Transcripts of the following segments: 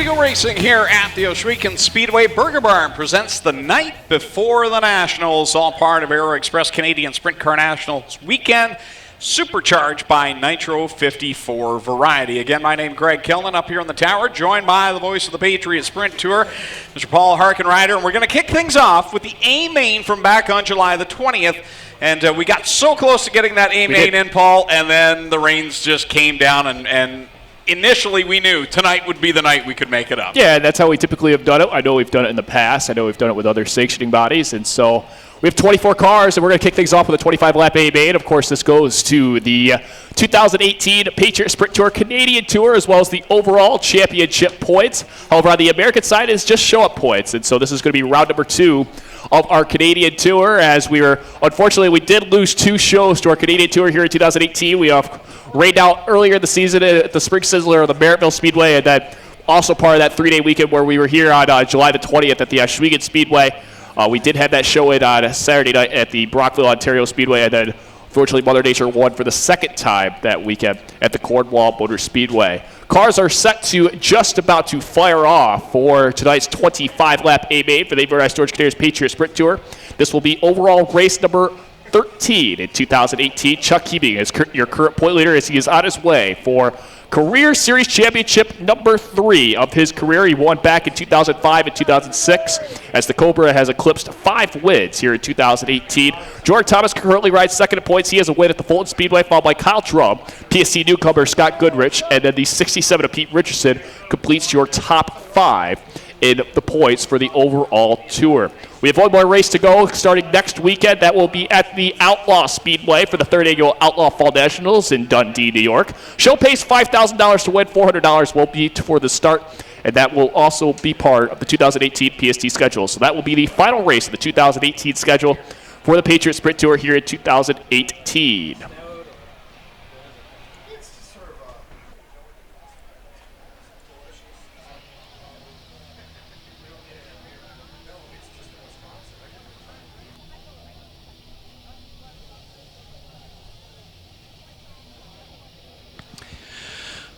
We go racing here at the Ohsweken Speedway. Burger Barn presents the night before the Nationals, all part of Aero Express Canadian Sprint Car Nationals weekend, supercharged by Nitro 54 Variety. Again, my name is Greg Killen up here in the tower, joined by the voice of the Patriot Sprint Tour, Mr. Paul Harkenrider, and we're going to kick things off with the A-Main from back on July the 20th. And we got so close to getting that A-Main in, Paul, and then the rains just came down and initially, we knew tonight would be the night we could make it up. Yeah, that's how we typically have done it. I know we've done it in the past. I know we've done it with other sanctioning bodies. And so we have 24 cars, and we're going to kick things off with a 25-lap A-Main. Of course, this goes to the 2018 Patriot Sprint Tour Canadian Tour, as well as the overall championship points. However, on the American side, it's just show-up points. And so this is going to be round number 2 of our Canadian Tour, as unfortunately, we did lose 2 shows to our Canadian Tour here in 2018. We have rained out earlier in the season at the Spring Sizzler or the Merrittville Speedway, and then also part of that 3-day weekend where we were here on July the 20th at the Ohsweken Speedway. We did have that show in on Saturday night at the Brockville, Ontario Speedway, and then unfortunately Mother Nature won for the second time that weekend at the Cornwall Motor Speedway. Cars are set to just about to fire off for tonight's 25-lap A-Main for the Motorized Storage Containers Patriot Sprint Tour. This will be overall race number 13 in 2018. Chuck Keating is your current point leader as he is on his way for Career Series Championship number 3 of his career. He won back in 2005 and 2006 as the Cobra has eclipsed 5 wins here in 2018. Jordan Thomas currently rides second in points. He has a win at the Fulton Speedway, followed by Kyle Drum, PSC newcomer Scott Goodrich, and then the 67 of Pete Richardson completes your top 5 in the points for the overall tour. We have one more race to go starting next weekend. That will be at the Outlaw Speedway for the 3rd annual Outlaw Fall Nationals in Dundee, New York. Show pays $5,000 to win. $400 will be for the start, and that will also be part of the 2018 PST schedule. So that will be the final race of the 2018 schedule for the Patriot Sprint Tour here in 2018.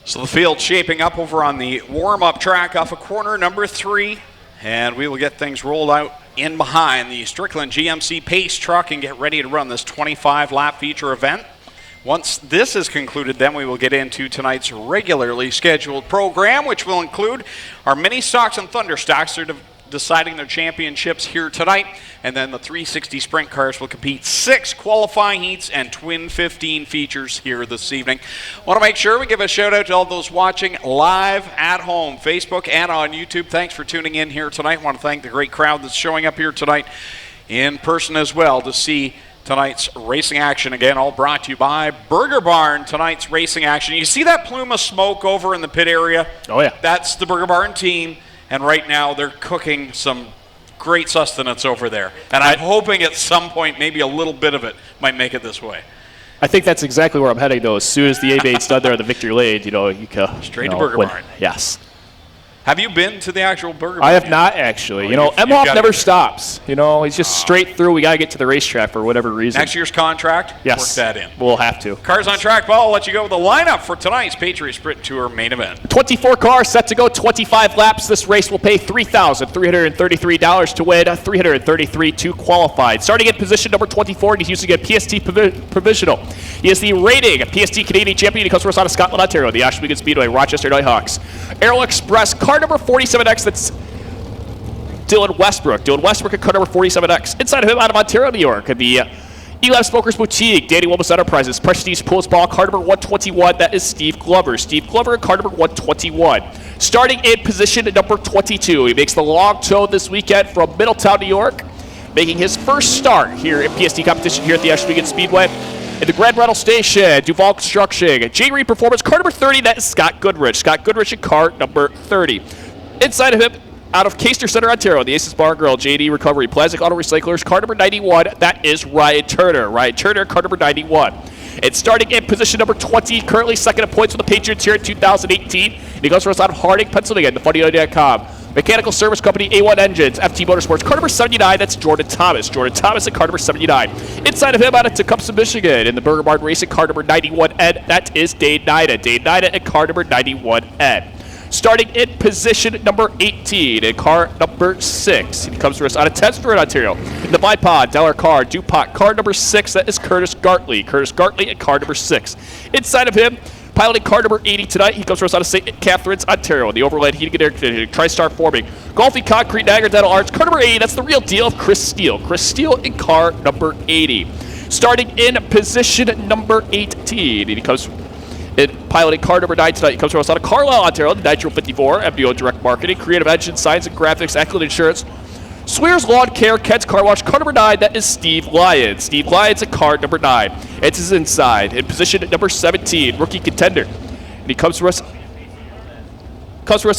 So the field shaping up over on the warm-up track off of corner number 3, and we will get things rolled out in behind the Strickland GMC Pace truck and get ready to run this 25-lap feature event. Once this is concluded, then we will get into tonight's regularly scheduled program, which will include our mini stocks and thunder stocks. They're deciding their championships here tonight, and then the 360 sprint cars will compete 6 qualifying heats and twin 15 features here this evening. Want to make sure we give a shout out to all those watching live at home, Facebook and on YouTube. Thanks for tuning in here tonight. Want to thank the great crowd that's showing up here tonight in person as well to see tonight's racing action. Again, all brought to you by Burger Barn. Tonight's racing action. You see that plume of smoke over in the pit area? Oh yeah. That's the Burger Barn team. And right now, they're cooking some great sustenance over there. And I'm hoping at some point, maybe a little bit of it might make it this way. I think that's exactly where I'm heading, though. As soon as the A-Main's done there at the Victory Lane, you go straight to Burger Barn. Yes. Have you been to the actual Burger Barn? I have not, actually. Emhoff never stops. He's just straight through. We got to get to the racetrack for whatever reason. Next year's contract? Yes. Work that in. We'll have to. Cars on track, Paul. I'll let you go with the lineup for tonight's Patriot Sprint Tour main event. 24 cars set to go, 25 laps. This race will pay $3,333 to win, $333 to qualify. Starting in position number 24, he's using a PST provisional. He is the reigning PST Canadian champion. He comes from us out of Scotland, Ontario, the Ohsweken Speedway, Rochester Nighthawks. Aero Express, car number 47X, that's Dylan Westbrook. Dylan Westbrook at car number 47X. Inside of him, out of Ontario, New York, at the Elam Smokers Boutique, Danny Wilmus Enterprises, Prestige Pools Ball, car number 121, that is Steve Glover. Steve Glover at car number 121. Starting in position at number 22, he makes the long tow this weekend from Middletown, New York, making his first start here in PST competition here at the Ohsweken Speedway. In the Grand Rental Station, Duval Construction, J. Reed Performance, car number 30, that is Scott Goodrich. Scott Goodrich at car number 30. Inside of him, out of Caister Center, Ontario, the Aces Bar and Grill, JD Recovery, Plastic Auto Recyclers, car number 91, that is Ryan Turner. Ryan Turner, car number 91. And starting in position number 20, currently second in points with the Patriots here in 2018. And he goes for us out of Harding, Pennsylvania, thefunny.com. Mechanical Service Company, A1 Engines, FT Motorsports, car number 79, that's Jordan Thomas. Jordan Thomas at car number 79. Inside of him, out of Tecumseh, Michigan, in the Burger Barn Racing, car number 91N, that is Dane Nida. Dane Nida at car number 91N. Starting in position number 18 in car number 6. He comes to us out of Tedford, Ontario. In the bipod, Delaware car, DuPont. Car number 6, that is Curtis Gartley. Curtis Gartley in car number 6. Inside of him, piloting car number 80 tonight, he comes to us out of St. Catharines, Ontario. The overland heating and air conditioning, TriStar Forming. Golfing Concrete, Niagara Dental Arts. Car number 80, that's the real deal of Chris Steele. Chris Steele in car number 80. Starting in position number 18, and he comes piloting car number 9 tonight. He comes from us out of Carlisle, Ontario, the Nitro 54, MBO Direct Marketing, Creative Engine, Science and Graphics, Eckland Insurance, Swears Lawn Care, Kent's Car Wash. Car number 9, that is Steve Lyons. Steve Lyons at car number 9. It's his inside. In position number 17, rookie contender. And he comes to us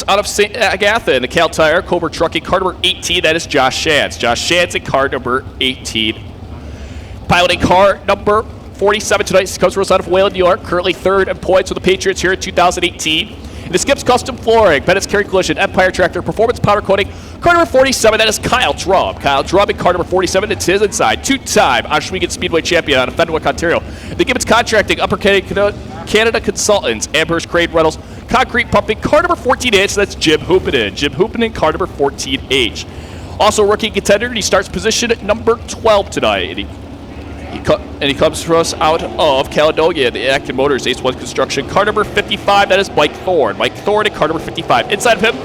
out of St. Agatha in the Cal Tire, Cobra Trucking. Car number 18, that is Josh Shantz. Josh Shantz at car number 18. Piloting car number 47 tonight. He comes to us out of Wayland, New York. Currently third in points with the Patriots here in 2018. And the Skips Custom Flooring, Bennett's Carry Collision, Empire Tractor, Performance Powder Coating. Car number 47, that is Kyle Drum. Kyle Drum in car number 47, it's his inside. Two-time Oshwegan Speedway champion out of Fenwick, Ontario. The Gibbons Contracting, Upper Canada Consultants, Amherst Crane Reynolds, Concrete Pumping. Car number 14H, that's Jim Hoopinen. Jim Hoopinen, car number 14H. Also rookie contender, and he starts position number 12 tonight. And he comes for us out of Caledonia, the Acton Motors, Ace 1 Construction. Car number 55, that is Mike Thorne. Mike Thorne at car number 55. Inside of him,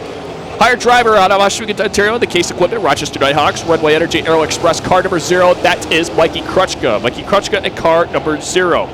hired driver out of Oshwegan, Ontario, the Case Equipment, Rochester Nighthawks, Redway Energy, Aero Express. Car number 0, that is Mikey Krutchka. Mikey Krutchka at car number 0.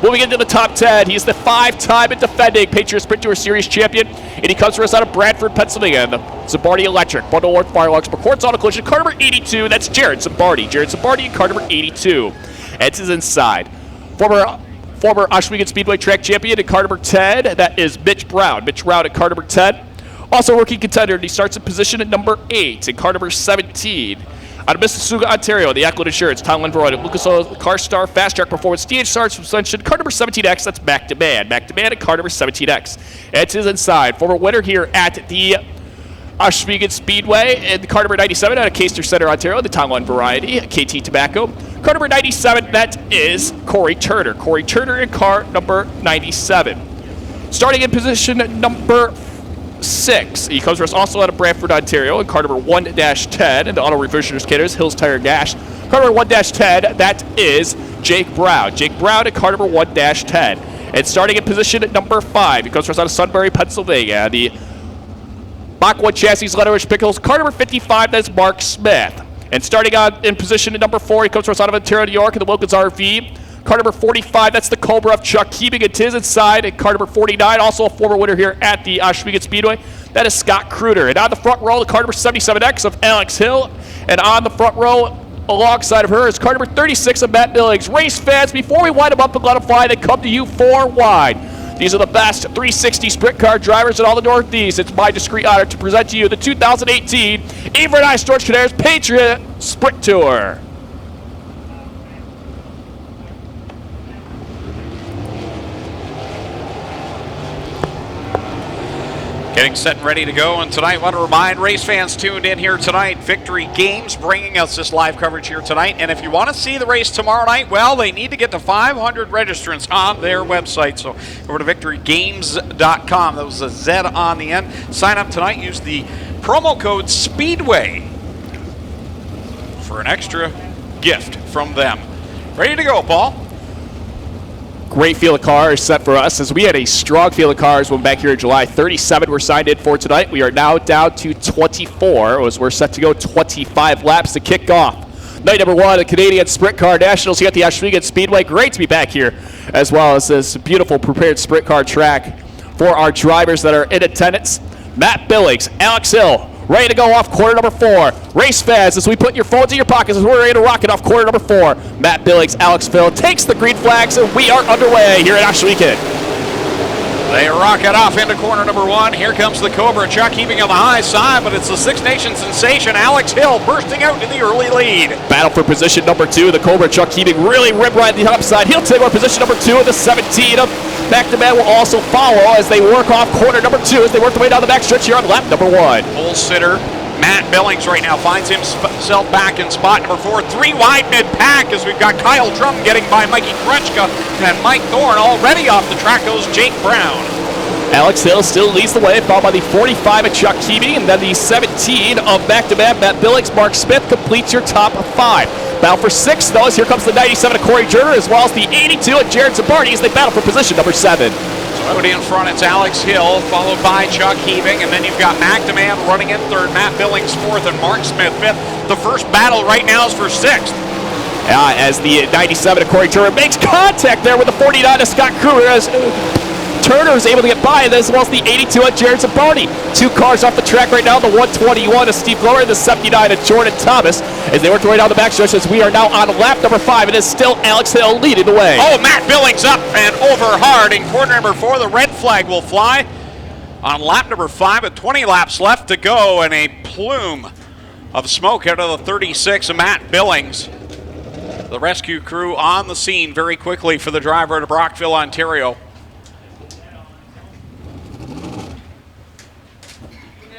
Moving into the top 10, he is the 5-time and defending Patriot Sprint Tour Series champion, and he comes for us out of Bradford, Pennsylvania, the Zimbardi Electric, Bundle Worth Fireworks, McCourt's Auto Collision. Car number 82, that's Jared Zimbardi. Jared Zimbardi in car number 82. Eds is inside. Former Oshwegan Speedway track champion at car number 10, that is Mitch Brown. Mitch Brown at car number 10. Also rookie contender, and he starts in position at number 8 in car number 17. Out of Mississauga, Ontario, the Eckland Insurance, Tom Linverod, Lucas Oil, Car Star, Fast Track Performance, DHR Suspension, car number 17X, that's Back to Man. Back to Man at car number 17X. Eds is inside. Former winner here at the Oshwegan Speedway, and the car number 97 out of Caister Center, Ontario, the Tongan Variety, KT Tobacco. Car number 97, that is Corey Turner. Corey Turner in car number 97. Starting in position number 6, he comes for us also out of Brantford, Ontario, in car number 1-10, and the Auto Revisionist Caterers, Hills Tire Gash. Car number 1-10, that is Jake Brown. Jake Brown at car number 1-10. And starting in position at number 5, he comes for us out of Sunbury, Pennsylvania, the Mach 1 Chassis, Letterish Pickles. Car number 55, that's Mark Smith. And starting on in position at number 4, he comes from us out of Ontario, New York, in the Wilkins RV. Car number 45, that's the Cobra of Chuck Keeping at his inside. And car number 49, also a former winner here at the Oshwegan Speedway, that is Scott Kruder. And on the front row, the car number 77X of Alex Hill. And on the front row, alongside of her, is car number 36 of Matt Billings. Race fans, before we wind them up and let them fly, they come to you 4 wide. These are the best 360 sprint car drivers in all the Northeast. It's my discreet honor to present to you the 2018 Everett I Storage Containers Patriot Sprint Tour. Getting set and ready to go, and tonight I want to remind race fans tuned in here tonight, Victory Games bringing us this live coverage here tonight. And if you want to see the race tomorrow night, well, they need to get to 500 registrants on their website. So over to victorygames.com. That was a Z on the end. Sign up tonight. Use the promo code SPEEDWAY for an extra gift from them. Ready to go, Paul? Great field of cars set for us, as we had a strong field of cars when back here in July. 37 were signed in for tonight. We are now down to 24, as we're set to go 25 laps to kick off night number 1 of Canadian Sprint Car Nationals here at the Oshwegan Speedway. Great to be back here, as well as this beautiful prepared sprint car track for our drivers that are in attendance. Matt Billings, Alex Hill, ready to go off quarter number 4. Race fast as we put your phones in your pockets as we're ready to rock it off quarter number 4. Matt Billings, Alex Phil takes the green flags, and we are underway here at Oshwegan. They rocket off into corner number 1. Here comes the Cobra Chuck, keeping on the high side, but it's the Six Nations sensation, Alex Hill, bursting out into the early lead. Battle for position number 2. The Cobra Chuck keeping really rip right the upside. He'll take over position number 2 of the 17 of Back to Man will also follow as they work off corner number 2 as they work their way down the back stretch here on lap number 1. Pole sitter Matt Billings right now finds himself back in spot number 4. 3 wide mid-pack as we've got Kyle Drum getting by Mikey Krutchka, and Mike Thorne already off the track goes Jake Brown. Alex Hill still leads the way, followed by the 45 of Chuck Keating, and then the 17 of back-to-back Matt Billings. Mark Smith completes your top 5. Battle for 6, though, as here comes the 97 of Corey Turner, as well as the 82 of Jared Zabardi as they battle for position number 7. So out in front, it's Alex Hill, followed by Chuck Heaving, and then you've got McNamara running in 3rd, Matt Billings 4th, and Mark Smith 5th. The first battle right now is for 6th. As the 97 of Corey Turner makes contact there with the 49 of Scott Kruger, as Turner is able to get by, as well as the 82 of Jared Zabardi. 2 cars off the track right now, the 121 of Steve Glover and the 79 of Jordan Thomas, as they work their way down the backstretch, as we are now on lap number 5. It is still Alex Hill leading the way. Oh, Matt Billings up and over hard in corner number 4. The red flag will fly on lap number 5 with 20 laps left to go, and a plume of smoke out of the 36 of Matt Billings. The rescue crew on the scene very quickly for the driver to Brockville, Ontario.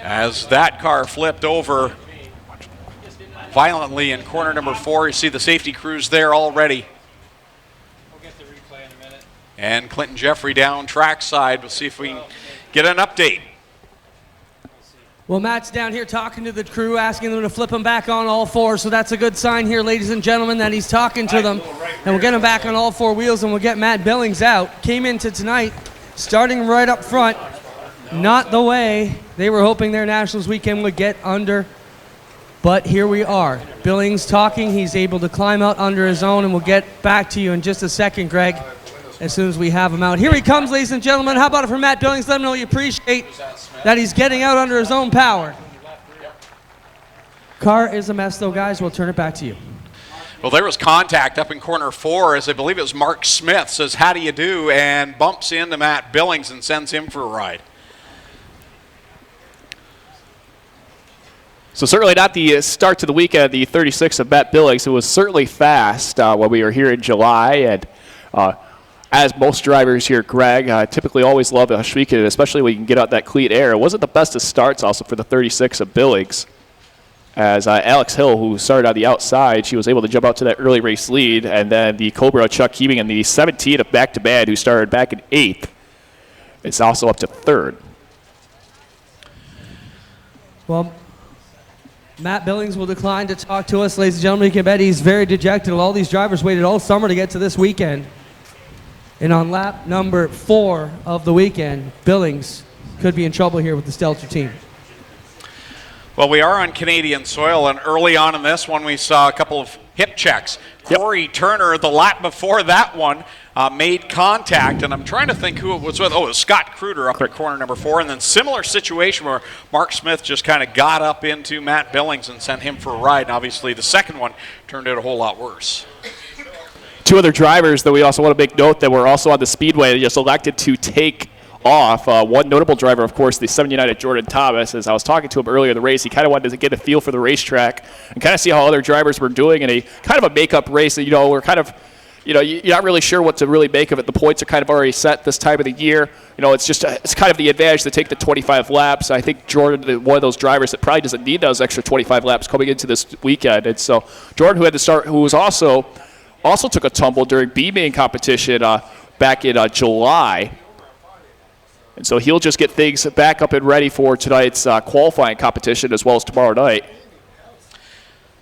As that car flipped over violently in corner number 4, you see the safety crews there already. We'll get the replay in a minute. And Clinton Jeffrey down trackside. We'll see if we can get an update. Well, Matt's down here talking to the crew, asking them to flip him back on all 4, so that's a good sign here, ladies and gentlemen, that he's talking to them. And we'll get him back on all 4 wheels, and we'll get Matt Billings out. Came into tonight, starting right up front. Not the way they were hoping their Nationals weekend would get under, but here we are. Billings talking, he's able to climb out under his own, and we'll get back to you in just a second, Greg, as soon as we have him out. Here he comes, ladies and gentlemen. How about it for Matt Billings? Let him know you appreciate that he's getting out under his own power. Car is a mess, though, guys. We'll turn it back to you. Well, there was contact up in corner 4, as I believe it was Mark Smith says, "How do you do?" and bumps into Matt Billings and sends him for a ride. So certainly not the start to the weekend, the 36 of Matt Billings. It was certainly fast when we were here in July, and as most drivers here, Greg, typically always love a weekend, especially when you can get out that clean air. It wasn't the best of starts also for the 36 of Billings, as Alex Hill, who started on the outside, she was able to jump out to that early race lead, and then the Cobra Chuck Keating and the 17 of Back-to-Bad, who started back in 8th, is also up to 3rd. Well, Matt Billings will decline to talk to us. Ladies and gentlemen, you can bet he's very dejected. All these drivers waited all summer to get to this weekend. And on lap number 4 of the weekend, Billings could be in trouble here with the Stelter team. Well, we are on Canadian soil, and early on in this one, we saw a couple of hip checks. Yep. Corey Turner, the lap before that one, made contact, and I'm trying to think who it was with. Oh, it was Scott Kruger up at corner number 4, and then similar situation where Mark Smith just kind of got up into Matt Billings and sent him for a ride, and obviously the second one turned out a whole lot worse. 2 other drivers that we also want to make note that were also on the speedway just elected to take off. One notable driver, of course, the 79 of Jordan Thomas. As I was talking to him earlier in the race, he kind of wanted to get a feel for the racetrack and kind of see how other drivers were doing in a kind of a makeup race. You know, we're kind of, you know, you're not really sure what to really make of it. The points are kind of already set this time of the year. You know, it's just it's kind of the advantage to take the 25 laps. I think Jordan, one of those drivers that probably doesn't need those extra 25 laps coming into this weekend. And so Jordan, who had to start, who was also took a tumble during B-main competition back in July. And so he'll just get things back up and ready for tonight's qualifying competition as well as tomorrow night.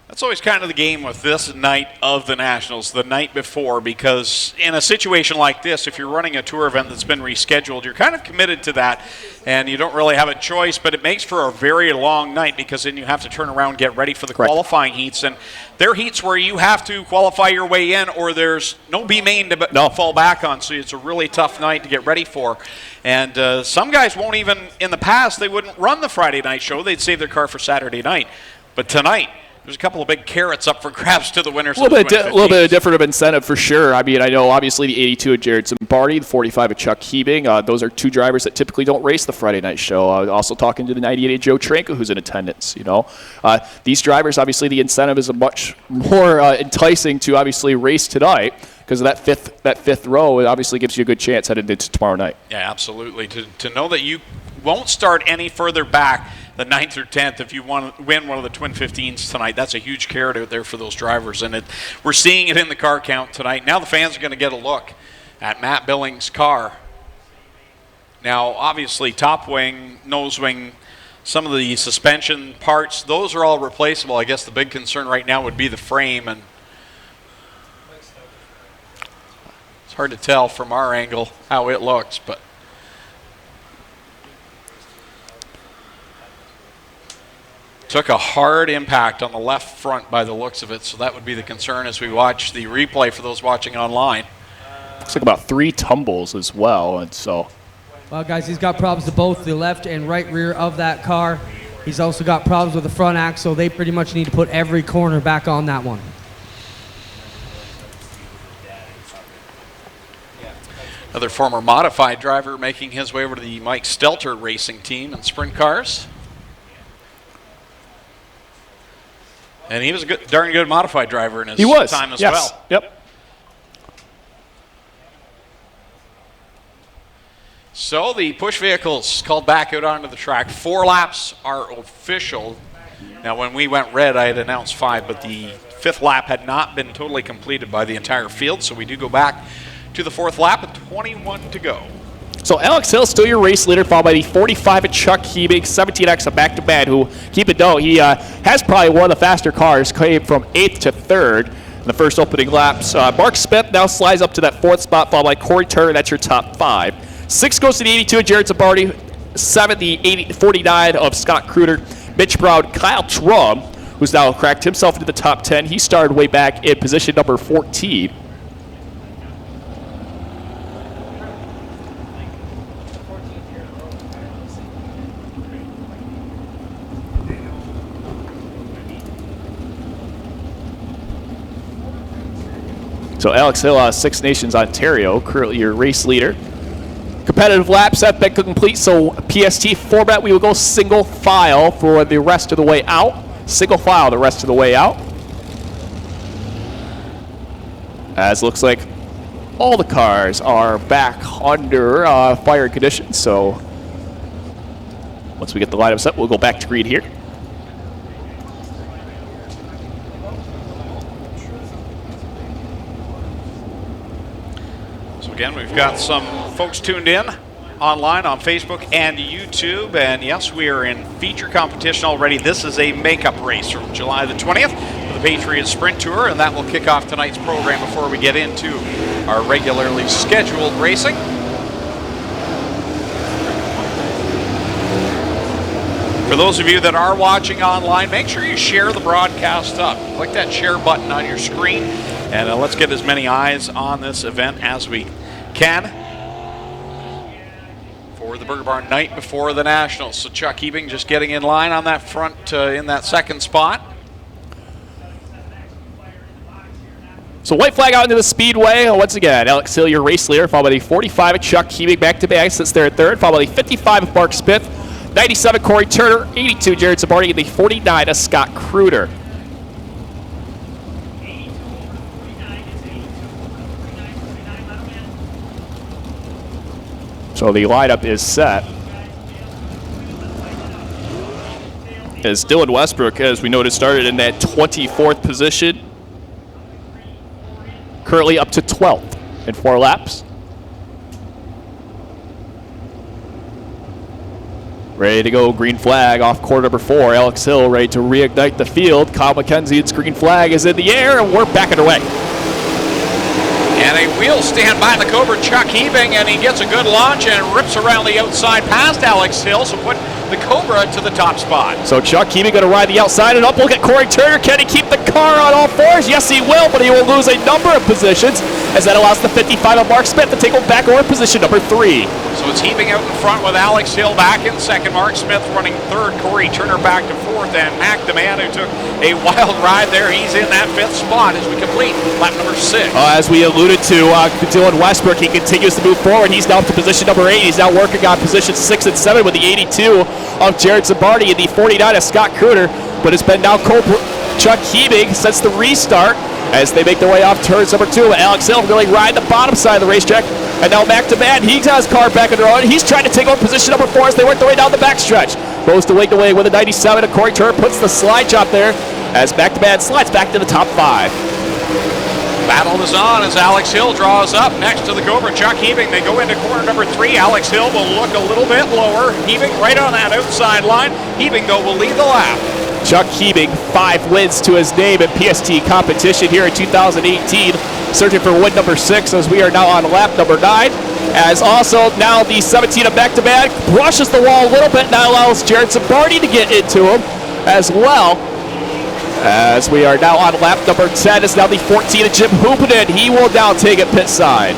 That's always kind of the game with this night of the Nationals, the night before, because in a situation like this, if you're running a tour event that's been rescheduled, you're kind of committed to that, and you don't really have a choice, but it makes for a very long night because then you have to turn around and get ready for the qualifying heats, and they're heats where you have to qualify your way in or there's no B-main to fall back on, so it's a really tough night to get ready for. And some guys won't even, in the past, they wouldn't run the Friday night show. They'd save their car for Saturday night. But tonight, there's a couple of big carrots up for grabs to the winners. A little bit of different of incentive for sure. I mean, I know obviously the 82 of Jared Zabardi, the 45 of Chuck Heaving. Those are 2 drivers that typically don't race the Friday night show. Also talking to the 98 of Joe Tranko, who's in attendance. You know, these drivers, obviously the incentive is a much more enticing to obviously race tonight because of that fifth row. It obviously gives you a good chance headed into tomorrow night. Yeah, absolutely. To know that you won't start any further back the 9th or 10th if you want to win one of the Twin 15s tonight. That's a huge carrot out there for those drivers, and we're seeing it in the car count tonight. Now the fans are going to get a look at Matt Billings' car. Now, obviously, top wing, nose wing, some of the suspension parts, those are all replaceable. I guess the big concern right now would be the frame, and it's hard to tell from our angle how it looks, but took a hard impact on the left front by the looks of it, so that would be the concern as we watch the replay for those watching online. Looks like about 3 tumbles as well, and so. Well, guys, he's got problems to both the left and right rear of that car. He's also got problems with the front axle. They pretty much need to put every corner back on that one. Another former modified driver making his way over to the Mike Stelter racing team in sprint cars. And he was a darn good modified driver in his time as well. Yep. So the push vehicles called back out onto the track. 4 laps are official. Now, when we went red, I had announced 5, but the 5th lap had not been totally completed by the entire field, so we do go back to the 4th lap with 21 to go. So Alex Hill still your race leader, followed by the 45 of Chuck Hebig, 17X of back-to-back, who, keep it though, he has probably one of the faster cars, came from 8th to 3rd in the first opening laps. Mark Smith now slides up to that 4th spot, followed by Corey Turner. That's your top 5. 6 goes to the 82 of Jared Zabardi, 7 the 49 of Scott Kruder, Mitch Brown, Kyle Trum, who's now cracked himself into the top 10. He started way back in position number 14. So Alex Hill, Six Nations Ontario, currently your race leader. Competitive laps have been complete, so PST format, we will go single file for the rest of the way out. Single file the rest of the way out. As looks like all the cars are back under fire conditions, so once we get the lineup set, we'll go back to green here. Again, we've got some folks tuned in online on Facebook and YouTube, and yes, we are in feature competition already. This is a makeup race from July the 20th for the Patriots Sprint Tour, and that will kick off tonight's program before we get into our regularly scheduled racing. For those of you that are watching online, make sure you share the broadcast up. Click that share button on your screen, and let's get as many eyes on this event as we can for the Burger Barn night before the Nationals. So Chuck Hebing just getting in line on that front in that 2nd spot. So white flag out into the speedway. Once again, Alex Hill, your race leader, followed by the 45 of Chuck Hebing back-to-back since they're 3rd, followed by the 55 of Mark Smith, 97 Corey Turner, 82 Jared Zabardi, and the 49 of Scott Kruder. So the lineup is set. As Dylan Westbrook, as we noted, started in that 24th position. Currently up to 12th in 4 laps. Ready to go, green flag off corner number 4. Alex Hill ready to reignite the field. Kyle McKenzie's green flag is in the air, and we're back underway. And a wheel stand by the Cobra, Chuck Hebing, and he gets a good launch and rips around the outside past Alex Hill, so put the Cobra to the top spot. So Chuck Hebing going to ride the outside and up. Look at Corey Turner. Can he keep the car on all 4s? Yes, he will, but he will lose a number of positions, as that allows the 55 of Mark Smith to take him back over position number 3. So it's Hebing out in front with Alex Hill back in 2nd. Mark Smith running 3rd. Corey Turner back to 4th. And Mac, the man who took a wild ride there, he's in that 5th spot as we complete lap number 6. As we alluded to, Dylan Westbrook, he continues to move forward. He's now up to position number 8. He's now working on position 6 and 7 with the 82 of Jared Zabardi and the 49 of Scott Kruder. But it's been now Chuck Hebing since the restart as they make their way off turns number 2. Alex Hill really ride the bottom side of the racetrack. And now Mac to man, he has his car back under on. He's trying to take over position number 4 as they work their way down the backstretch. Goes to wing away with a 97, and Corey Turner puts the slide chop there as back to man slides back to the top 5. Battle is on as Alex Hill draws up next to the Cobra. Chuck Heaving, they go into corner number 3. Alex Hill will look a little bit lower. Heaving right on that outside line. Heaving, though, will lead the lap. Chuck Heaving, 5 wins to his name in PST competition here in 2018. Searching for win number 6 as we are now on lap number 9. As also now the 17 of back-to-back brushes the wall a little bit. Now allows Jared Zambardi to get into him as well. As we are now on lap number 10, is now the 14 of Jim Hoopinen. He will now take it pit side.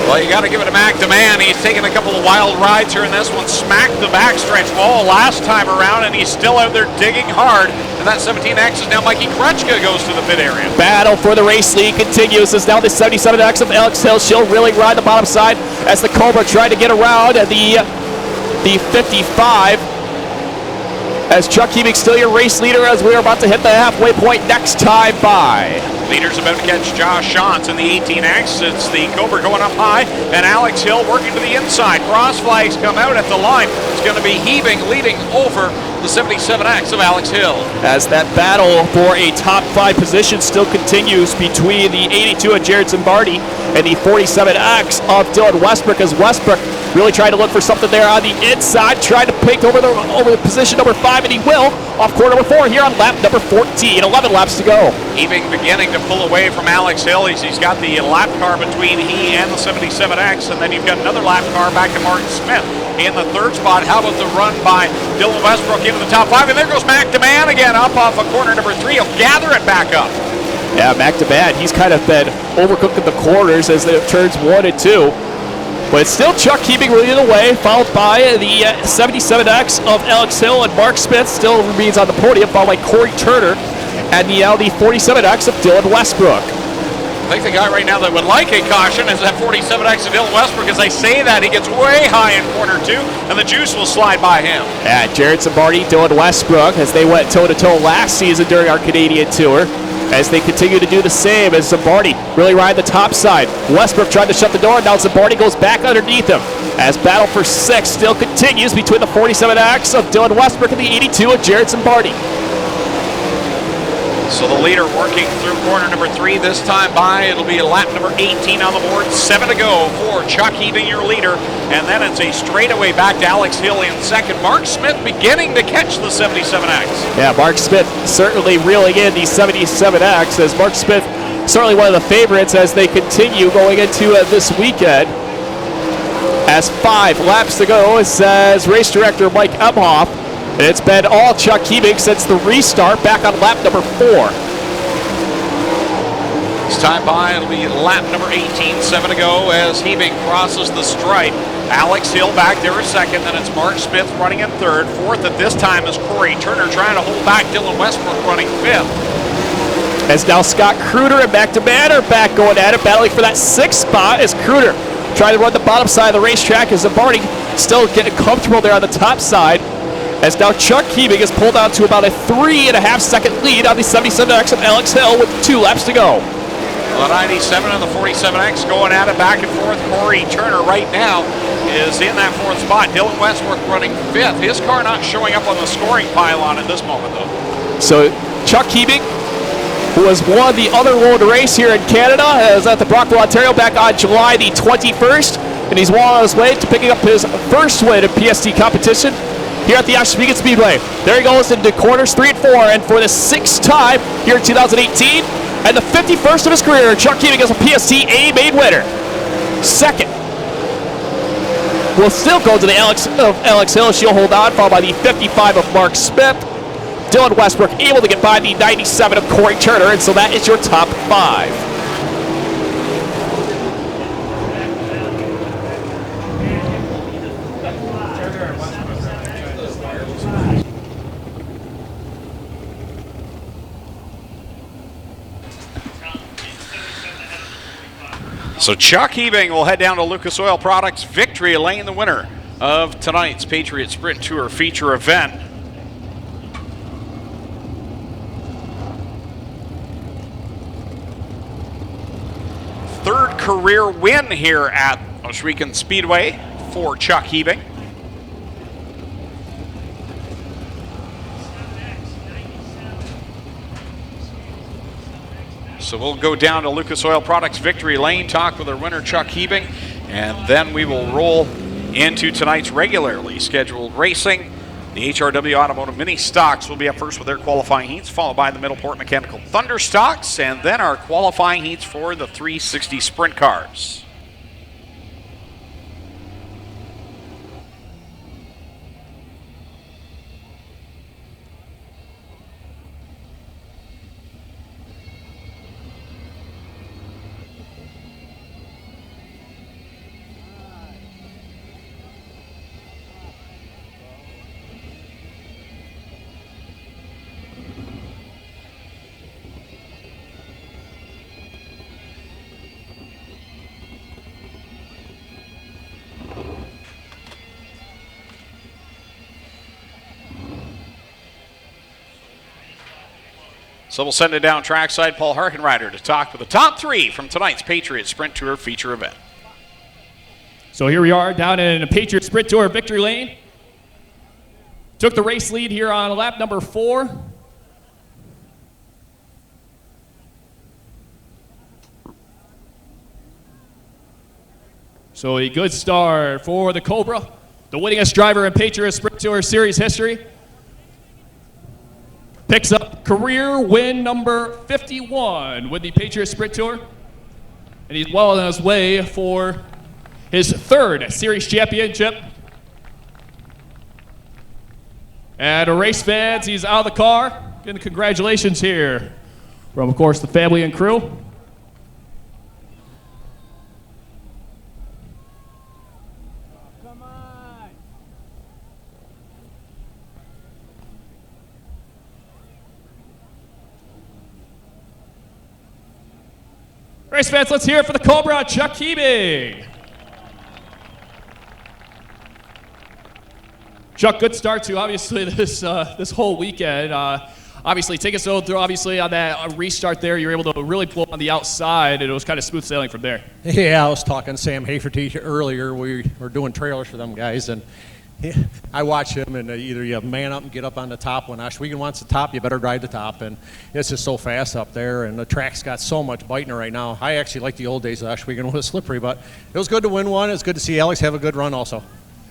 Well, you got to give it to Mac DeMann. He's taken a couple of wild rides here in this one. Smacked the backstretch wall last time around, and he's still out there digging hard. And that 17X is now Mikey Krechka goes to the pit area. Battle for the race lead continues as now the 77X of Alex Hill. She'll really ride the bottom side as the Cobra tried to get around the 55. As Chuck Heaving still your race leader as we are about to hit the halfway point next time by. Leader's about to catch Josh Shantz in the 18X. It's the Cobra going up high, and Alex Hill working to the inside. Cross flags come out at the line. It's going to be Heaving leading over the 77X of Alex Hill. As that battle for a top 5 position still continues between the 82 of Jared Zambardi and the 47X of Dylan Westbrook, as Westbrook really trying to look for something there on the inside, trying to pick over the position number 5, and he will off corner number 4 here on lap number 14. 11 laps to go. Heaving beginning to pull away from Alex Hill. He's got the lap car between he and the 77X, and then you've got another lap car back to Martin Smith in the 3rd spot. How about the run by Dylan Westbrook into the top 5? And there goes Mac DeMann again up off of corner number 3. He'll gather it back up. Yeah, Mac DeMann, he's kind of been overcooked in the corners as the turns 1 and 2. But it's still Chuck Heaving leading the way, followed by the 77X of Alex Hill, and Mark Smith still remains on the podium, followed by Corey Turner and the 47X of Dylan Westbrook. I think the guy right now that would like a caution is that 47X of Dylan Westbrook. As I say that, he gets way high in corner 2, and the juice will slide by him. Yeah, Jared Zambardi, Dylan Westbrook, as they went toe-to-toe last season during our Canadian Tour, as they continue to do the same as Zambardi really ride the top side. Westbrook tried to shut the door, now Zambardi goes back underneath him. As battle for 6 still continues between the 47X of Dylan Westbrook and the 82 of Jared Zambardi. So the leader working through corner number 3 this time by. It'll be lap number 18 on the board. 7 to go for Chuck Heaving, your leader. And then it's a straightaway back to Alex Hill in 2nd. Mark Smith beginning to catch the 77X. Yeah, Mark smith certainly reeling in the 77X, as Mark Smith certainly one of the favorites as they continue going into this weekend. As 5 laps to go, says race director Mike Emhoff. And it's been all Chuck Heaving since the restart back on lap number 4. This time by, it'll be lap number 18, 7 to go as Heaving crosses the stripe. Alex Hill back there 2nd, then it's Mark Smith running in 3rd. 4th at this time is Corey Turner trying to hold back Dylan Westbrook running 5th. As now Scott Kruder and Mac DeMann are back going at it, battling for that 6th spot as Kruder trying to run the bottom side of the racetrack as Zambardi still getting comfortable there on the top side. As now Chuck Heaving is pulled out to about a 3.5 second lead on the 77X of Alex Hill with 2 laps to go. Well, the 97 and the 47X going at it back and forth. Corey Turner right now is in that 4th spot. Dylan Westbrook running 5th. His car not showing up on the scoring pylon at this moment, though. So Chuck Heaving, who has won the other road race here in Canada, is at the Brockville, Ontario back on July the 21st, and he's well on his way to picking up his first win in PST competition here at the Ashwegan Speedway. There he goes into corners 3 and 4, and for the 6th time here in 2018, and the 51st of his career, Chuck Heaving is a PST A-main winner. 2nd will still go to the Alex Hill. She'll hold on, followed by the 55 of Mark Smith. Dylan Westbrook able to get by the 97 of Corey Turner, and so that is your top 5. So Chuck Heaving will head down to Lucas Oil Products Victory Lane, the winner of tonight's Patriot Sprint Tour feature event. Third career win here at Ashwegan Speedway for Chuck Heaving. So we'll go down to Lucas Oil Products Victory Lane, talk with our winner, Chuck Hebing, and then we will roll into tonight's regularly scheduled racing. The HRW Automotive Mini Stocks will be up first with their qualifying heats, followed by the Middleport Mechanical Thunder Stocks, and then our qualifying heats for the 360 Sprint Cars. So we'll send it down trackside. Paul Harkenrider to talk with the top three from tonight's Patriot Sprint Tour feature event. So here we are down in Patriot Sprint Tour Victory Lane. Took the race lead here on lap number 4. So a good start for the Cobra, the winningest driver in Patriot Sprint Tour Series history. Picks up career win number 51 with the Patriot Sprint Tour. And he's well on his way for his 3rd series championship. And race fans, he's out of the car. Getting congratulations here from, of course, the family and crew. Race fans, let's hear it for the Cobra, Chuck Hebing. Chuck, good start to obviously this whole weekend. Obviously, take us through obviously on that restart there. You were able to really pull on the outside, and it was kind of smooth sailing from there. Yeah, I was talking to Sam Haferty earlier. We were doing trailers for them guys, and I watch him, and either you man up and get up on the top. When Oshwegan wants the top, you better drive the top, and it's just so fast up there, and the track's got so much bite in it right now. I actually like the old days of Oshwegan when it was slippery, but it was good to win one. It's good to see Alex have a good run also.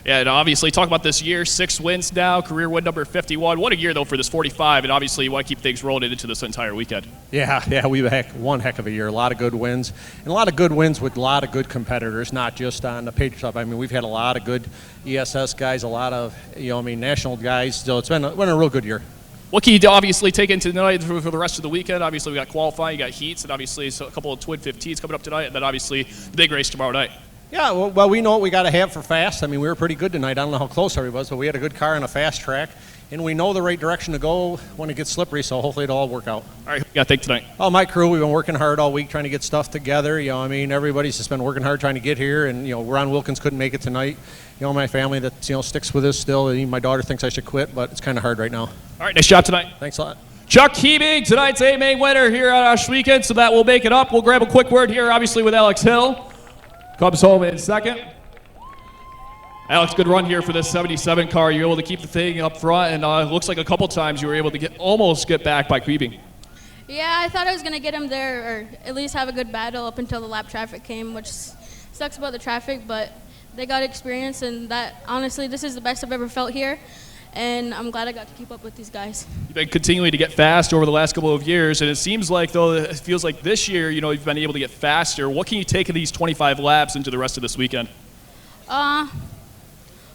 Yeah, and obviously, talk about this year, 6 wins now, career win number 51. What a year, though, for this 45, and obviously you want to keep things rolling into this entire weekend. Yeah, we've had one heck of a year. A lot of good wins, and a lot of good wins with a lot of good competitors, not just on the Patriot stuff. I mean, we've had a lot of good ESS guys, a lot of, national guys. So it's been a real good year. What can you obviously take into tonight for the rest of the weekend? Obviously, we got qualifying, you got heats, and obviously a couple of Twin 15s coming up tonight, and then obviously the big race tomorrow night. Yeah, well, we know what we got to have for fast. I mean, we were pretty good tonight. I don't know how close everybody was, but we had a good car on a fast track, and we know the right direction to go when it gets slippery, so hopefully it'll all work out. All right, who you got to think tonight? Oh, my crew, we've been working hard all week trying to get stuff together. Everybody's just been working hard trying to get here, and, Ron Wilkins couldn't make it tonight. My family that, sticks with us still. My daughter thinks I should quit, but it's kind of hard right now. All right, nice job tonight. Thanks a lot. Chuck Hebing, tonight's A-main winner here at Oshwegan, so that will make it up. We'll grab a quick word here, obviously, with Alex Hill. Comes home in second. Alex, good run here for this 77 car. You were able to keep the thing up front, and it looks like a couple times you were able to almost get back by Hebing. Yeah, I thought I was going to get him there, or at least have a good battle up until the lap traffic came, which sucks about the traffic, but they got experience, and that, honestly, this is the best I've ever felt here, and I'm glad I got to keep up with these guys. You've been continuing to get fast over the last couple of years, and it seems like, though, it feels like this year, you've been able to get faster. What can you take of these 25 laps into the rest of this weekend?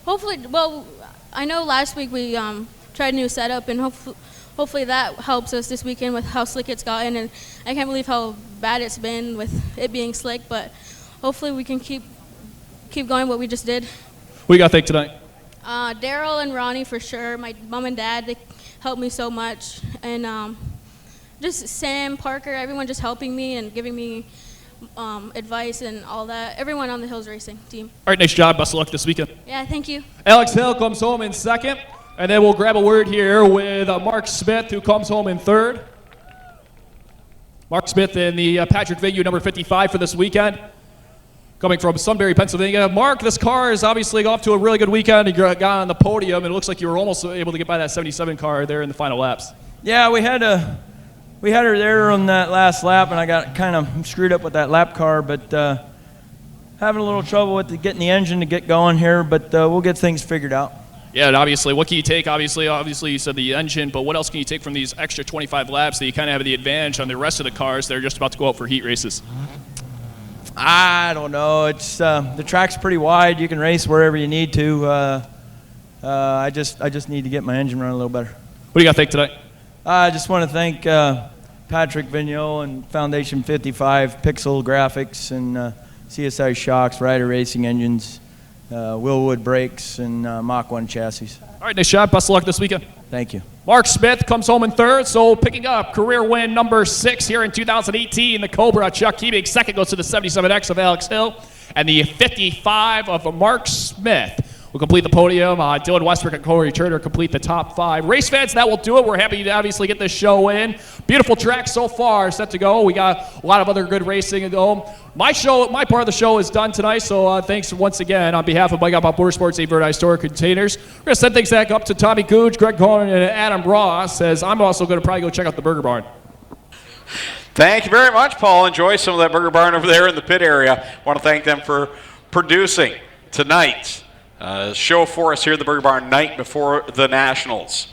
Hopefully, well, I know last week we tried a new setup, and hopefully that helps us this weekend with how slick it's gotten, and I can't believe how bad it's been with it being slick, but hopefully we can keep going what we just did. What do you got to think tonight? Daryl and Ronnie for sure. My mom and dad, they helped me so much, and just Sam, Parker, everyone just helping me and giving me advice and all that. Everyone on the Hills Racing team. All right, nice job. Best of luck this weekend. Yeah, thank you. Alex Hill comes home in second, and then we'll grab a word here with Mark Smith, who comes home in third. Mark Smith in the Patrick venue number 55 for this weekend. Coming from Sunbury, Pennsylvania. Mark, this car is obviously off to a really good weekend. You got on the podium, and it looks like you were almost able to get by that 77 car there in the final laps. Yeah, we had a we had her there on that last lap, and I got kind of screwed up with that lap car, but having a little trouble with getting the engine to get going here, but we'll get things figured out. Yeah, and obviously, what can you take? Obviously, you said the engine, but what else can you take from these extra 25 laps that you kind of have the advantage on the rest of the cars that are just about to go out for heat races? I don't know. It's the track's pretty wide. You can race wherever you need to. I just need to get my engine running a little better. What do you got to think tonight? I just want to thank Patrick Vigneault and Foundation 55, Pixel Graphics, and CSI Shocks, Ryder Racing Engines, Willwood Brakes, and Mach 1 chassis. All right, nice job. Best of luck this weekend. Thank you. Mark Smith comes home in third, so picking up career win number 6 here in 2018. The Cobra, Chuck Keebig. Second goes to the 77X of Alex Hill. And the 55 of Mark Smith will complete the podium. Dylan Westbrook and Corey Turner complete the top 5. Race fans, that will do it. We're happy to obviously get this show in. Beautiful track so far, set to go. We got a lot of other good racing to go. My part of the show is done tonight, so thanks once again on behalf of Mike Up Motorsports, St. Verdi Store Containers. We're going to send things back up to Tommy Googe, Greg Cohen, and Adam Ross, as I'm also going to probably go check out the Burger Barn. Thank you very much, Paul. Enjoy some of that Burger Barn over there in the pit area. I want to thank them for producing tonight's show for us here at the Burger Barn night before the Nationals.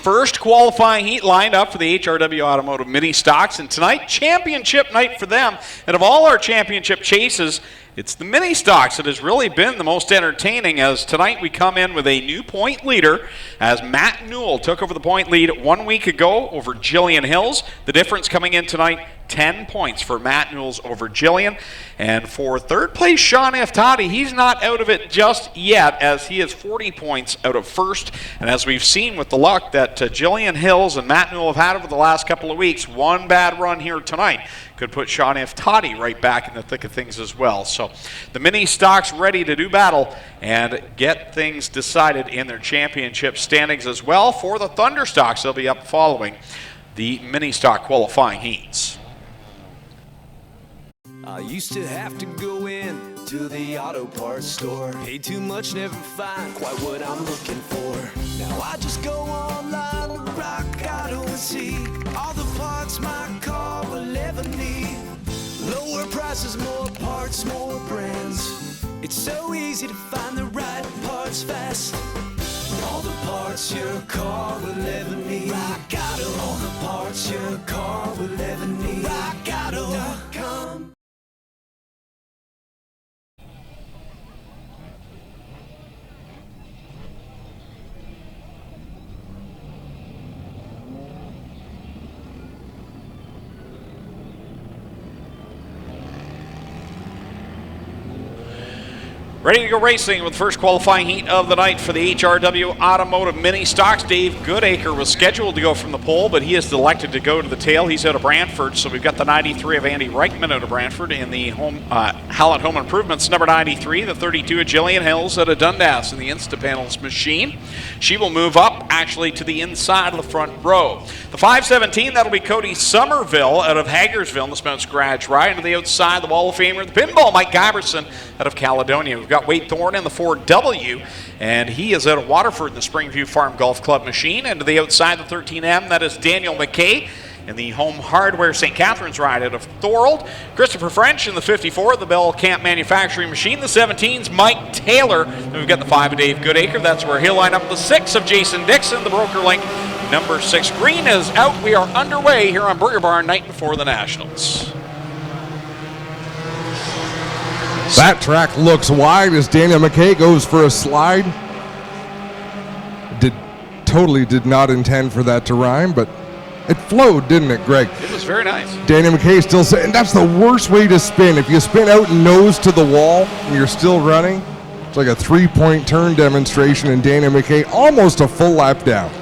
First qualifying heat lined up for the HRW Automotive Mini Stocks, and tonight, championship night for them. And of all our championship chases, it's the Mini Stocks that has really been the most entertaining, as tonight we come in with a new point leader, as Matt Newell took over the point lead 1 week ago over Jillian Hills. The difference coming in tonight, 10 points for Matt Newell's over Jillian. And for third place, Sean Iftati, he's not out of it just yet, as he is 40 points out of first. And as we've seen with the luck that Jillian Hills and Matt Newell have had over the last couple of weeks, one bad run here tonight could put Sean Iftati right back in the thick of things as well. So the Mini Stocks ready to do battle and get things decided in their championship standings as well. For the Thunder Stocks, they'll be up following the Mini Stock qualifying heats. I used to have to go in to the auto parts store. Pay too much, never find quite what I'm looking for. Now I just go online to Rock Auto and see all the parts my car will ever need. Lower prices, more parts, more brands. It's so easy to find the right parts fast. All the parts your car will ever need. Rock Auto. All the parts your car will ever need. RockAuto.com. Ready to go racing with the first qualifying heat of the night for the HRW Automotive Mini Stocks. Dave Goodacre was scheduled to go from the pole, but he has elected to go to the tail. He's out of Brantford, so we've got the 93 of Andy Reichman out of Brantford in the Hallett Home Improvements number 93, the 32 of Jillian Hills out of Dundas in the Instapanels machine. She will move up actually to the inside of the front row. The 517, that'll be Cody Somerville out of Hagersville in the Spence Garage Ride. And to the outside, the Wall of Famer, the pinball, Mike Giberson out of Caledonia. We've got Wade Thorne in the 4W, and he is out of Waterford in the Springview Farm Golf Club machine. And to the outside, the 13M, that is Daniel McKay in the Home Hardware St. Catharines Ride out of Thorold. Christopher French in the 54, the Bell Camp Manufacturing machine. The 17's Mike Taylor. Then we've got the 5 of Dave Goodacre. That's where he'll line up. The 6 of Jason Dixon, the Broker Link number 6. Green is out. We are underway here on Burger Barn night before the Nationals. That track looks wide as Daniel McKay goes for a slide. Totally did not intend for that to rhyme, but it flowed, didn't it, Greg? It was very nice. Daniel McKay still saying that's the worst way to spin. If you spin out nose to the wall and you're still running, it's like a 3-point turn demonstration, and Daniel McKay almost a full lap down.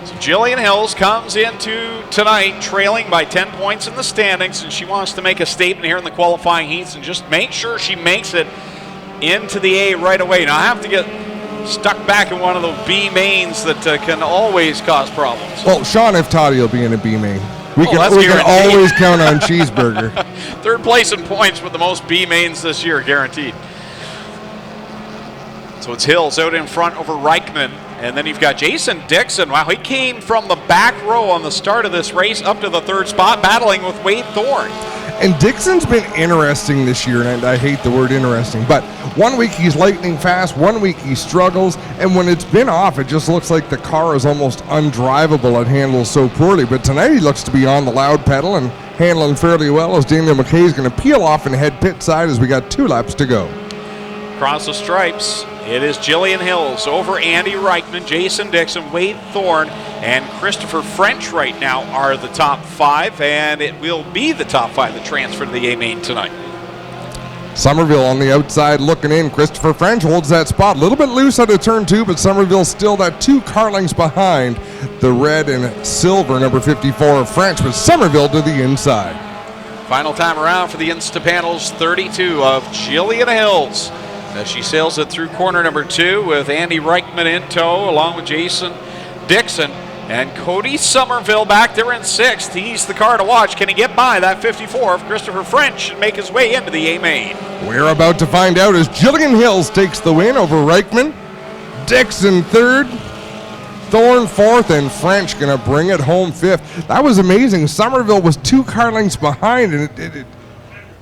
So Jillian Hills comes into tonight trailing by 10 points in the standings, and she wants to make a statement here in the qualifying heats and just make sure she makes it into the A right away. Now I have to get stuck back in one of those B mains that can always cause problems. Well, Sean Iftati will be in a B main. We can guaranteed. always count on Cheeseburger. Third place in points with the most B mains this year, guaranteed. So it's Hills out in front over Reichman. And then you've got Jason Dixon. Wow, he came from the back row on the start of this race up to the third spot, battling with Wade Thorne. And Dixon's been interesting this year, and I hate the word interesting, but 1 week he's lightning fast, 1 week he struggles, and when it's been off, it just looks like the car is almost undrivable. It handles so poorly. But tonight he looks to be on the loud pedal and handling fairly well, as Daniel McKay is going to peel off and head pit side as we got 2 laps to go. Across the stripes, it is Jillian Hills over Andy Reichman, Jason Dixon, Wade Thorne, and Christopher French right now are the top 5, and it will be the top 5 that transfer to the A main tonight. Somerville on the outside looking in. Christopher French holds that spot. A little bit loose out of turn 2, but Somerville still that 2 car lengths behind the red and silver number 54 of French, with Somerville to the inside. Final time around for the Instapanels 32 of Jillian Hills, as she sails it through corner number 2 with Andy Reichman in tow, along with Jason Dixon. And Cody Somerville back there in 6th. He's the car to watch. Can he get by that 54 of Christopher French and make his way into the A main? We're about to find out as Jillian Hills takes the win over Reichman. Dixon 3rd, Thorne 4th, and French going to bring it home 5th. That was amazing. Somerville was 2 car lengths behind, and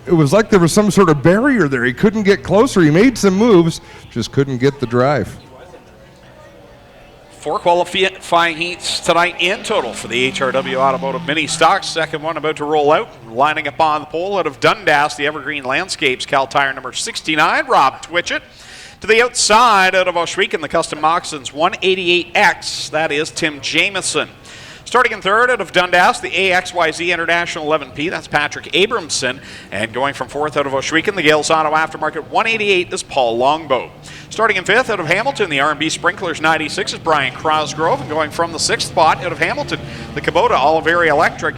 it was like there was some sort of barrier there. He couldn't get closer. He made some moves, just couldn't get the drive. 4 qualifying heats tonight in total for the HRW Automotive Mini Stocks. Second one about to roll out. Lining up on the pole out of Dundas, the Evergreen Landscapes, Cal Tire number 69, Rob Twitchett. To the outside out of Oshweek, the Custom Moccasins 188X, that is Tim Jamieson. Starting in 3rd out of Dundas, the AXYZ International 11P, that's Patrick Abramson. And going from 4th out of Oshweek, the Gales Auto Aftermarket 188 is Paul Longbow. Starting in 5th out of Hamilton, the R&B Sprinklers 96 is Brian Crosgrove. And going from the 6th spot out of Hamilton, the Kubota Oliveri Electric,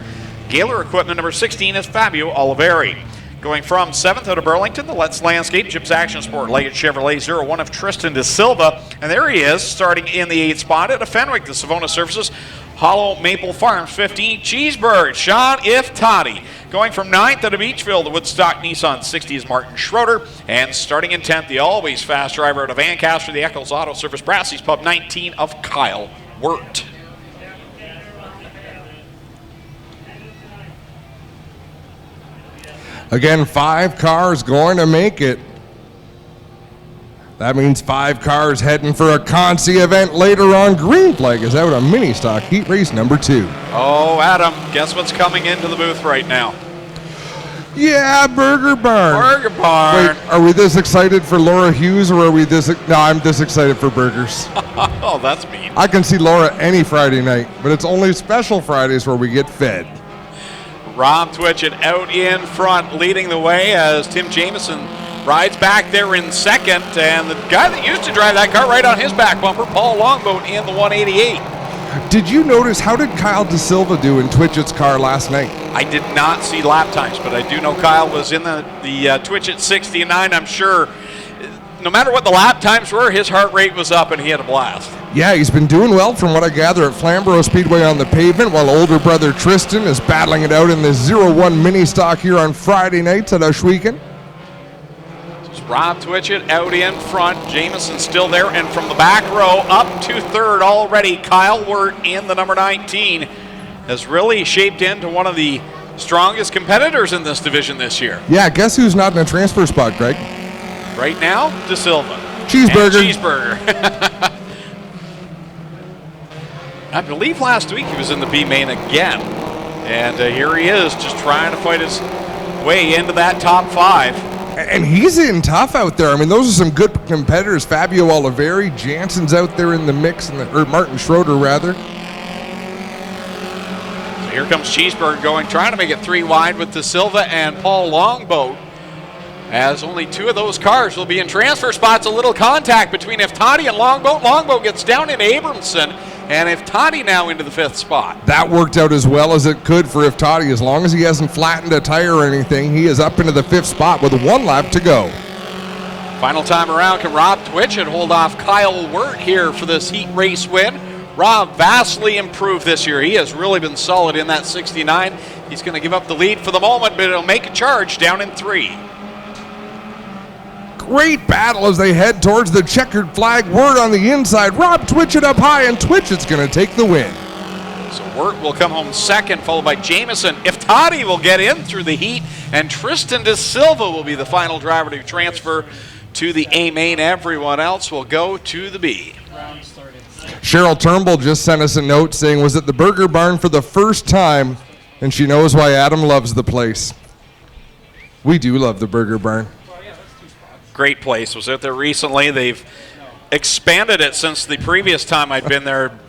Gaylor Equipment number 16 is Fabio Oliveri. Going from 7th out of Burlington, the Let's Landscape, Chips Action Sport, Leggett Chevrolet 01 of Tristan De Silva. And there he is, starting in the 8th spot out of Fenwick, the Savona Services, Hollow Maple Farms 15, Cheeseburg, Sean Iftati. Going from 9th out of Beachville, the Woodstock Nissan 60 is Martin Schroeder. And starting in 10th, the always fast driver out of Ancaster, the Eccles Auto Service Brassey's Pub 19 of Kyle Wirt. Again, 5 cars going to make it. That means 5 cars heading for a Consi event later on. Green flag is out on mini stock heat race number 2. Oh, Adam, guess what's coming into the booth right now? Yeah, Burger Barn. Burger Barn. Wait, are we this excited for Laura Hughes, or are we this? No, I'm this excited for burgers. Oh, that's mean. I can see Laura any Friday night, but it's only special Fridays where we get fed. Rob Twitchett out in front, leading the way as Tim Jamieson rides back there in 2nd, and the guy that used to drive that car right on his back bumper, Paul Longboat, in the 188. Did you notice, how did Kyle De Silva do in Twitchett's car last night? I did not see lap times, but I do know Kyle was in the Twitchett 69. I'm sure no matter what the lap times were, his heart rate was up and he had a blast. Yeah, he's been doing well from what I gather at Flamborough Speedway on the pavement, while older brother Tristan is battling it out in the 01 mini stock here on Friday nights at Oshweek. Rob Twitchett out in front, Jameson still there, and from the back row up to 3rd already, Kyle Wirt in the number 19 has really shaped into one of the strongest competitors in this division this year. Yeah, guess who's not in a transfer spot, Greg? Right now, De Silva. Cheeseburger. And Cheeseburger. I believe last week he was in the B main again, and here he is just trying to fight his way into that top 5. And he's in tough out there. I mean, those are some good competitors. Fabio Oliveri, Jansen's out there in the mix, or Martin Schroeder, rather. So here comes Cheeseburg going, trying to make it 3 wide with De Silva and Paul Longboat. As only 2 of those cars will be in transfer spots. A little contact between Iftati and Longboat. Longboat gets down into Abramson, and Iftati now into the 5th spot. That worked out as well as it could for Iftati. As long as he hasn't flattened a tire or anything, he is up into the 5th spot with 1 lap to go. Final time around, can Rob Twitchett hold off Kyle Wirt here for this heat race win? Rob vastly improved this year. He has really been solid in that 69. He's going to give up the lead for the moment, but it'll make a charge down in 3. Great battle as they head towards the checkered flag. Word on the inside. Rob Twitch it up high, and Twitch is going to take the win. So Wirt will come home second, followed by Jameson. Iftadi will get in through the heat, and Tristan De Silva will be the final driver to transfer to the A main. Everyone else will go to the B. Cheryl Turnbull just sent us a note saying, was at the Burger Barn for the first time, and she knows why Adam loves the place. We do love the Burger Barn. Great place. Was out there recently. They've expanded it since the previous time I'd been there.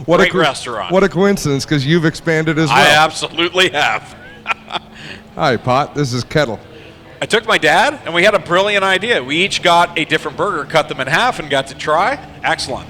Great restaurant. What a coincidence, because you've expanded as well. I absolutely have. Hi, Pot. This is Kettle. I took my dad, and we had a brilliant idea. We each got a different burger, cut them in half, and got to try. Excellent.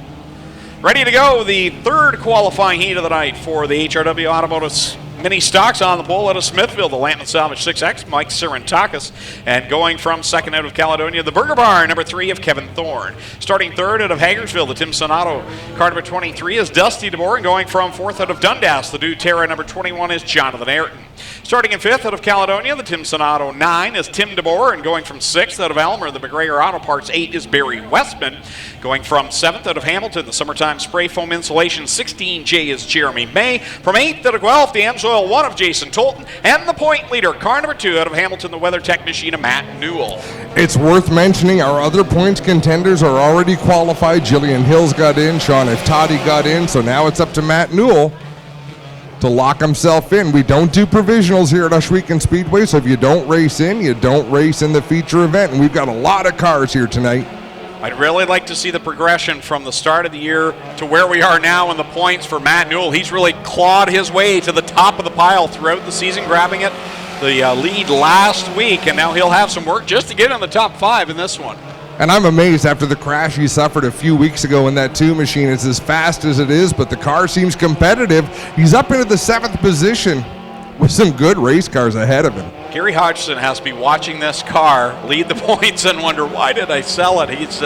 Ready to go, the third qualifying heat of the night for the HRW Automotive Mini Stocks. On the pole out of Smithville, the Lantman Salvage 6X, Mike Sirantakis. And going from second out of Caledonia, the Burger Barn, number 3 of Kevin Thorne. Starting third out of Hagersville, the Tim Sonato. Car number 23 is Dusty DeBoer. And going from fourth out of Dundas, the Dude Terra, number 21 is Jonathan Ayrton. Starting in fifth out of Caledonia, the Tim Sonato 9 is Tim DeBoer. And going from sixth out of Elmer, the McGregor Auto Parts 8 is Barry Westman. Going from seventh out of Hamilton, the Summertime Spray Foam Insulation 16J is Jeremy May. From eighth out of Guelph, the Amsoil 1 of Jason Tolton. And the point leader, car number 2 out of Hamilton, the WeatherTech machine of Matt Newell. It's worth mentioning our other points contenders are already qualified. Jillian Hills got in, Sean Iftadi got in, so now it's up to Matt Newell to lock himself in. We don't do provisionals here at Ohsweken Speedway, so if you don't race in, you don't race in the feature event, and we've got a lot of cars here tonight. I'd really like to see the progression from the start of the year to where we are now in the points for Matt Newell. He's really clawed his way to the top of the pile throughout the season, grabbing it the lead last week, and now he'll have some work just to get in the top 5 in this one. And I'm amazed after the crash he suffered a few weeks ago in that 2 machine. It's as fast as it is, but the car seems competitive. He's up into the 7th position with some good race cars ahead of him. Gary Hodgson has to be watching this car lead the points and wonder, why did I sell it? He's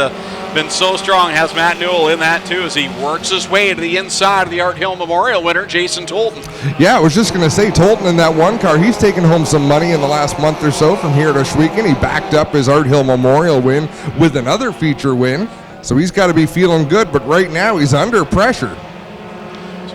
been so strong, has Matt Newell in that too, as he works his way to the inside of the Art Hill Memorial winner, Jason Tolton. Yeah, I was just going to say, Tolton in that one car, he's taken home some money in the last month or so from here at Ohsweken. He backed up his Art Hill Memorial win with another feature win, so he's got to be feeling good, but right now he's under pressure.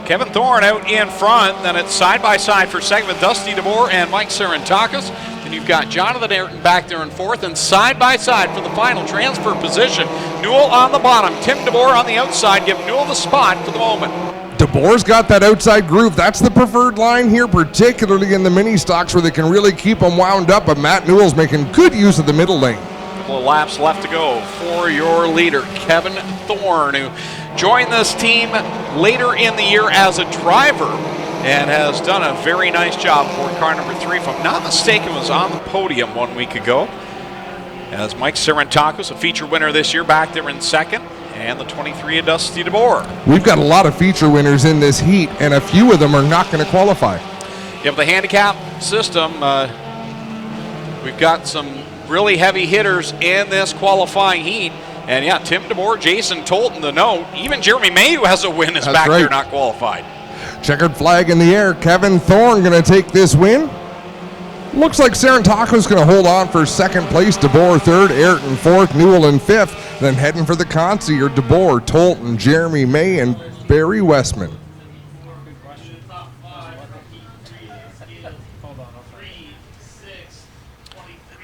Kevin Thorne out in front, then it's side-by-side for second with Dusty DeBoer and Mike Sirantakis. Then you've got Jonathan Ayrton back there in fourth, and side-by-side for the final transfer position. Newell on the bottom, Tim DeBoer on the outside, give Newell the spot for the moment. DeBoer's got that outside groove. That's the preferred line here, particularly in the mini stocks where they can really keep them wound up, but Matt Newell's making good use of the middle lane. Couple of laps left to go for your leader, Kevin Thorne, who joined this team later in the year as a driver and has done a very nice job for car number 3. If I'm not mistaken, was on the podium 1 week ago. As Mike Sirantakis, a feature winner this year, back there in second, and the 23 of Dusty DeBoer. We've got a lot of feature winners in this heat, and a few of them are not going to qualify. You have the handicap system. We've got some really heavy hitters in this qualifying heat. And yeah, Tim DeBoer, Jason Tolton, the note. Even Jeremy May, who has a win, is back there not qualified. Checkered flag in the air. Kevin Thorne going to take this win. Looks like Sirantakis going to hold on for second place. DeBoer third, Ayrton fourth, Newell in fifth. Then heading for the consi are DeBoer, Tolton, Jeremy May, and Barry Westman.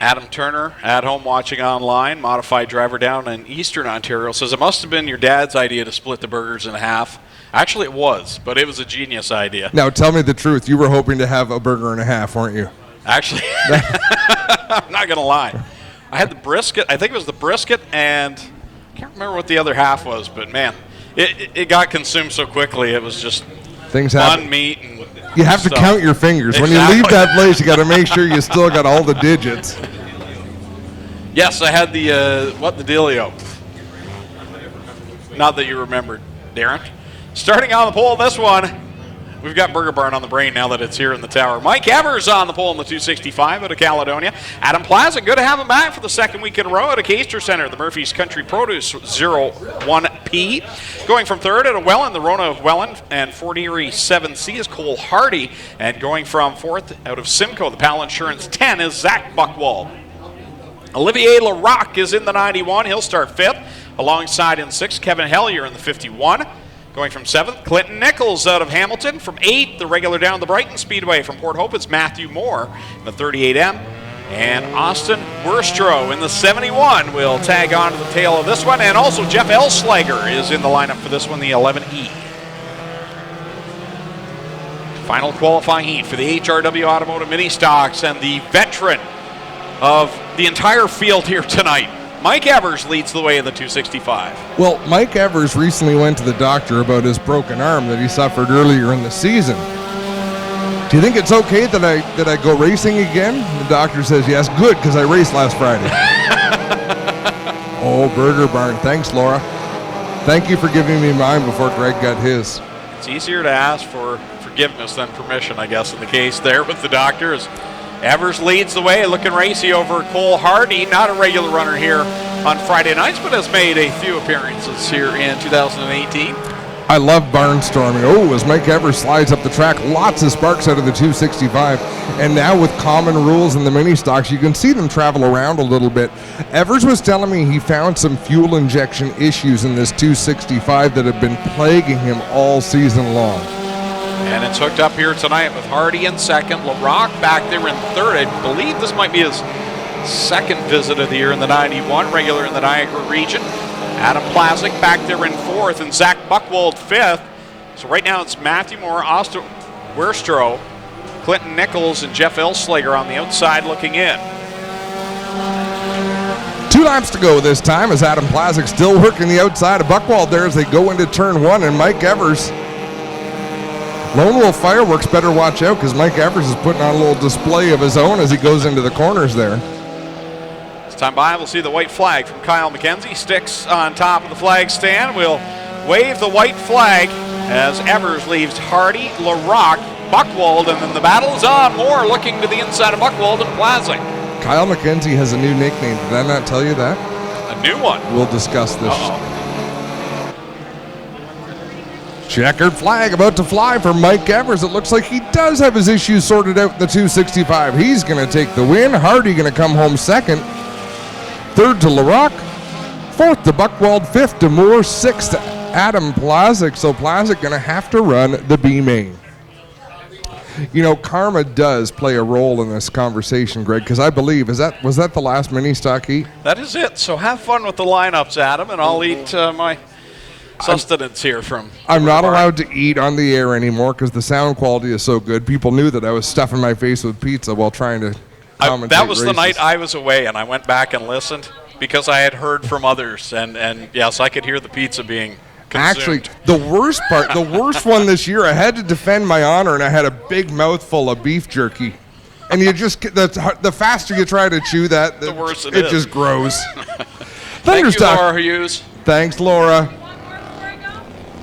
Adam Turner, at home watching online, modified driver down in Eastern Ontario, says it must have been your dad's idea to split the burgers in half. Actually, it was, but it was a genius idea. Now, tell me the truth. You were hoping to have a burger and a half, weren't you? Actually, I'm not going to lie. I had the brisket. I think it was the brisket, and I can't remember what the other half was, but man, it got consumed so quickly. It was just things fun happen. Meat and you have to count your fingers. Exactly. When you leave that place, you got to make sure you still got all the digits. Yes, I had the the dealio. Not that you remembered, Darren. Starting on the pole, this one, we've got Burger Barn on the brain now that it's here in the tower. Mike Evers on the pole in the 265 out of Caledonia. Adam Plaza, good to have him back for the second week in a row out of Caster Center. The Murphy's Country Produce 01P. Going from third out of Welland, the Rona of Welland, and Fort Erie 7C is Cole Hardy. And going from fourth out of Simcoe, the Pal Insurance 10 is Zach Buckwald. Olivier Larocque is in the 91. He'll start 5th. Alongside in 6th, Kevin Hellier in the 51. Going from 7th, Clinton Nichols out of Hamilton. From 8th, the regular down the Brighton Speedway from Port Hope, it's Matthew Moore in the 38M. And Austin Wurstrow in the 71 will tag on to the tail of this one. And also Jeff Elslager is in the lineup for this one, the 11E. Final qualifying heat for the HRW Automotive Mini Stocks, and the veteran of the entire field here tonight, Mike Evers, leads the way in the 265. Well, Mike Evers recently went to the doctor about his broken arm that he suffered earlier in the season. Do you think it's okay that I go racing again? The doctor says yes. Good, because I raced last Friday. Oh, Burger Barn. Thanks, Laura. Thank you for giving me mine before Greg got his. It's easier to ask for forgiveness than permission, I guess, in the case there with the doctors. Evers leads the way, looking racy over Cole Hardy, not a regular runner here on Friday nights, but has made a few appearances here in 2018. I love barnstorming. Oh, as Mike Evers slides up the track, lots of sparks out of the 265. And now with common rules in the mini stocks, you can see them travel around a little bit. Evers was telling me he found some fuel injection issues in this 265 that have been plaguing him all season long. And it's hooked up here tonight with Hardy in 2nd, Larocque back there in 3rd. I believe this might be his 2nd visit of the year in the 91, regular in the Niagara region. Adam Plazik back there in 4th, and Zach Buchwald 5th. So right now it's Matthew Moore, Austin Wurstrow, Clinton Nichols, and Jeff Elslager on the outside looking in. 2 laps to go this time as Adam Plazik still working the outside of Buchwald there as they go into turn 1, and Mike Evers. Lone Wolf Fireworks better watch out because Mike Evers is putting on a little display of his own as he goes into the corners there. This time by, we'll see the white flag from Kyle McKenzie. Sticks on top of the flag stand. We'll wave the white flag as Evers leaves Hardy, Larocque, Buchwald, and then the battle is on. Moore looking to the inside of Buchwald and Plazik. Kyle McKenzie has a new nickname. Did I not tell you that? A new one. We'll discuss this. Uh-oh. Checkered flag about to fly for Mike Evers. It looks like he does have his issues sorted out in the 265. He's going to take the win. Hardy going to come home 2nd. 3rd to Larocque. 4th to Buchwald. 5th to Moore. 6th to Adam Plazik. So Plazik going to have to run the B main. You know, karma does play a role in this conversation, Greg, because I believe, was that the last mini stock heat? That is it. So have fun with the lineups, Adam, and I'll eat my sustenance here from. I'm not allowed to eat on the air anymore because the sound quality is so good. People knew that I was stuffing my face with pizza while trying to commentate that was races. the night I was away, and I went back and listened because I had heard from others, and yes, I could hear the pizza being consumed. Actually, the worst part, the worst one this year, I had to defend my honor, and I had a big mouthful of beef jerky. And you just, the faster you try to chew that, the worse it is. is. Just grows. Thank you, Laura Hughes. Thanks, Laura.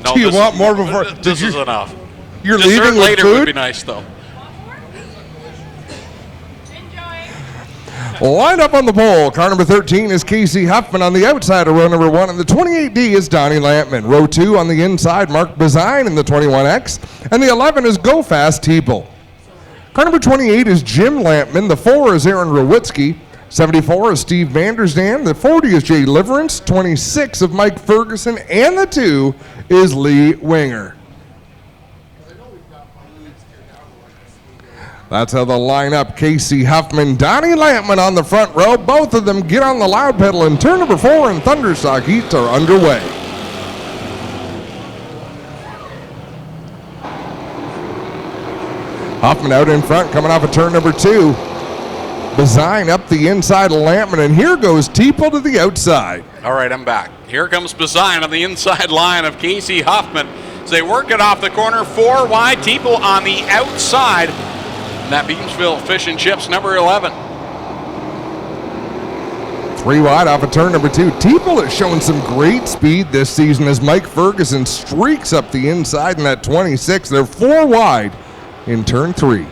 No, Do you want more before? This is enough. You're Dessert leaving with later food? would be nice, though. Lined up on the pole, car number 13 is Casey Huffman on the outside of row number 1, and the 28D is Donnie Lampman. Row 2 on the inside, Mark Bazine in the 21X, and the 11 is Go Fast Teeple. Car number 28 is Jim Lampman, the 4 is Aaron Rowitsky, 74 is Steve Vandersdam, the 40 is Jay Liverance, 26 of Mike Ferguson, and the 2 is Lee Winger. That's how they'll line up. Casey Huffman, Donnie Lampman on the front row. Both of them get on the loud pedal, and turn number 4 and Thunderstock heats are underway. Huffman out in front, coming off of turn number 2. Bazine up the inside of Lampman, and here goes Teeple to the outside. All right, I'm back. Here comes Bazine on the inside line of Casey Huffman. So they work it off the corner, 4 wide. Teeple on the outside. And that Beamsville Fish and Chips, number 11. 3 wide off of turn number 2. Teeple has shown some great speed this season as Mike Ferguson streaks up the inside in that 26. They're 4 wide in turn 3.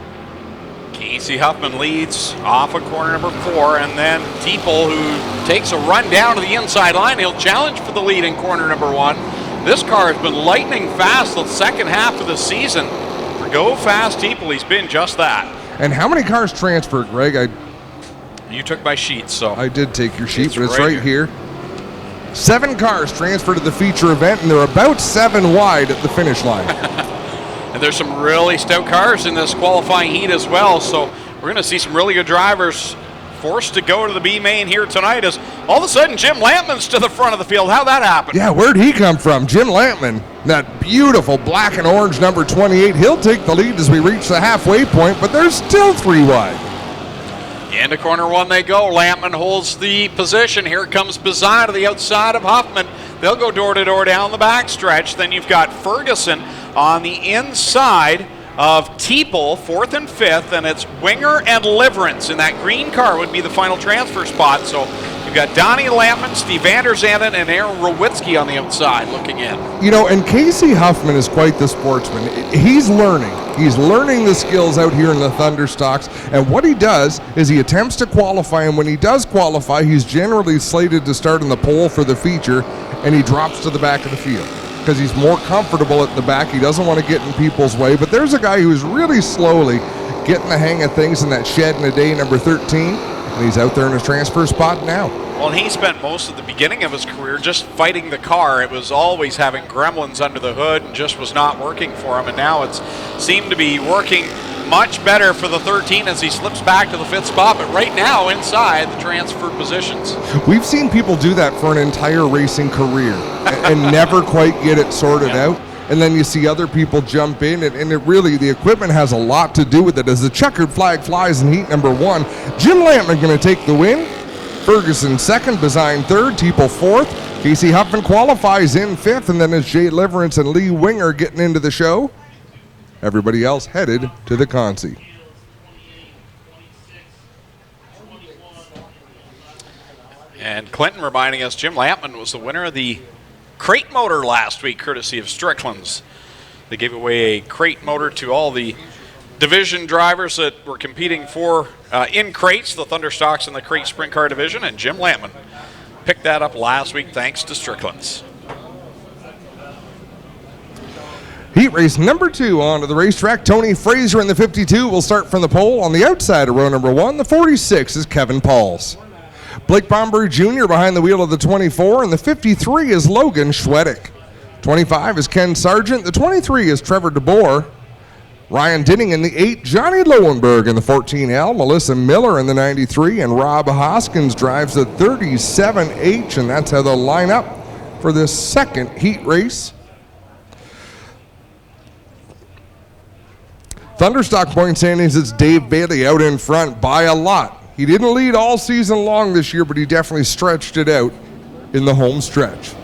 Casey Huffman leads off of corner number 4, and then Teeple, who takes a run down to the inside line. He'll challenge for the lead in corner number 1. This car has been lightning fast the second half of the season. For Go Fast Teeple, he's been just that. And how many cars transferred, Greg? You took my sheet, so. I did take your sheet, It's but it's right right here. 7 cars transferred to the feature event, and they're about 7 wide at the finish line. And there's some really stout cars in this qualifying heat as well, so we're going to see some really good drivers forced to go to the B main here tonight as all of a sudden Jim Lampman's to the front of the field. How'd that happen? Yeah, where'd he come from? Jim Lampman, that beautiful black and orange number 28. He'll take the lead as we reach the halfway point, but there's still 3 wide. Into corner 1 they go. Lampman holds the position. Here comes Bazan to the outside of Huffman. They'll go door to door down the backstretch. Then you've got Ferguson on the inside of Teeple, 4th and 5th, and it's Winger and Liverance in that green car would be the final transfer spot. So you've got Donnie Lampman, Steve Vanderzanden, and Aaron Rowitsky on the outside looking in. You know, and Casey Huffman is quite the sportsman. He's learning. He's learning the skills out here in the Thunderstocks, and what he does is he attempts to qualify, and when he does qualify, he's generally slated to start in the pole for the feature, and he drops to the back of the field because he's more comfortable at the back. He doesn't want to get in people's way, but there's a guy who's really slowly getting the hang of things in that shed in a day, number 13, and he's out there in his transfer spot now. Well, and he spent most of the beginning of his career just fighting the car. It was always having gremlins under the hood and just was not working for him, and now it's seemed to be working much better for the 13 as he slips back to the 5th spot, but right now inside the transfer positions. We've seen people do that for an entire racing career and never quite get it sorted out. And then you see other people jump in, and it really, the equipment has a lot to do with it. As the checkered flag flies in heat number 1, Jim Lampman going to take the win. Ferguson 2nd, Bazine 3rd, Teeple 4th. Casey Huffman qualifies in 5th, and then it's Jay Liverance and Lee Winger getting into the show. Everybody else headed to the Consi. And Clinton reminding us Jim Lampman was the winner of the crate motor last week, courtesy of Strickland's. They gave away a crate motor to all the division drivers that were competing for in crates, the Thunderstocks in the crate sprint car division, and Jim Lampman picked that up last week thanks to Strickland's. Heat race number 2 onto the racetrack. Tony Fraser in the 52 will start from the pole. On the outside of row number 1, the 46 is Kevin Pauls. Blake Bomberg Jr. behind the wheel of the 24, and the 53 is Logan Schwedick. 25 is Ken Sargent. The 23 is Trevor DeBoer. Ryan Dinning in the 8, Johnny Lowenberg in the 14L, Melissa Miller in the 93, and Rob Hoskins drives the 37H, and that's how they'll line up for this second heat race. Thunderstock point standings, it's Dave Bailey out in front by a lot. He didn't lead all season long this year, but he definitely stretched it out in the home stretch.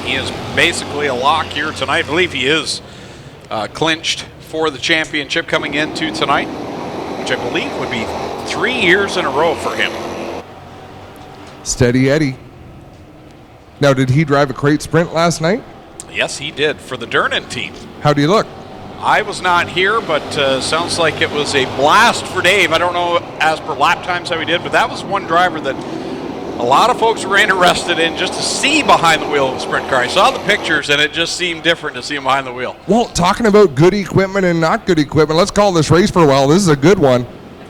He is basically a lock here tonight. I believe he is clinched for the championship coming into tonight, which I believe would be 3 years in a row for him. Steady Eddie. Now, did he drive a crate sprint last night? Yes, he did for the Durnan team. How do you look? I was not here, but sounds like it was a blast for Dave. I don't know as per lap times how he did, but that was one driver that a lot of folks were interested in just to see behind the wheel of a sprint car. I saw the pictures, and it just seemed different to see him behind the wheel. Well, talking about good equipment and not good equipment, let's call this race for a while. This is a good one.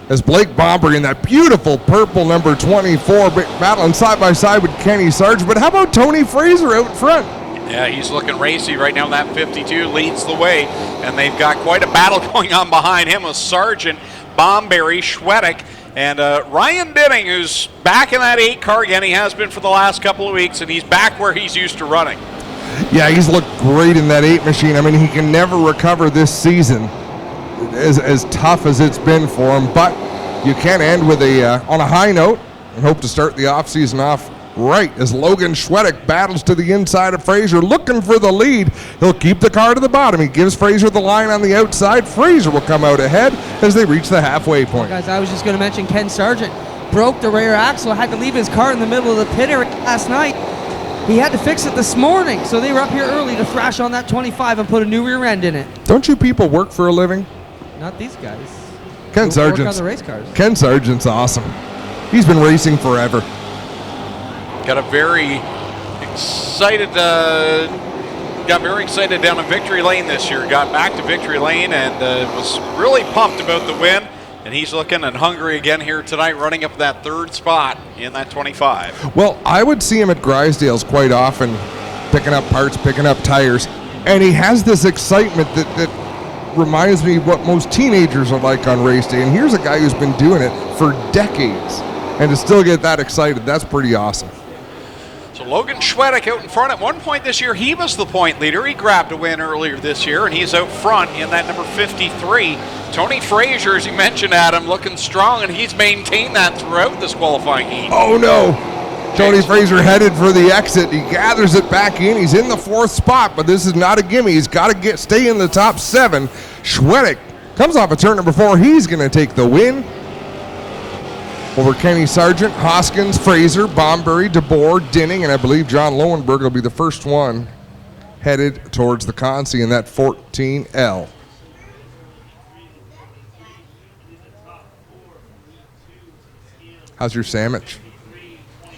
As Blake Bomberg in that beautiful purple number 24 battling side by side with Kenny Sargent. But how about Tony Fraser out front? Yeah, he's looking racy right now. That 52 leads the way, and they've got quite a battle going on behind him with Sargent, Bomberry, Schwedick, and Ryan Dinning, who's back in that 8 car again. He has been for the last couple of weeks, and he's back where he's used to running. Yeah, he's looked great in that 8 machine. I mean, he can never recover this season as tough as it's been for him, but you can end with on a high note and hope to start the offseason off right as Logan Schwedick battles to the inside of Fraser, looking for the lead. He'll keep the car to the bottom. He gives Fraser the line on the outside. Fraser will come out ahead as they reach the halfway point. Guys, I was just going to mention Ken Sargent broke the rear axle, had to leave his car in the middle of the pit area last night. He had to fix it this morning, so they were up here early to thrash on that 25 and put a new rear end in it. Don't you people work for a living? Not these guys. Ken Sargent's, work on the race cars. Ken Sargent's awesome. He's been racing forever. Got a very excited, down in Victory Lane this year. Got back to Victory Lane and was really pumped about the win. And he's looking and hungry again here tonight, running up that third spot in that 25. Well, I would see him at Grisdale's quite often, picking up parts, picking up tires, and he has this excitement that reminds me what most teenagers are like on race day. And here's a guy who's been doing it for decades, and to still get that excited, that's pretty awesome. So Logan Schwedick out in front. At one point this year, he was the point leader. He grabbed a win earlier this year, and he's out front in that number 53. Tony Frazier, as you mentioned, Adam, looking strong, and he's maintained that throughout this qualifying heat. Oh, no. Tony Frazier headed for the exit. He gathers it back in. He's in the fourth spot, but this is not a gimme. He's got to stay in the top 7. Schwedick comes off of turn number 4. He's going to take the win over Kenny Sargent, Hoskins, Fraser, Bombury, DeBoer, Dinning, and I believe John Lowenberg will be the first one headed towards the Consi in that 14L. How's your sandwich?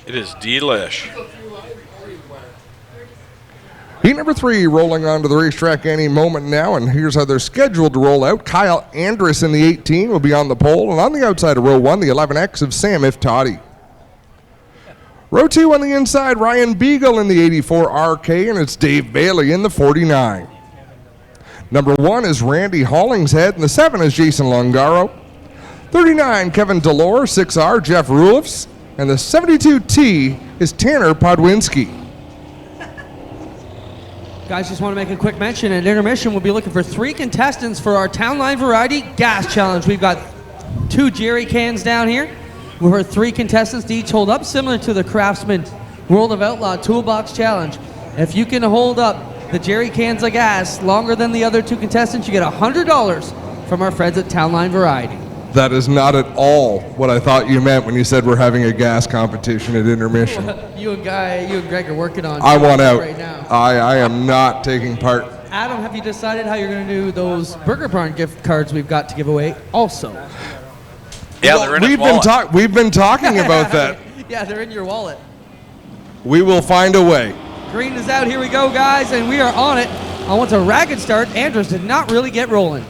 It is delish. Heat number 3 rolling onto the racetrack any moment now, and here's how they're scheduled to roll out. Kyle Andrus in the 18 will be on the pole, and on the outside of row 1, the 11X of Sam Iftati. Row 2 on the inside, Ryan Beagle in the 84 RK, and it's Dave Bailey in the 49. Number 1 is Randy Hollingshead, and the 7 is Jason Longaro. 39, Kevin Delore, 6R, Jeff Rulifs, and the 72T is Tanner Podwinski. Guys, just want to make a quick mention. At Intermission, we'll be looking for 3 contestants for our Town Line Variety Gas Challenge. We've got 2 jerry cans down here. We've heard 3 contestants to each hold up, similar to the Craftsman World of Outlaw Toolbox Challenge. If you can hold up the jerry cans of gas longer than the other 2 contestants, you get $100 from our friends at Town Line Variety. That is not at all what I thought you meant when you said we're having a gas competition at Intermission. You and Greg are working on I want out. right now. I am not taking part. Adam, have you decided how you're going to do those Burger Barn gift cards we've got to give away also? Yeah, they're in his wallet. We've been talking about that. Yeah, they're in your wallet. We will find a way. Green is out. Here we go, guys, and we are on it. I want a ragged start. Andrews did not really get rolling.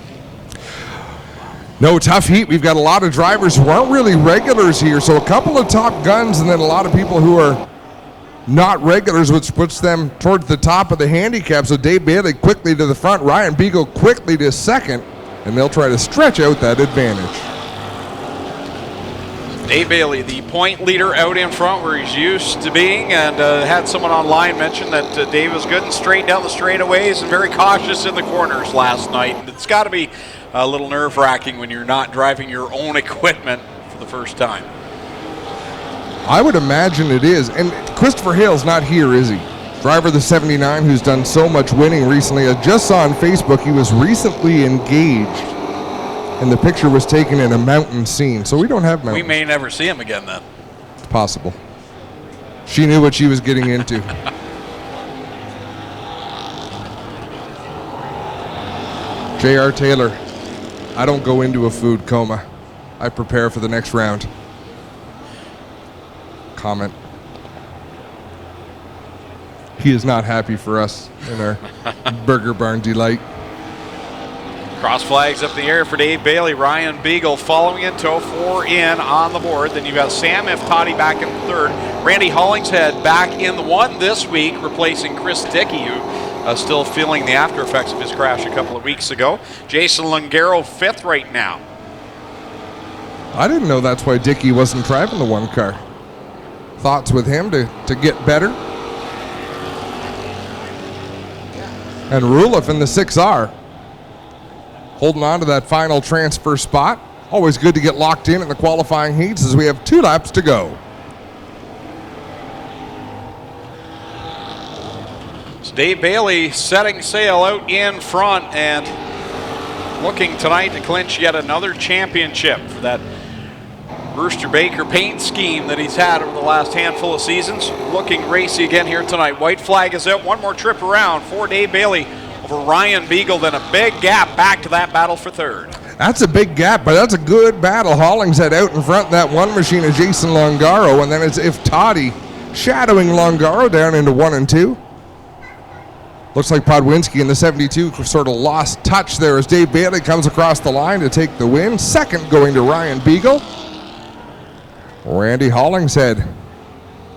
No, tough heat. We've got a lot of drivers who aren't really regulars here, so a couple of top guns and then a lot of people who are not regulars, which puts them towards the top of the handicap. So Dave Bailey quickly to the front, Ryan Beagle quickly to second, and they'll try to stretch out that advantage. Dave Bailey, the point leader out in front where he's used to being, and had someone online mention that Dave was good and straight down the straightaways and very cautious in the corners last night. And it's got to be a little nerve-wracking when you're not driving your own equipment for the first time. I would imagine it is. And Christopher Hale's not here, is he? Driver of the 79 who's done so much winning recently. I just saw on Facebook he was recently engaged, and the picture was taken in a mountain scene. So we don't have mountains. We may never see him again then. It's possible. She knew what she was getting into. J.R. Taylor, I don't go into a food coma. I prepare for the next round. Comment. He is not happy for us in our Burger Barn delight. Cross flags up in the air for Dave Bailey. Ryan Beagle following in tow, 4 in on the board. Then you've got Sam Iftati back in the 3rd. Randy Hollingshead back in the 1 this week, replacing Chris Dickey, who still feeling the after effects of his crash a couple of weeks ago. Jason Lungaro 5th right now. I didn't know that's why Dickey wasn't driving the 1 car. Thoughts with him to get better? And Rulif in the 6R. Holding on to that final transfer spot. Always good to get locked in the qualifying heats as we have 2 laps to go. So Dave Bailey setting sail out in front and looking tonight to clinch yet another championship for that Brewster Baker paint scheme that he's had over the last handful of seasons. Looking racy again here tonight. White flag is out. 1 more trip around for Dave Bailey over Ryan Beagle. Then a big gap back to that battle for 3rd. That's a big gap, but that's a good battle. Hollingshead out in front. That 1 machine is Jason Longaro, and then it's Iftati shadowing Longaro down into 1 and 2. Looks like Podwinski in the 72 sort of lost touch there as Dave Bailey comes across the line to take the win. Second going to Ryan Beagle. Randy Hollingshead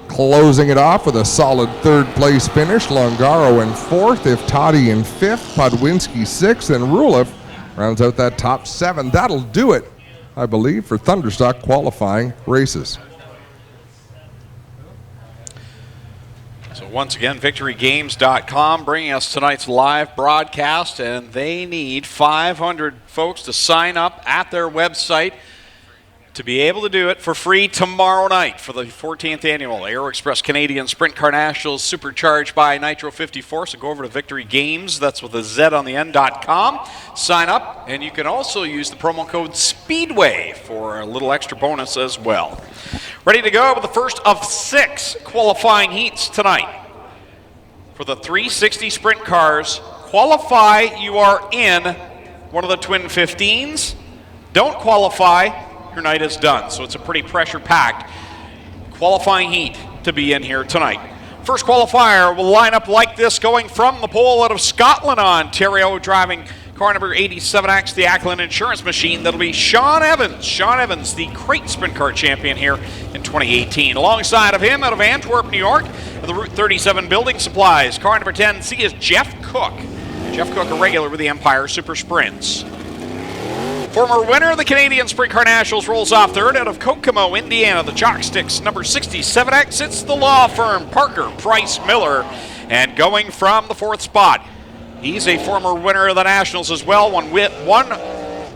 closing it off with a solid third place finish. Longaro in fourth, Iftadi in fifth, Podwinski sixth, and Rulev rounds out that top 7. That'll do it, I believe, for Thunderstock qualifying races. So once again, VictoryGames.com bringing us tonight's live broadcast, and they need 500 folks to sign up at their website to be able to do it for free tomorrow night for the 14th annual Aero Express Canadian Sprint Car Nationals, supercharged by Nitro 54. So go over to Victory Games, that's with a Z on the end.com. Sign up, and you can also use the promo code SPEEDWAY for a little extra bonus as well. Ready to go with the first of 6 qualifying heats tonight. For the 360 sprint cars, qualify, you are in one of the twin 15s. Don't qualify, your night is done. So it's a pretty pressure-packed qualifying heat to be in here tonight. First qualifier will line up like this, going from the pole out of Scotland, Ontario, driving car number 87X, the Ackland Insurance Machine. That'll be Sean Evans. Sean Evans, the crate sprint car champion here in 2018. Alongside of him, out of Antwerp, New York, the Route 37 Building Supplies, car number 10C is Jeff Cook. Jeff Cook, a regular with the Empire Super Sprints. Former winner of the Canadian Sprint Car Nationals rolls off third out of Kokomo, Indiana. The Jocksticks, number 67X. It's the law firm, Parker Price Miller. And going from the 4th spot, he's a former winner of the Nationals as well. Won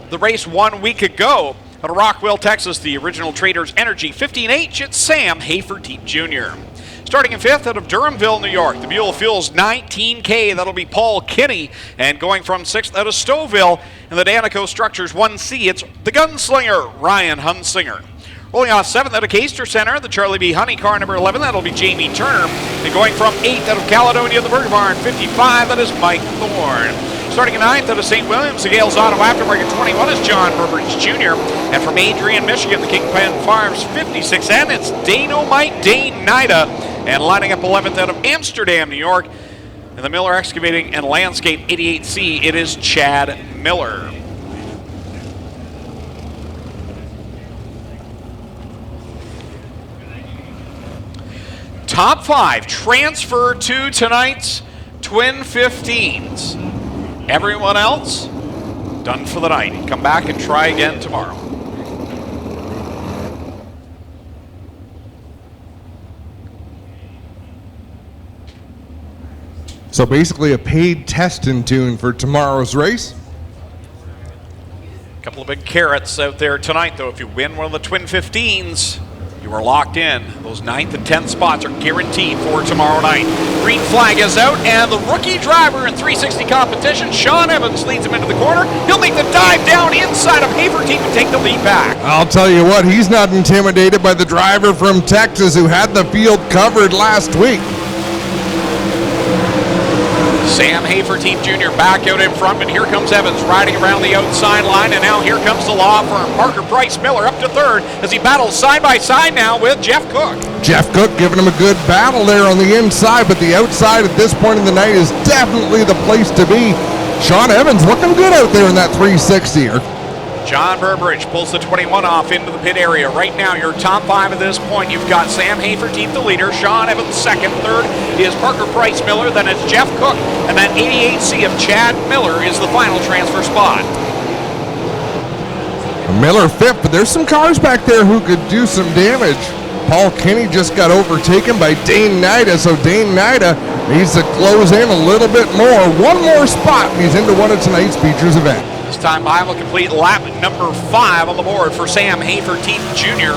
the race 1 week ago out of Rockwell, Texas. The original Traders Energy 15H. It's Sam Haferteep Jr. Starting in 5th out of Durhamville, New York, the Buell Fuels 19K, that'll be Paul Kinney. And going from 6th out of Stouffville in the Danico Structures 1C, it's the Gunslinger, Ryan Hunsinger. Rolling off 7th out of Caister Center, the Charlie B. Honey car number 11, that'll be Jamie Turner. And going from 8th out of Caledonia, the Burger Barn 55, that is Mike Thorne. Starting in 9th out of St. Williams, the Gales Auto Aftermarket 21 is John Burbridge Jr. And from Adrian, Michigan, the Kingpin Farms 56N, it's Dane-O-Mite Dane Nida. And lining up 11th out of Amsterdam, New York, in the Miller Excavating and Landscape 88C, it is Chad Miller. Top 5 transfer to tonight's Twin 15s. Everyone else done for the night. Come back and try again tomorrow. So basically a paid test and tune for tomorrow's race. A couple of big carrots out there tonight, though. If you win one of the Twin 15s, you are locked in. Those 9th and 10th spots are guaranteed for tomorrow night. Green flag is out, and the rookie driver in 360 competition, Sean Evans, leads him into the corner. He'll make the dive down inside of Haferteep and take the lead back. I'll tell you what, he's not intimidated by the driver from Texas who had the field covered last week. Sam Haferteep Jr. back out in front, but here comes Evans riding around the outside line, and now here comes the law firm. Parker Price Miller up to 3rd as he battles side by side now with Jeff Cook. Jeff Cook giving him a good battle there on the inside, but the outside at this point in the night is definitely the place to be. Sean Evans looking good out there in that 360er. John Burbridge pulls the 21 off into the pit area. Right now, your top 5 at this point, you've got Sam Haferteep, the leader, Sean Evans second, third is Parker Price Miller, then it's Jeff Cook, and that 88C of Chad Miller is the final transfer spot. Miller fifth, but there's some cars back there who could do some damage. Paul Kinney just got overtaken by Dane Nida, so Dane Nida needs to close in a little bit more. One more spot, and he's into one of tonight's features event. This time by will complete lap number 5 on the board for Sam Haferteep Jr.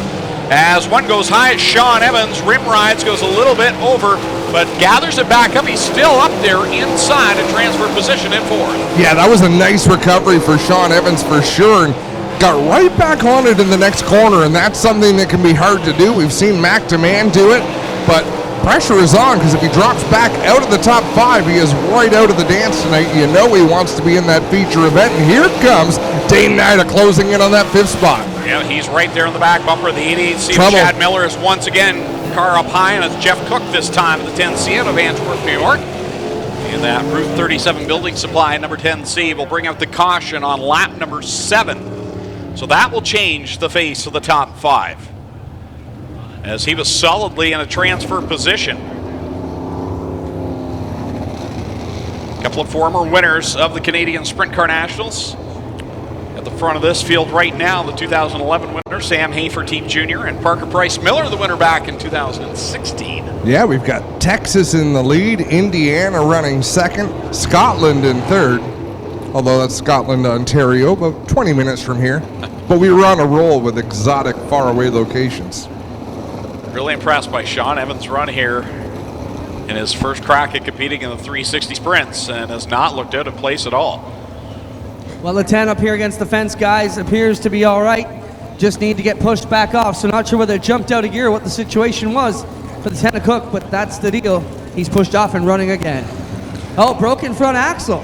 As one goes high, Sean Evans, rim rides, goes a little bit over, but gathers it back up. He's still up there inside a transfer position in 4th. Yeah, that was a nice recovery for Sean Evans for sure, and got right back on it in the next corner, and that's something that can be hard to do. We've seen Mac Demand do it, but pressure is on, because if he drops back out of the top 5, he is right out of the dance tonight. You know he wants to be in that feature event, and here comes Dane Nida closing in on that 5th spot. Yeah, he's right there in the back bumper. The 88C of Chad Miller is once again car up high, and it's Jeff Cook this time, the 10C out of Antwerp, New York. in that Route 37 building supply, number 10C, will bring out the caution on lap number 7. So that will change the face of the top 5, as he was solidly in a transfer position. A couple of former winners of the Canadian Sprint Car Nationals. At the front of this field right now, the 2011 winner, Sam Haferteep Jr., and Parker Price Miller, the winner back in 2016. Yeah, we've got Texas in the lead, Indiana running second, Scotland in third, although that's Scotland, Ontario, about 20 minutes from here. But we were on a roll with exotic, faraway locations. Really impressed by Sean Evans' run here in his first crack at competing in the 360 sprints, and has not looked out of place at all. Well, the 10 up here against the fence, guys, appears to be all right. Just need to get pushed back off. So not sure whether it jumped out of gear, what the situation was for the 10 of Cook, but that's the deal. He's pushed off and running again. Oh, broken front axle.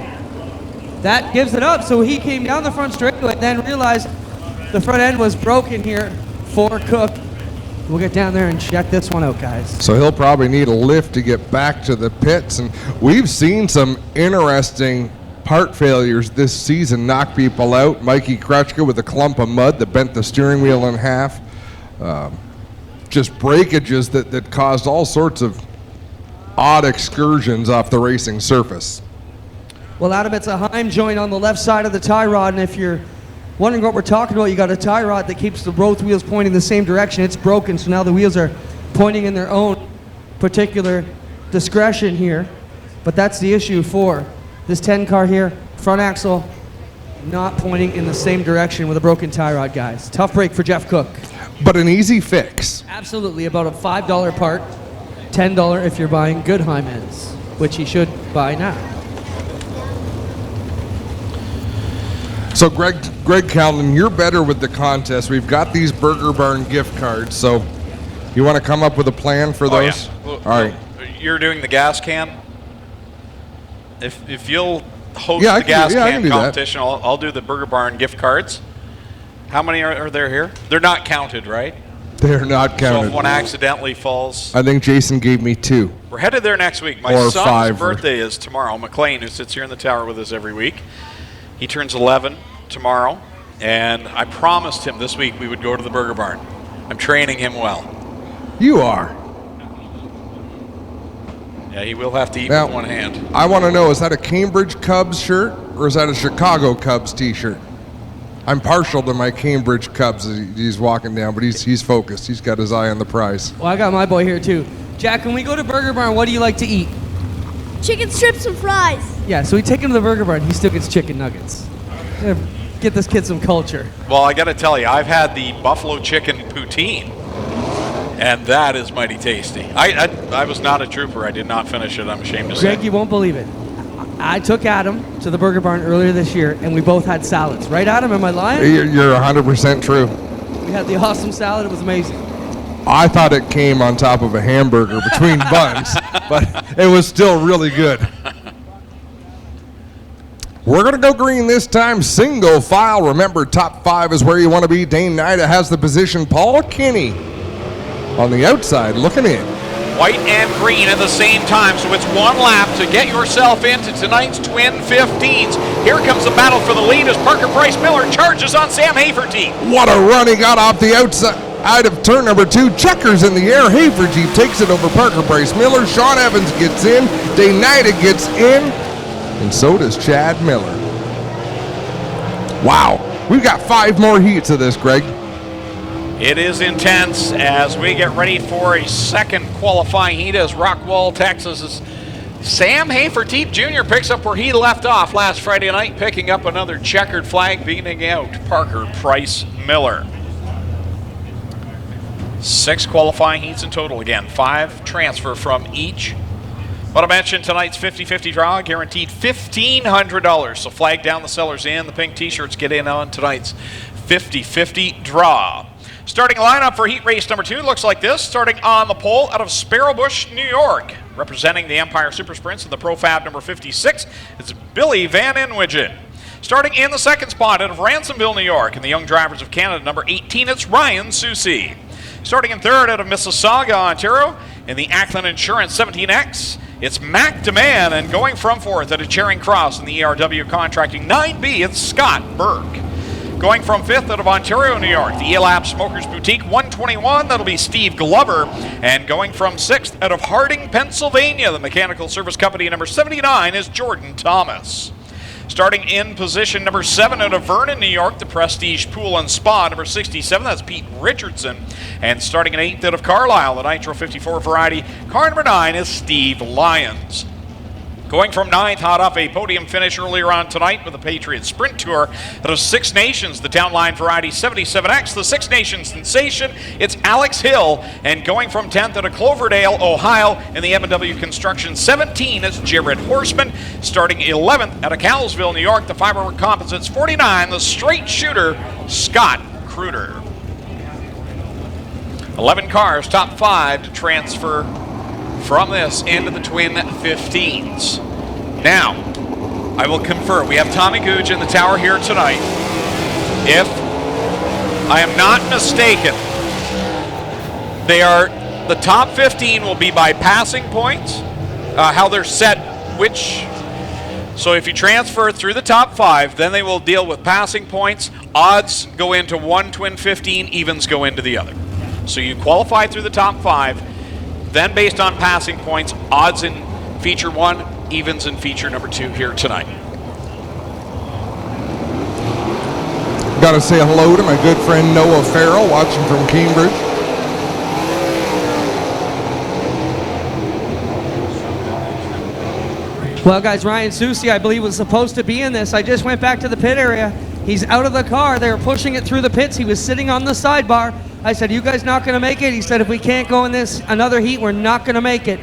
That gives it up. So he came down the front straightaway and then realized the front end was broken here for Cook. We'll get down there and check this one out, guys. So he'll probably need a lift to get back to the pits. And we've seen some interesting part failures this season knock people out. Mikey Krutchka with a clump of mud that bent the steering wheel in half. Just breakages that caused all sorts of odd excursions off the racing surface. Well, Adam, it's a Heim joint on the left side of the tie rod, and if you're wondering what we're talking about, you got a tie rod that keeps the both wheels pointing the same direction. It's broken, so now the wheels are pointing in their own particular discretion here. But that's the issue for this 10 car here. Front axle not pointing in the same direction with a broken tie rod, guys. Tough break for Jeff Cook. But an easy fix. Absolutely, about a $5 part, $10 if you're buying good Heim ends, which he should buy now. So Greg Calvin, you're better with the contest. We've got these Burger Barn gift cards, so you want to come up with a plan for those? Yeah. Well, all right. You're doing the gas can? If you'll host Yeah, the gas I can can do that. competition, I'll do the Burger Barn gift cards. How many are there here? They're not counted, right? They're not So counted. if one accidentally falls, I think Jason gave me 2. we're headed there next week. My Or son's 5. birthday is tomorrow. McLean, who sits here in the tower with us every week, he turns 11 tomorrow, and I promised him this week we would go to the Burger Barn. I'm training him well. You are. Yeah, he will have to eat Now, with one hand. I want to know, is that a Cambridge Cubs shirt or is that a Chicago Cubs t-shirt? I'm partial to my Cambridge Cubs as he's walking down, but he's focused. He's got his eye on the prize. Well, I got my boy here too. Jack, when we go to Burger Barn, what do you like to eat? Chicken strips and fries. Yeah, so we take him to the Burger Barn, he still gets chicken nuggets. Gotta get this kid some culture. Well, I got to tell you, I've had the buffalo chicken poutine, and that is mighty tasty. I was not a trooper. I did not finish it, I'm ashamed to Greg, say. you won't believe it. I took Adam to the Burger Barn earlier this year, and we both had salads. Right, Adam? Am I lying? You're 100% true. We had the awesome salad. It was amazing. I thought it came on top of a hamburger between buns, but it was still really good. We're going to go green this time, single file. Remember, top 5 is where you want to be. Dane Nida has the position. Paul Kinney on the outside looking in. White and green at the same time, so it's one lap to get yourself into tonight's Twin 15s. Here comes the battle for the lead as Parker Price Miller charges on Sam Haferteep. What a run. He got off the outside out of turn number 2. Checkers in the air. Haferteep takes it over Parker Price Miller. Sean Evans gets in. Dane Nida gets in. And so does Chad Miller. Wow. We've got 5 more heats of this, Greg. It is intense as we get ready for a second qualifying heat as Rockwall, Texas' Sam Haferteep Jr. picks up where he left off last Friday night, picking up another checkered flag, beating out Parker Price Miller. 6 qualifying heats in total again, 5 transfer from each. But I mentioned tonight's 50-50 draw, guaranteed $1,500. So flag down, the sellers in. The pink t-shirts get in on tonight's 50-50 draw. Starting lineup for heat race number 2 looks like this. Starting on the pole out of Sparrowbush, New York. Representing the Empire Super Sprints in the Profab number 56, it's Billy Van Inwigen. Starting in the second spot out of Ransomville, New York, in the Young Drivers of Canada number 18, it's Ryan Susi. Starting in third out of Mississauga, Ontario, in the Ackland Insurance 17X, it's Mac Demand, and going from fourth out of Charing Cross in the ERW Contracting 9B, it's Scott Burke. Going from fifth out of Ontario, New York, the ELAP Smokers Boutique 121, that'll be Steve Glover. And going from sixth out of Harding, Pennsylvania, the Mechanical Service Company number 79 is Jordan Thomas. Starting in position number 7 out of Vernon, New York, the Prestige Pool and Spa number 67, that's Pete Richardson. And starting in 8th out of Carlisle, the Nitro 54 variety, car number 9 is Steve Lyons. Going from 9th, hot off a podium finish earlier on tonight with the Patriots Sprint Tour out of Six Nations, the Townline Variety 77X, the Six Nations Sensation, it's Alex Hill. And going from 10th out of Cloverdale, Ohio, in the M&W Construction 17 is Jared Horseman. Starting 11th out of Cowlsville, New York, the Fiberwork Composites 49, the Straight Shooter, Scott Kruder. 11 cars, top 5 to transfer from this into the Twin 15s. Now, I will confirm. We have Tommy Googe in the tower here tonight. If I am not mistaken, the top 15 will be by passing points, how they're set, so if you transfer through the top 5, then they will deal with passing points. Odds go into one Twin 15, evens go into the other. So you qualify through the top 5. Then based on passing points, odds in feature 1, evens in feature number 2 here tonight. Got to say hello to my good friend Noah Farrell, watching from Cambridge. Well, guys, Ryan Susi, I believe, was supposed to be in this. I just went back to the pit area. He's out of the car. They were pushing it through the pits. He was sitting on the sidebar. I said, you guys not going to make it? He said, if we can't go in this another heat, we're not going to make it.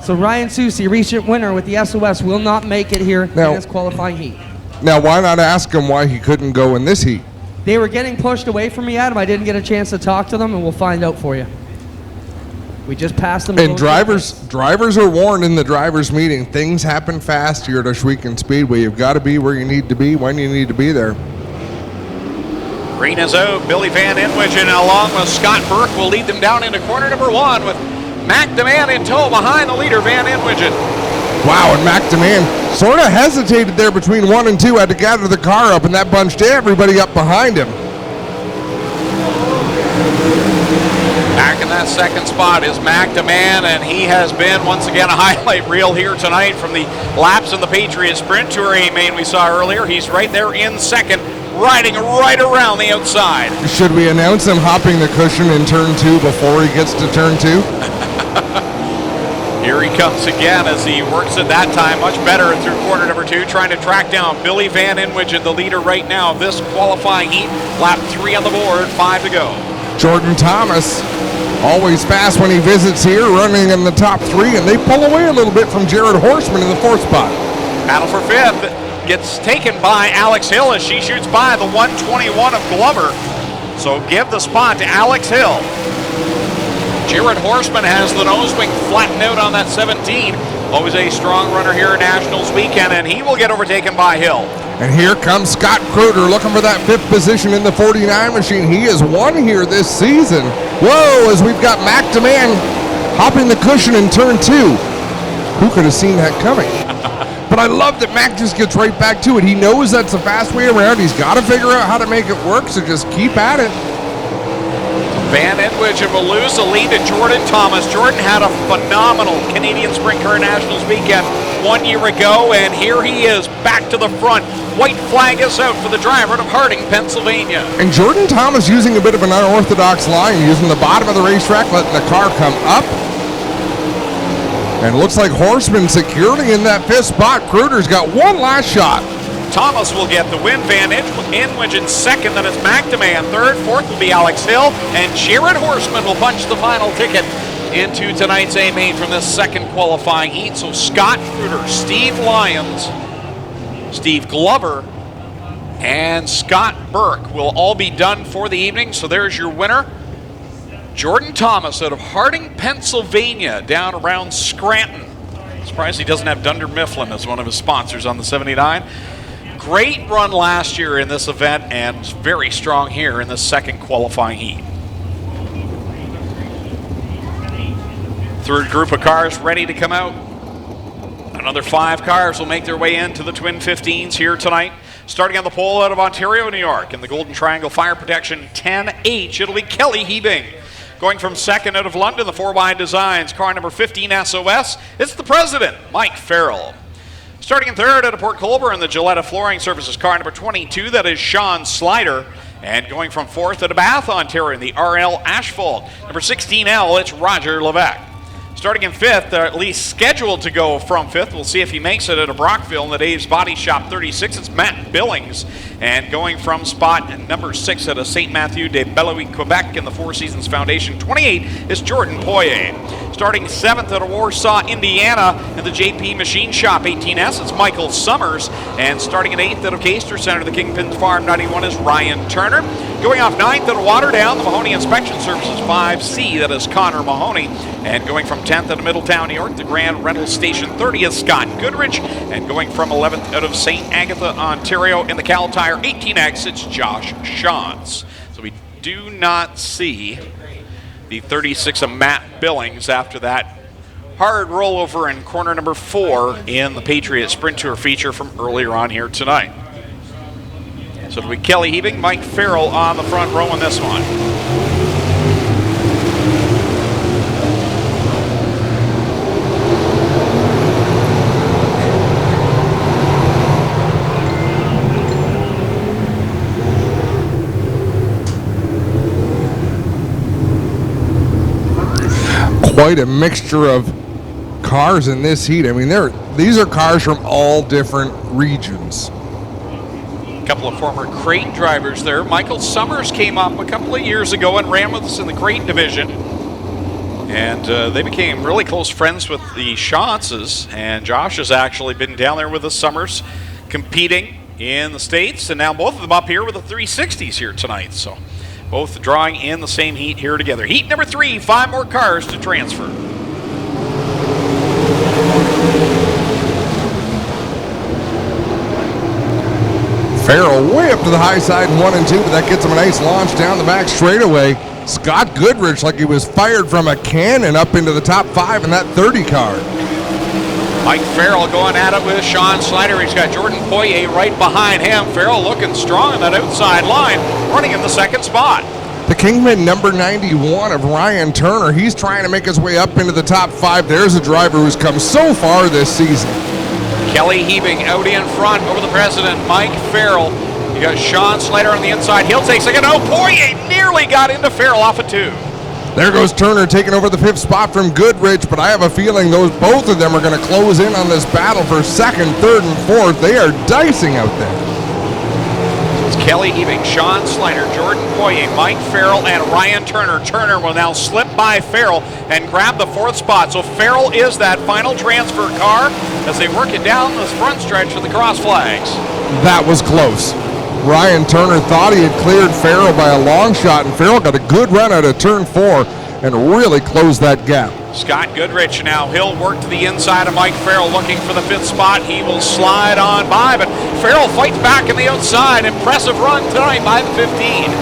So Ryan Susi, recent winner with the SOS, will not make it here in this qualifying heat. Now, why not ask him why he couldn't go in this heat? They were getting pushed away from me, Adam. I didn't get a chance to talk to them, and we'll find out for you. We just passed them. And drivers are warned in the drivers' meeting. Things happen fast here at Oshwegan Speedway. You've got to be where you need to be when you need to be there. Green is out. Billy Van Inwigen along with Scott Burke will lead them down into corner number 1 with Mac Demand in tow behind the leader, Van Inwigen. Wow, and Mac Demand sort of hesitated there between 1 and 2, had to gather the car up, and that bunched everybody up behind him. Back in that second spot is Mac Demand, and he has been once again a highlight reel here tonight from the laps in the Patriots Sprint Tour main we saw earlier. He's right there in second, riding right around the outside. Should we announce him hopping the cushion in turn 2 before he gets to turn 2? Here he comes again as he works it that time much better through corner number 2, trying to track down Billy Van Inwigen, the leader right now of this qualifying heat. Lap 3 on the board, 5 to go. Jordan Thomas, always fast when he visits here, running in the top 3, and they pull away a little bit from Jared Horseman in the 4th spot. Battle for 5th gets taken by Alex Hill as she shoots by the 121 of Glover. So give the spot to Alex Hill. Jared Horseman has the nose wing flattened out on that 17. Always a strong runner here at Nationals weekend, and he will get overtaken by Hill. And here comes Scott Kruder looking for that 5th position in the 49 machine. He has won here this season. Whoa, as we've got Mac Demand hopping the cushion in turn 2. Who could have seen that coming? But I love that Mac just gets right back to it. He knows that's a fast way around. He's got to figure out how to make it work, so just keep at it. Van Inwigen will lose the lead to Jordan Thomas. Jordan had a phenomenal Canadian Sprint Car Nationals weekend 1 year ago, and here he is back to the front. White flag is out for the driver of Harding, Pennsylvania. And Jordan Thomas using a bit of an unorthodox line, using the bottom of the racetrack, letting the car come up. And it looks like Horseman securely in that 5th spot. Kruder's got one last shot. Thomas will get the win. Van Inwigen second, then it's Mac Demand third. 4th will be Alex Hill, and Jared Horseman will punch the final ticket into tonight's A main from this second qualifying heat. So Scott Kruder, Steve Lyons, Steve Glover, and Scott Burke will all be done for the evening. So there's your winner. Jordan Thomas out of Harding, Pennsylvania, down around Scranton. Surprised he doesn't have Dunder Mifflin as one of his sponsors on the 79. Great run last year in this event and very strong here in the second qualifying heat. Third group of cars ready to come out. Another 5 cars will make their way into the Twin 15s here tonight. Starting on the pole out of Ontario, New York, in the Golden Triangle Fire Protection 10H, it'll be Kelly Hebing. Going from second out of London, the 4x Designs, car number 15 SOS, it's the president, Mike Farrell. Starting in third out of Port Colborne, the Gillette Flooring Services, car number 22, that is Sean Slider. And going from fourth out of Bath, Ontario, in the RL Asphalt, number 16L, it's Roger Levesque. Starting in fifth, or at least scheduled to go from fifth, we'll see if he makes it at a Brockville in the Dave's Body Shop 36, it's Matt Billings. And going from spot number 6 at a St. Matthew de Belloy, Quebec in the Four Seasons Foundation 28 is Jordan Poirier. Starting 7th at a Warsaw, Indiana in the JP Machine Shop 18S, it's Michael Summers. And starting at 8th at O'Caster Center, the Kingpin Farm 91 is Ryan Turner. Going off 9th at Waterdown, the Mahoney Inspection Services 5C, that is Connor Mahoney. And going from 10th at Middletown, New York, the Grand Rental Station 30 is Scott Goodrich. And going from 11th out of St. Agatha, Ontario, in the Cal Tire 18X, it's Josh Shantz. So we do not see the 36 of Matt Billings after that hard rollover in corner number 4 in the Patriot Sprint Tour feature from earlier on here tonight. So it'll be Kelly Hebing, Mike Farrell on the front row in this one. Quite a mixture of cars in this heat. I mean, these are cars from all different regions. A couple of former crate drivers there. Michael Summers came up a couple of years ago and ran with us in the crate division. And they became really close friends with the Shantzes. And Josh has actually been down there with the Summers competing in the States. And now both of them up here with the 360s here tonight. So both drawing in the same heat here together. Heat number 3, 5 more cars to transfer. Farrell way up to the high side in 1 and 2, but that gets him a nice launch down the back straightaway. Scott Goodrich, like he was fired from a cannon, up into the top 5 in that 30 car. Mike Farrell going at it with Sean Slider. He's got Jordan Poirier right behind him. Farrell looking strong on that outside line, running in the second spot. The Kingman number 91 of Ryan Turner, he's trying to make his way up into the top 5. There's a driver who's come so far this season. Kelly Hebing out in front over the president, Mike Farrell. You got Sean Slider on the inside. He'll take second. Oh, Poirier nearly got into Farrell off of 2. There goes Turner taking over the 5th spot from Goodrich, but I have a feeling both of them are going to close in on this battle for 2nd, 3rd, and 4th. They are dicing out there. It's Kelly Hebing, Sean Slider, Jordan Poirier, Mike Farrell, and Ryan Turner. Turner will now slip by Farrell and grab the 4th spot. So Farrell is that final transfer car as they work it down this front stretch of the cross flags. That was close. Ryan Turner thought he had cleared Farrell by a long shot, and Farrell got a good run out of turn 4 and really closed that gap. Scott Goodrich now, he'll work to the inside of Mike Farrell looking for the 5th spot. He will slide on by, but Farrell fights back on the outside. Impressive run tonight by the 15.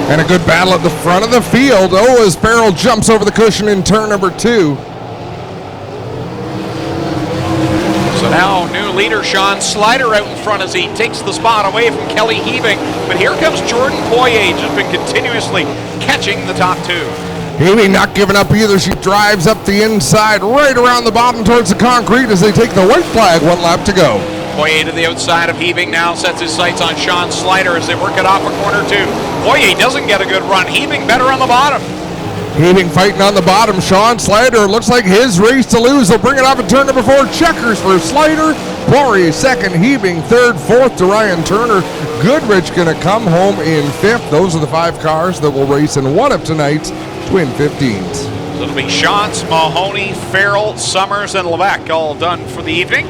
And a good battle at the front of the field. Oh, as Farrell jumps over the cushion in turn number 2. So now new leader Sean Slider out in front as he takes the spot away from Kelly Hebing. But here comes Jordan Poirier, just been continuously catching the top 2. Hebing not giving up either. She drives up the inside, right around the bottom towards the concrete as they take the white flag. 1 lap to go. Poirier to the outside of Hebing now sets his sights on Sean Slider as they work it off a corner 2. Poirier doesn't get a good run. Hebing better on the bottom. Hebing fighting on the bottom. Sean Slider looks like his race to lose. They'll bring it off at turn number 4. Checkers for Slider. Poirier 2nd. Hebing 3rd. 4th to Ryan Turner. Goodrich going to come home in 5th. Those are the 5 cars that will race in one of tonight's Twin 15s. So it'll be Shantz, Mahoney, Farrell, Summers, and Levesque all done for the evening.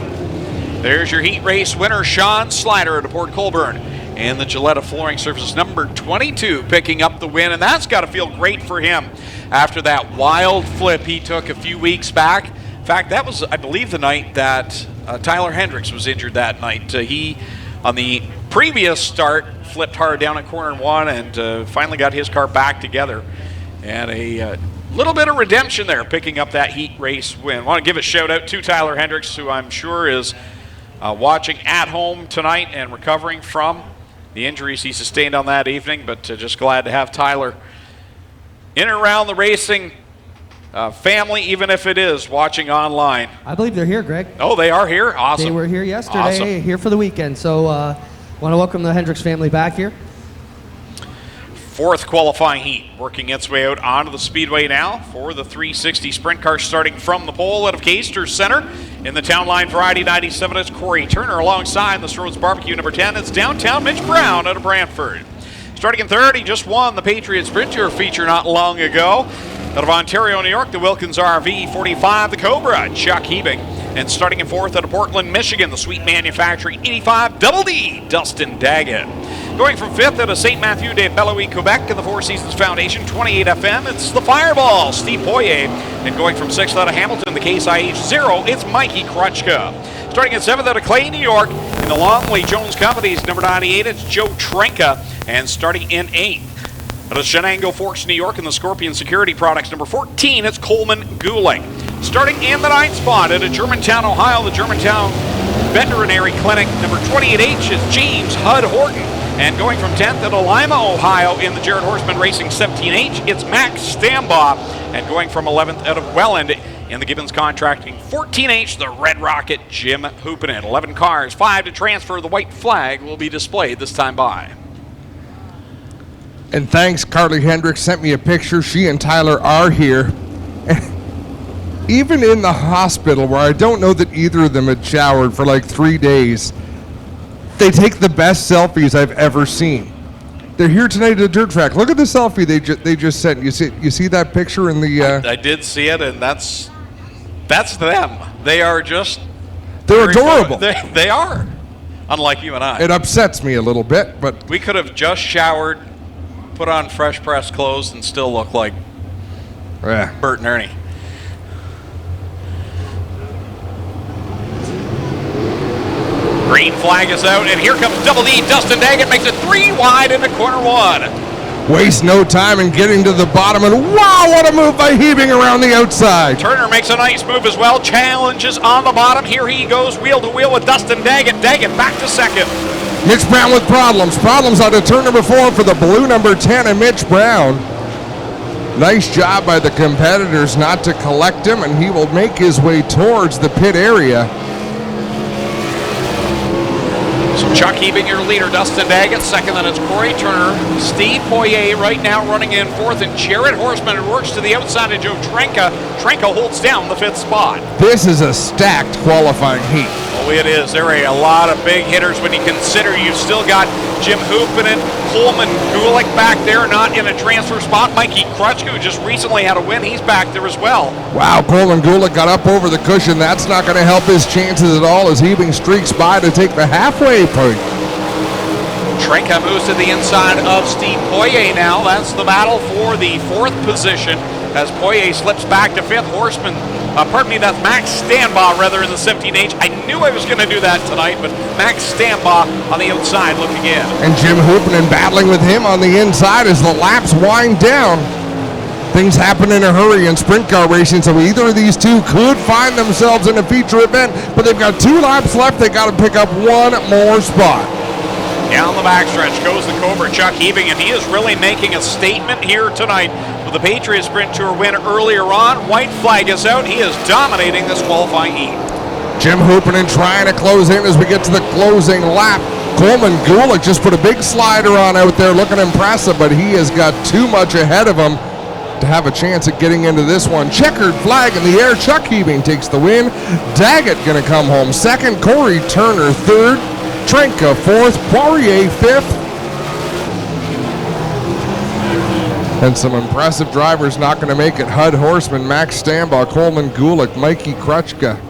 There's your heat race winner, Sean Slider at Port Colborne. And the Gillette Flooring Services number 22 picking up the win. And that's got to feel great for him after that wild flip he took a few weeks back. In fact, that was, I believe, the night that Tyler Hendricks was injured that night. He, on the previous start, flipped hard down at corner 1 and finally got his car back together. And a little bit of redemption there, picking up that heat race win. Want to give a shout out to Tyler Hendricks, who I'm sure is watching at home tonight and recovering from the injuries he sustained on that evening, but just glad to have Tyler in and around the racing family, even if it is watching online. I believe they're here, Greg. Oh, they are here? Awesome. They were here yesterday, Awesome. here for the weekend. So want to welcome the Hendricks family back here. Fourth qualifying heat, working its way out onto the speedway now for the 360 sprint car, starting from the pole out of Caister Center. In the Town Line Variety 97, it's Corey Turner alongside the Stroh's Barbecue number 10. It's Downtown Mitch Brown out of Brantford. Starting in third, he just won the Patriot Sprint Tour feature not long ago. Out of Ontario, New York, the Wilkins RV 45, the Cobra, Chuck Hebing. And starting in fourth out of Portland, Michigan, the Sweet Manufacturing 85, Double D, Dustin Daggett. Going from fifth out of St. Matthew de Beloeil, Quebec, in the Four Seasons Foundation 28 FM, it's the Fireball, Steve Poirier. And going from sixth out of Hamilton, the Case IH 0, it's Mikey Krutchka. Starting in seventh out of Clay, New York, in the Longley Jones Companies, number 98, it's Joe Trenka. And starting in eighth out of Shenango Forks, New York, in the Scorpion Security Products, number 14, it's Coleman Gulick. Starting in the ninth spot out of Germantown, Ohio, the Germantown Veterinary Clinic, number 28H is James Hud Horton. And going from 10th out of Lima, Ohio, in the Jared Horseman Racing 17H, it's Max Stambaugh. And going from 11th out of Welland in the Gibbons Contracting 14H, the Red Rocket, Jim Hoopinen. 11 cars, 5 to transfer. The white flag will be displayed this time by. And thanks, Carly Hendricks sent me a picture. She and Tyler are here. Even in the hospital, where I don't know that either of them had showered for like 3 days, they take the best selfies I've ever seen. They're here tonight at the dirt track. Look at the selfie they just sent. You see that picture in the... I did see it, and that's them. They are just... They're adorable. They are, unlike you and I. It upsets me a little bit, but... We could have just showered, put on fresh pressed clothes, and still look like Bert and Ernie. Green flag is out, and here comes Double D. Dustin Daggett makes it 3 wide into corner 1. Waste no time in getting to the bottom, and wow, what a move by Hebing around the outside. Turner makes a nice move as well. Challenges on the bottom. Here he goes wheel to wheel with Dustin Daggett. Daggett back to second. Mitch Brown with problems. Problems out of turn number 4 for the blue number 10 and Mitch Brown. Nice job by the competitors not to collect him, and he will make his way towards the pit area. So Chuck Hebing, your leader, Dustin Daggett. Second, then it's Corey Turner. Steve Poirier right now running in fourth, and Jared Horseman works to the outside of Joe Trenka. Trenka holds down the 5th spot. This is a stacked qualifying heat. Oh, it is. There are a lot of big hitters when you consider you've still got Jim Hoopinen, Coleman Gulick back there, not in a transfer spot. Mikey Krutchka, who just recently had a win, he's back there as well. Wow, Coleman Gulick got up over the cushion. That's not going to help his chances at all as Hebing streaks by to take the halfway point. Trenka moves to the inside of Steve Poirier now. That's the battle for the 4th position as Poirier slips back to 5th. Horseman, that's Max Stambaugh rather in the 17H. I knew I was going to do that tonight, but Max Stambaugh on the outside looking in. And Jim Hoopinen battling with him on the inside as the laps wind down. Things happen in a hurry in sprint car racing, so either of these two could find themselves in a feature event, but they've got 2 laps left. They got to pick up 1 more spot. Down the backstretch goes the Cobra, Chuck Hebing, and he is really making a statement here tonight with the Patriot Sprint Tour win earlier on. White flag is out. He is dominating this qualifying heat. Jim Hoopinen trying to close in as we get to the closing lap. Coleman Gulick just put a big slider on out there, looking impressive, but he has got too much ahead of him to have a chance at getting into this one. Checkered flag in the air. Chuck Hebing takes the win. Daggett going to come home second. Corey Turner third. Trenka 4th, Poirier 5th. And some impressive drivers not going to make it. Hud Horseman, Max Stambaugh, Coleman Gulick, Mikey Krutchka.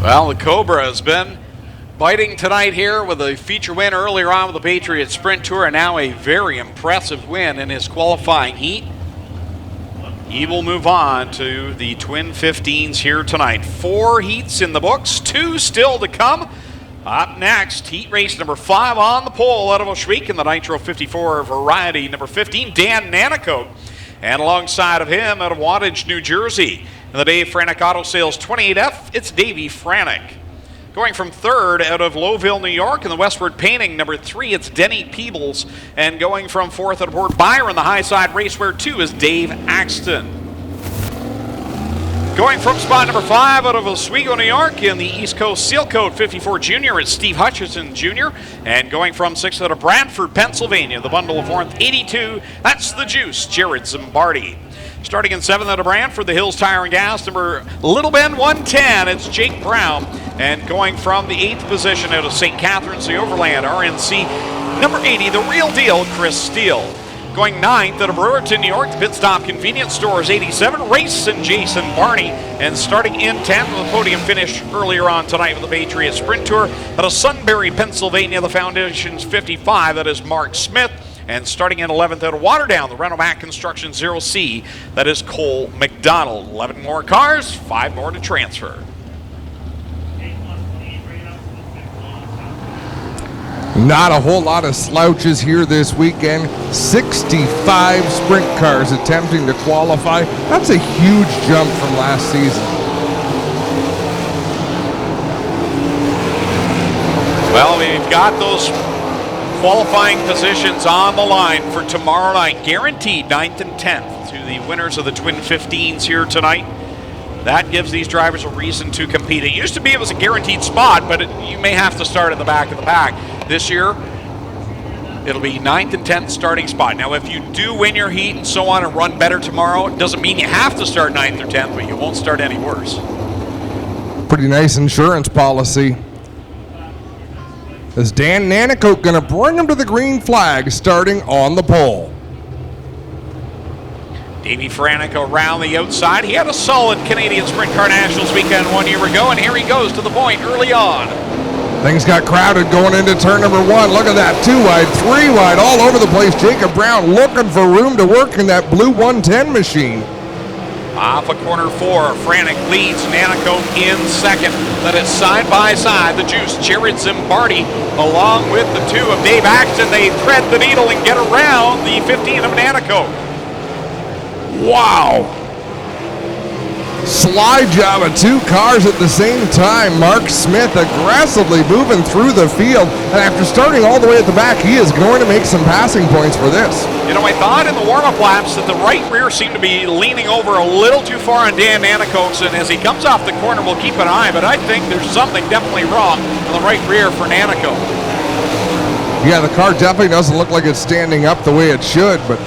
Well, the Cobra has been biting tonight here with a feature win earlier on with the Patriot Sprint Tour, and now a very impressive win in his qualifying heat. He will move on to the Twin 15s here tonight. 4 heats in the books, 2 still to come. Up next, heat race number 5 on the pole out of Oshweek in the Nitro 54 variety, number 15, Dan Nanakote. And alongside of him out of Wattage, New Jersey, in the Dave Franek Auto Sales 28F, it's Davey Franek. Going from 3rd out of Lowville, New York in the Westward Painting, number 3, it's Denny Peebles. And going from 4th out of Port Byron, the High Side Racewear 2 is Dave Axton. Going from spot number 5 out of Oswego, New York in the East Coast Seal Code 54 Junior, it's Steve Hutchison Jr. And going from 6th out of Brantford, Pennsylvania, the bundle of warmth 82, that's the Juice, Jared Zimbardi. Starting in 7th out of Brantford, the Hills Tire and Gas, number Little Bend 110, it's Jake Brown. And going from the 8th position out of St. Catharines, the Overland, RNC, number 80, the Real Deal, Chris Steele. Going 9th out of Brewerton, New York, the Pit Stop Convenience Stores 87, Race and Jason Barney. And starting in 10th with a podium finish earlier on tonight with the Patriot Sprint Tour out of Sunbury, Pennsylvania, the Foundation's 55, that is Mark Smith. And starting in 11th out of Waterdown, the Renovac Construction 0C, that is Cole McDonald. 11 more cars, 5 more to transfer. Not a whole lot of slouches here this weekend. 65 sprint cars attempting to qualify. That's a huge jump from last season. Well, we've got those qualifying positions on the line for tomorrow night. Guaranteed 9th and 10th to the winners of the Twin 15s here tonight. That gives these drivers a reason to compete. It used to be it was a guaranteed spot, but you may have to start at the back of the pack. This year, it'll be 9th and 10th starting spot. Now, if you do win your heat and so on and run better tomorrow, it doesn't mean you have to start 9th or 10th, but you won't start any worse. Pretty nice insurance policy. Is Dan Nanakote going to bring him to the green flag starting on the pole? Davey Franek around the outside. He had a solid Canadian Sprint Car Nationals weekend 1 year ago, and here he goes to the point early on. Things got crowded going into turn number 1. Look at that, 2 wide, 3 wide, all over the place. Jacob Brown looking for room to work in that blue 110 machine. Off of corner 4, Franek leads, Nanakote in 2nd. That is side by side, the Juice, Jared Zimbardi, along with the 2 of Dave Axton. They thread the needle and get around the 15 of Nanakote. Wow. Slide job of 2 cars at the same time. Mark Smith aggressively moving through the field. And after starting all the way at the back, he is going to make some passing points for this. You know, I thought in the warm-up laps that the right rear seemed to be leaning over a little too far on Dan Nanakote. And as he comes off the corner, we'll keep an eye. But I think there's something definitely wrong on the right rear for Nanakote. Yeah, the car definitely doesn't look like it's standing up the way it should, but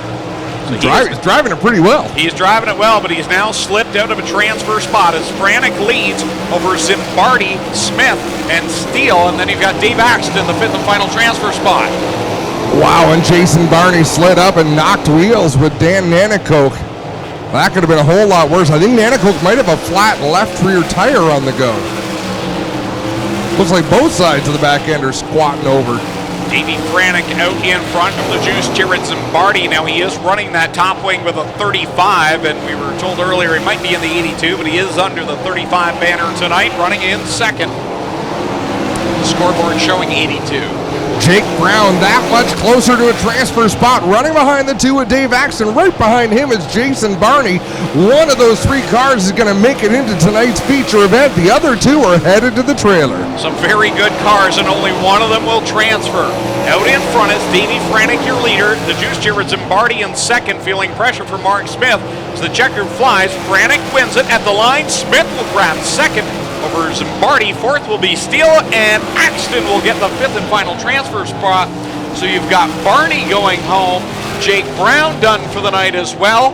he's driving it pretty well. He's driving it well, but he's now slipped out of a transfer spot as Franek leads over Zimbardi, Smith, and Steele. And then you've got Dave Axton, the 5th and final transfer spot. Wow, and Jason Barney slid up and knocked wheels with Dan Nanakote. That could have been a whole lot worse. I think Nanakote might have a flat left rear tire on the go. Looks like both sides of the back end are squatting over. Davey Franek out in front of the Juice, Jared Zimbardi. Now he is running that top wing with a 35, and we were told earlier he might be in the 82, but he is under the 35 banner tonight, running in 2nd. The scoreboard showing 82. Jake Brown that much closer to a transfer spot, running behind the 2 with Dave Axton. Right behind him is Jason Barney. One of those 3 cars is going to make it into tonight's feature event. The other 2 are headed to the trailer. Some very good cars, and only one of them will transfer. Out in front is Davey Franek, your leader. The Juice, Jared Zimbardi in 2nd, feeling pressure from Mark Smith. As the checkered flies, Franek wins it at the line. Smith will grab 2nd. Over Zimbardi, 4th will be Steele, and Axton will get the 5th and final transfer spot. So you've got Barney going home, Jake Brown done for the night as well.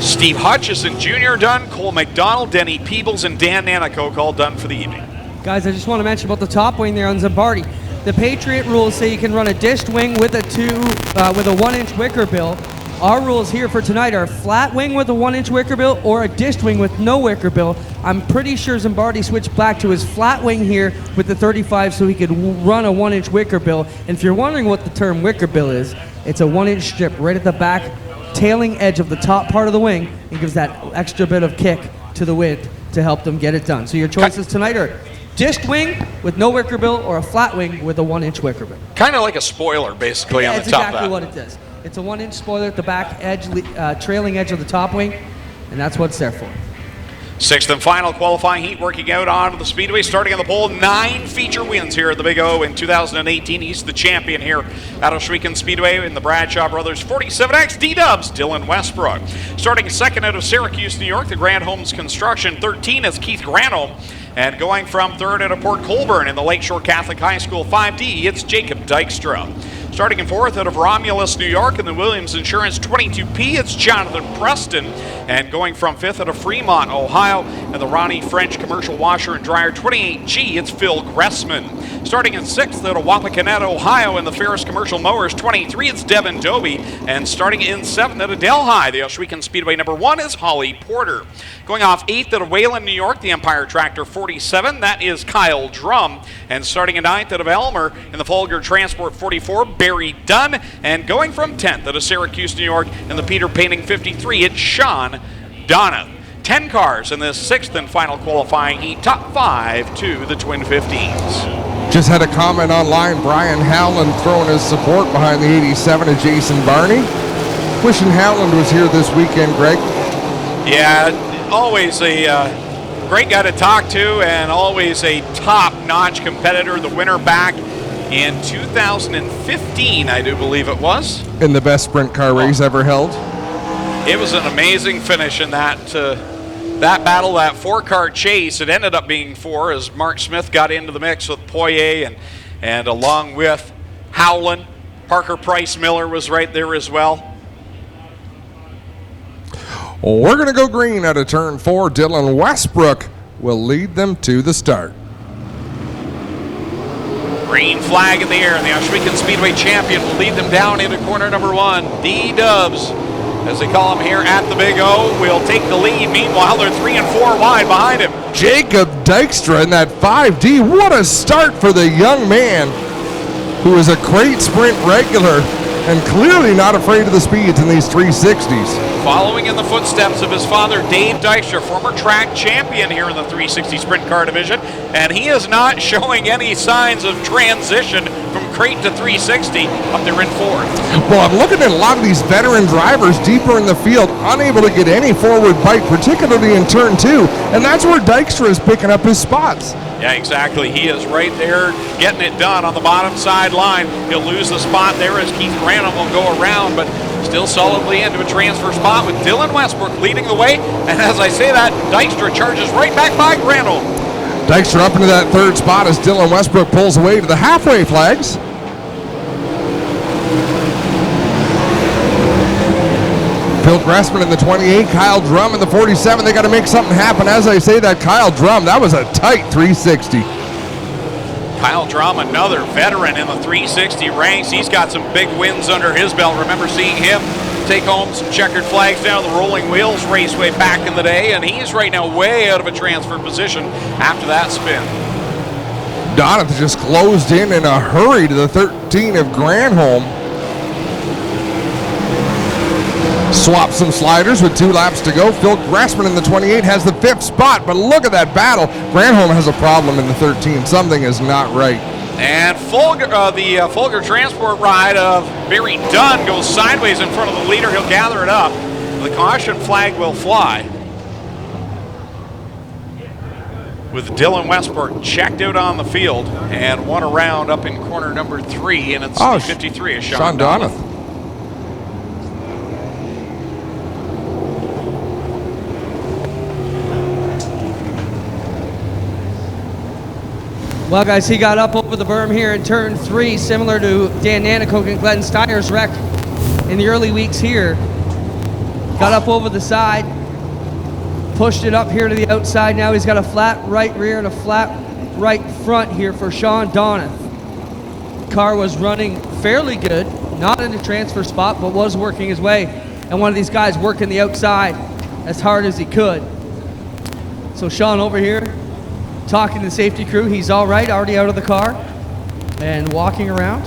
Steve Hutchison Jr. done, Cole McDonald, Denny Peebles, and Dan Nanakote all done for the evening. Guys, I just want to mention about the top wing there on Zimbardi. The Patriot rules say you can run a dished wing with a 1-inch wicker bill. Our rules here for tonight are a flat wing with a 1-inch wicker bill or a dished wing with no wicker bill. I'm pretty sure Zimbardi switched back to his flat wing here with the 35 so he could run a 1-inch wicker bill. And if you're wondering what the term wicker bill is, it's a 1-inch strip right at the back tailing edge of the top part of the wing. It gives that extra bit of kick to the wind to help them get it done. So your choices tonight are disc wing with no wicker bill or a flat wing with a 1-inch wicker bill. Kind of like a spoiler, basically, on the That's top exactly of what it does. It's a 1-inch spoiler at the back edge, trailing edge of the top wing, and that's what it's there for. Sixth and final qualifying heat working out onto the Speedway, starting on the pole. 9 feature wins here at the Big O in 2018. He's the champion here at Ohsweken Speedway in the Bradshaw Brothers 47X D-Dubs, Dylan Westbrook. Starting second out of Syracuse, New York, the Grand Homes Construction. 13 is Keith Granholm. And going from third out of Port Colborne in the Lakeshore Catholic High School 5D, it's Jacob Dykstra. Starting in fourth out of Romulus, New York, in the Williams Insurance 22P, it's Jonathan Preston. And going from fifth out of Fremont, Ohio, in the Ronnie French Commercial Washer and Dryer 28G, it's Phil Gressman. Starting in sixth out of Wapakoneta, Ohio, in the Ferris Commercial Mowers 23, it's Devin Dobie. And starting in seventh out of Delhi, the Ohsweken Speedway number 1, is Holly Porter. Going off eighth out of Wayland, New York, the Empire Tractor 47, that is Kyle Drum. And starting in ninth out of Elmer, in the Folger Transport 44, Barry Dunn. And going from 10th out of Syracuse, New York, in the Peter Painting 53, it's Sean Donath. 10 cars in this sixth and final qualifying heat. Top 5 to the Twin 15s. Just had a comment online. Brian Howland throwing his support behind the 87 of Jason Barney. Wishing Howland was here this weekend, Greg. Yeah, always a great guy to talk to and always a top-notch competitor. The winner back in 2015, I do believe it was. In the best sprint car race ever held. It was an amazing finish in that battle, that 4-car chase. It ended up being 4 as Mark Smith got into the mix with Poirier and along with Howland. Parker Price Miller was right there as well. We're going to go green out of turn 4. Dylan Westbrook will lead them to the start. Green flag in the air, and the Ohsweken Speedway champion will lead them down into corner number 1. D-Dubs, as they call him here at the Big O, will take the lead. Meanwhile, they're 3 and 4 wide behind him. Jacob Dykstra in that 5D. What a start for the young man, who is a great sprint regular and clearly not afraid of the speeds in these 360s. Following in the footsteps of his father, Dave Dykstra, former track champion here in the 360 sprint car division, and he is not showing any signs of transition from crate to 360 up there in fourth. Well, I'm looking at a lot of these veteran drivers deeper in the field, unable to get any forward bite, particularly in turn 2, and that's where Dykstra is picking up his spots. Yeah, exactly. He is right there getting it done on the bottom side line. He'll lose the spot there as Keith Granholm will go around, but still solidly into a transfer spot with Dylan Westbrook leading the way. And as I say that, Dykstra charges right back by Granholm. Dykstra up into that third spot as Dylan Westbrook pulls away to the halfway flags. Phil Gressman in the 28, Kyle Drum in the 47. They got to make something happen. As I say that, Kyle Drum, that was a tight 360. Kyle Drum, another veteran in the 360 ranks. He's got some big wins under his belt. Remember seeing him take home some checkered flags down the Rolling Wheels Raceway back in the day, and he's right now way out of a transfer position after that spin. Donath just closed in a hurry to the 13 of Granholm. Swap some sliders with 2 laps to go. Phil Gressman in the 28 has the 5th spot, but look at that battle. Granholm has a problem in the 13. Something is not right. And the Folger Transport ride of Barry Dunn goes sideways in front of the leader. He'll gather it up. The caution flag will fly, with Dylan Westbrook checked out on the field and one around up in corner number 3, and it's 53 is Sean Donath. Well, guys, he got up over the berm here in turn 3, similar to Dan Nanacoke and Glenn Steyer's wreck in the early weeks here. Got up over the side, pushed it up here to the outside. Now he's got a flat right rear and a flat right front here for Sean Donath. Car was running fairly good, not in a transfer spot, but was working his way. And one of these guys working the outside as hard as he could. So Sean over here, talking to the safety crew. He's all right, already out of the car and walking around.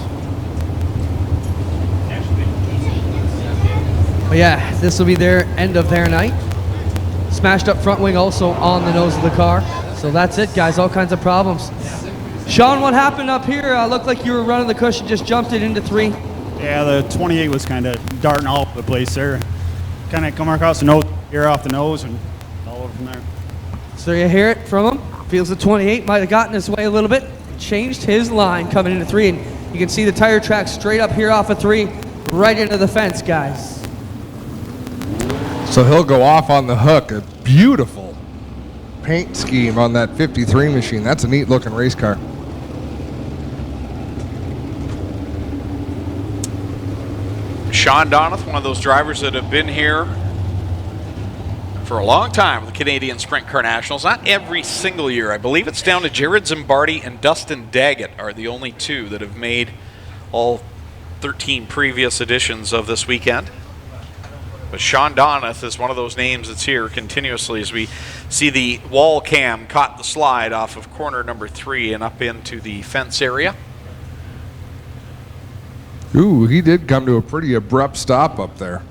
But yeah, this will be their end of their night. smashed up front wing also on the nose of the car. So that's it, guys. All kinds of problems. Sean, what happened up here? Looked like you were running the cushion, just jumped it into 3. Yeah, the 28 was kind of darting all over the place there. Kind of come across the nose, air off the nose, and all over from there. So you hear it from him. Feels the 28 might have gotten his way a little bit. Changed his line coming into 3, and you can see the tire track straight up here off of 3, right into the fence, guys. So he'll go off on the hook. A beautiful paint scheme on that 53 machine. That's a neat looking race car. Sean Donath, one of those drivers that have been here for a long time with the Canadian Sprint Car Nationals. Not every single year. I believe it's down to Jared Zimbardi and Dustin Daggett are the only 2 that have made all 13 previous editions of this weekend. But Sean Donath is one of those names that's here continuously as we see the wall cam caught the slide off of corner number 3 and up into the fence area. Ooh, he did come to a pretty abrupt stop up there.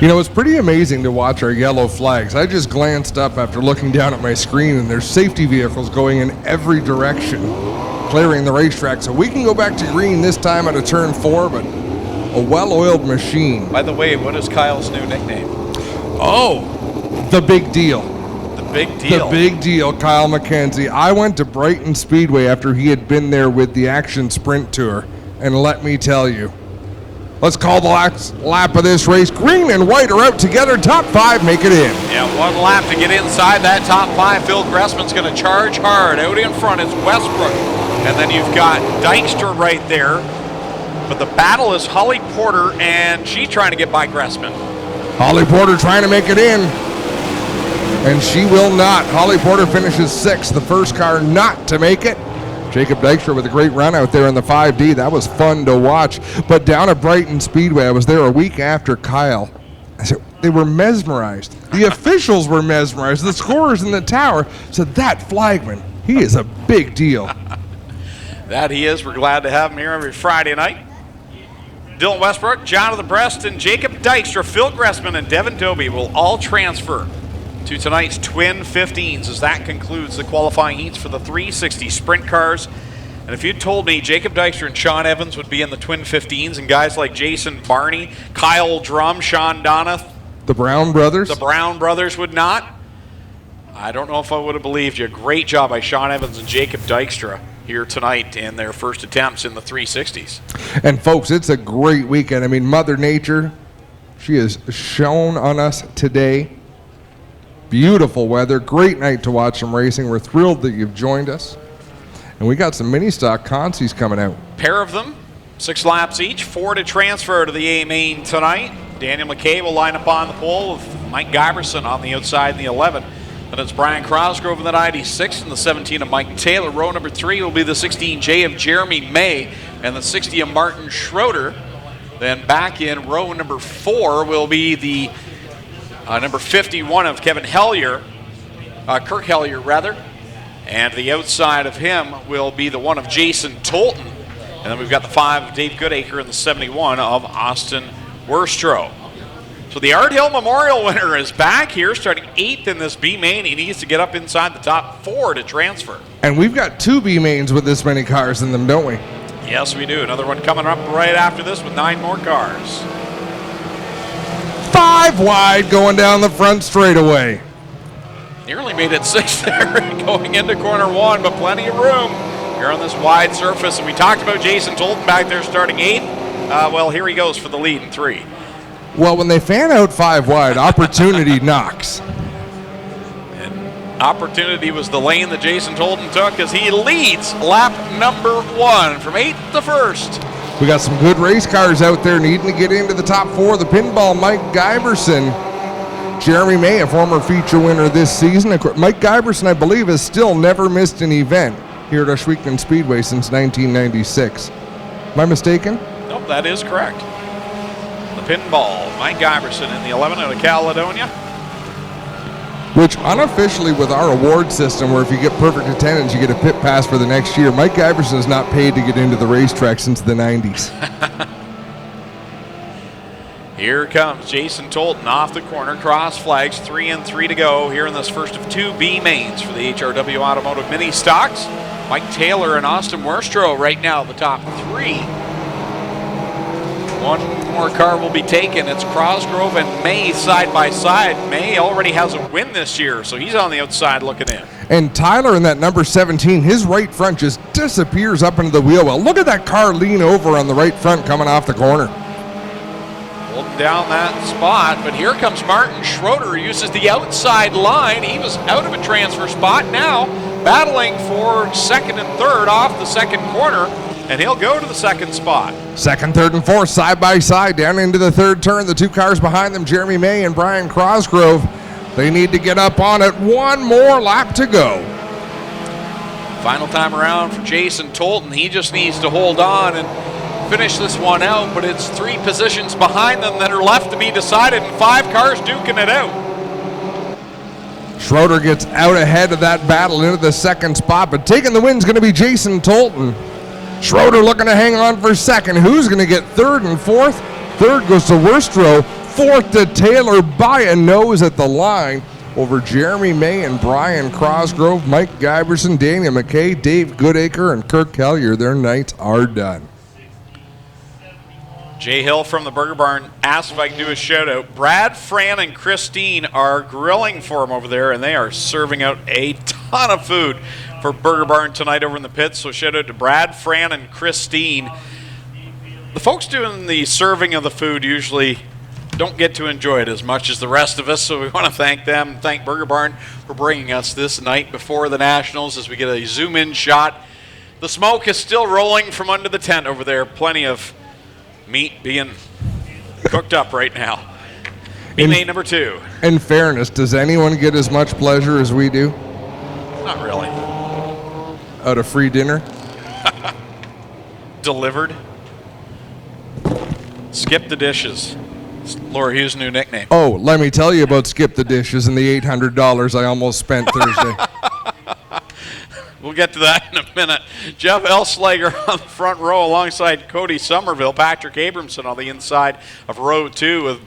You know, it's pretty amazing to watch our yellow flags. I just glanced up after looking down at my screen, and there's safety vehicles going in every direction, clearing the racetrack. So we can go back to green this time at a turn 4, but a well-oiled machine. By the way, what is Kyle's new nickname? Oh, the big deal. The big deal. The big deal, Kyle McKenzie. I went to Brighton Speedway after he had been there with the Action Sprint Tour, and let me tell you, let's call the last lap of this race. Green and white are out together. Top 5 make it in. Yeah, 1 lap to get inside that top 5. Phil Gressman's going to charge hard. Out in front is Westbrook. And then you've got Dykstra right there. But the battle is Holly Porter, and she trying to get by Gressman. Holly Porter trying to make it in, and she will not. Holly Porter finishes 6th, the first car not to make it. Jacob Dykstra with a great run out there in the 5D. That was fun to watch. But down at Brighton Speedway, I was there a week after Kyle. I said, they were mesmerized. The officials were mesmerized. The scorers in the tower said, that flagman, he is a big deal. That he is. We're glad to have him here every Friday night. Dylan Westbrook, Jonathan Preston, Jacob Dykstra, Phil Gressman, and Devin Dobie will all transfer to tonight's Twin 15s as that concludes the qualifying heats for the 360 sprint cars. And if you'd told me Jacob Dykstra and Sean Evans would be in the Twin 15s and guys like Jason Barney, Kyle Drum, Sean Donath, the Brown brothers would not, I don't know if I would have believed you. Great job by Sean Evans and Jacob Dykstra here tonight in their first attempts in the 360s. And folks, it's a great weekend. I mean, Mother Nature, she has shown on us today. Beautiful weather, great night to watch some racing. We're thrilled that you've joined us. And we got some mini stock consies coming out. Pair of them, 6 laps each, 4 to transfer to the A main tonight. Daniel McKay will line up on the pole with Mike Giberson on the outside in the 11. Then it's Brian Crosgrove in the 96 and the 17 of Mike Taylor. Row number 3 will be the 16J of Jeremy May and the 60 of Martin Schroeder. Then back in row number 4 will be the number 51 of Kevin Hellier, Kirk Hellier rather. And the outside of him will be the 1 of Jason Tolton. And then we've got the 5 of Dave Goodacre and the 71 of Austin Worstrow. So the Art Hill Memorial winner is back here, starting 8th in this B main. He needs to get up inside the top 4 to transfer. And we've got 2 B mains with this many cars in them, don't we? Yes, we do. Another one coming up right after this with 9 more cars. 5 wide going down the front straightaway. Nearly made it 6 there going into corner 1, but plenty of room here on this wide surface. And we talked about Jason Tolton back there starting 8th. Well, here he goes for the lead in 3. Well, when they fan out 5 wide, opportunity knocks. And opportunity was the lane that Jason Tolton took as he leads lap number 1 from 8th to 1st. We got some good race cars out there needing to get into the top 4. The pinball, Mike Giberson. Jeremy May, a former feature winner this season. Mike Giberson, I believe, has still never missed an event here at Ashweekman Speedway since 1996. Am I mistaken? Nope, that is correct. The pinball, Mike Giberson in the 11 out of Caledonia. which unofficially with our award system, where if you get perfect attendance, you get a pit pass for the next year, Mike Iverson is not paid to get into the racetrack since the 90s. Here comes Jason Tolton off the corner. Cross flags, 3 and 3 to go here in this first of 2 B mains for the HRW Automotive Mini Stocks. Mike Taylor and Austin Worstro right now the top 3. One more car will be taken. It's Crosgrove and May side by side. May already has a win this year, so he's on the outside looking in. And Tyler in that number 17, his right front just disappears up into the wheel well. Look at that car lean over on the right front coming off the corner. Holding down that spot, but here comes Martin Schroeder, uses the outside line. He was out of a transfer spot, now battling for second and third off the second corner, and he'll go to the second spot. Second, third, and fourth side by side down into the third turn. The 2 cars behind them, Jeremy May and Brian Crosgrove. They need to get up on it. One more lap to go. Final time around for Jason Tolton. He just needs to hold on and finish this one out, but it's 3 positions behind them that are left to be decided, and 5 cars duking it out. Schroeder gets out ahead of that battle into the second spot, but taking the win is going to be Jason Tolton. Schroeder looking to hang on for second. Who's going to get third and fourth? Third goes to Worstro. Fourth to Taylor by a nose at the line over Jeremy May and Brian Crosgrove, Mike Giberson, Daniel McKay, Dave Goodacre, and Kirk Kellier. Their nights are done. Jay Hill from the Burger Barn asked if I could do a shout out. Brad, Fran, and Christine are grilling for him over there, and they are serving out a ton of food for Burger Barn tonight over in the pits. So shout out to Brad, Fran, and Christine. The folks doing the serving of the food usually don't get to enjoy it as much as the rest of us, so we want to thank them, thank Burger Barn for bringing us this night before the Nationals as we get a zoom-in shot. The smoke is still rolling from under the tent over there. Plenty of meat being cooked up right now. B-main number 2. In fairness, does anyone get as much pleasure as we do Not really. out of free dinner? Delivered. Skip the dishes. It's Laura Hughes' new nickname. Oh, let me tell you about Skip the Dishes and the $800 I almost spent Thursday. We'll get to that in a minute. Jeff Elslager on the front row alongside Cody Somerville, Patrick Abramson on the inside of row 2 with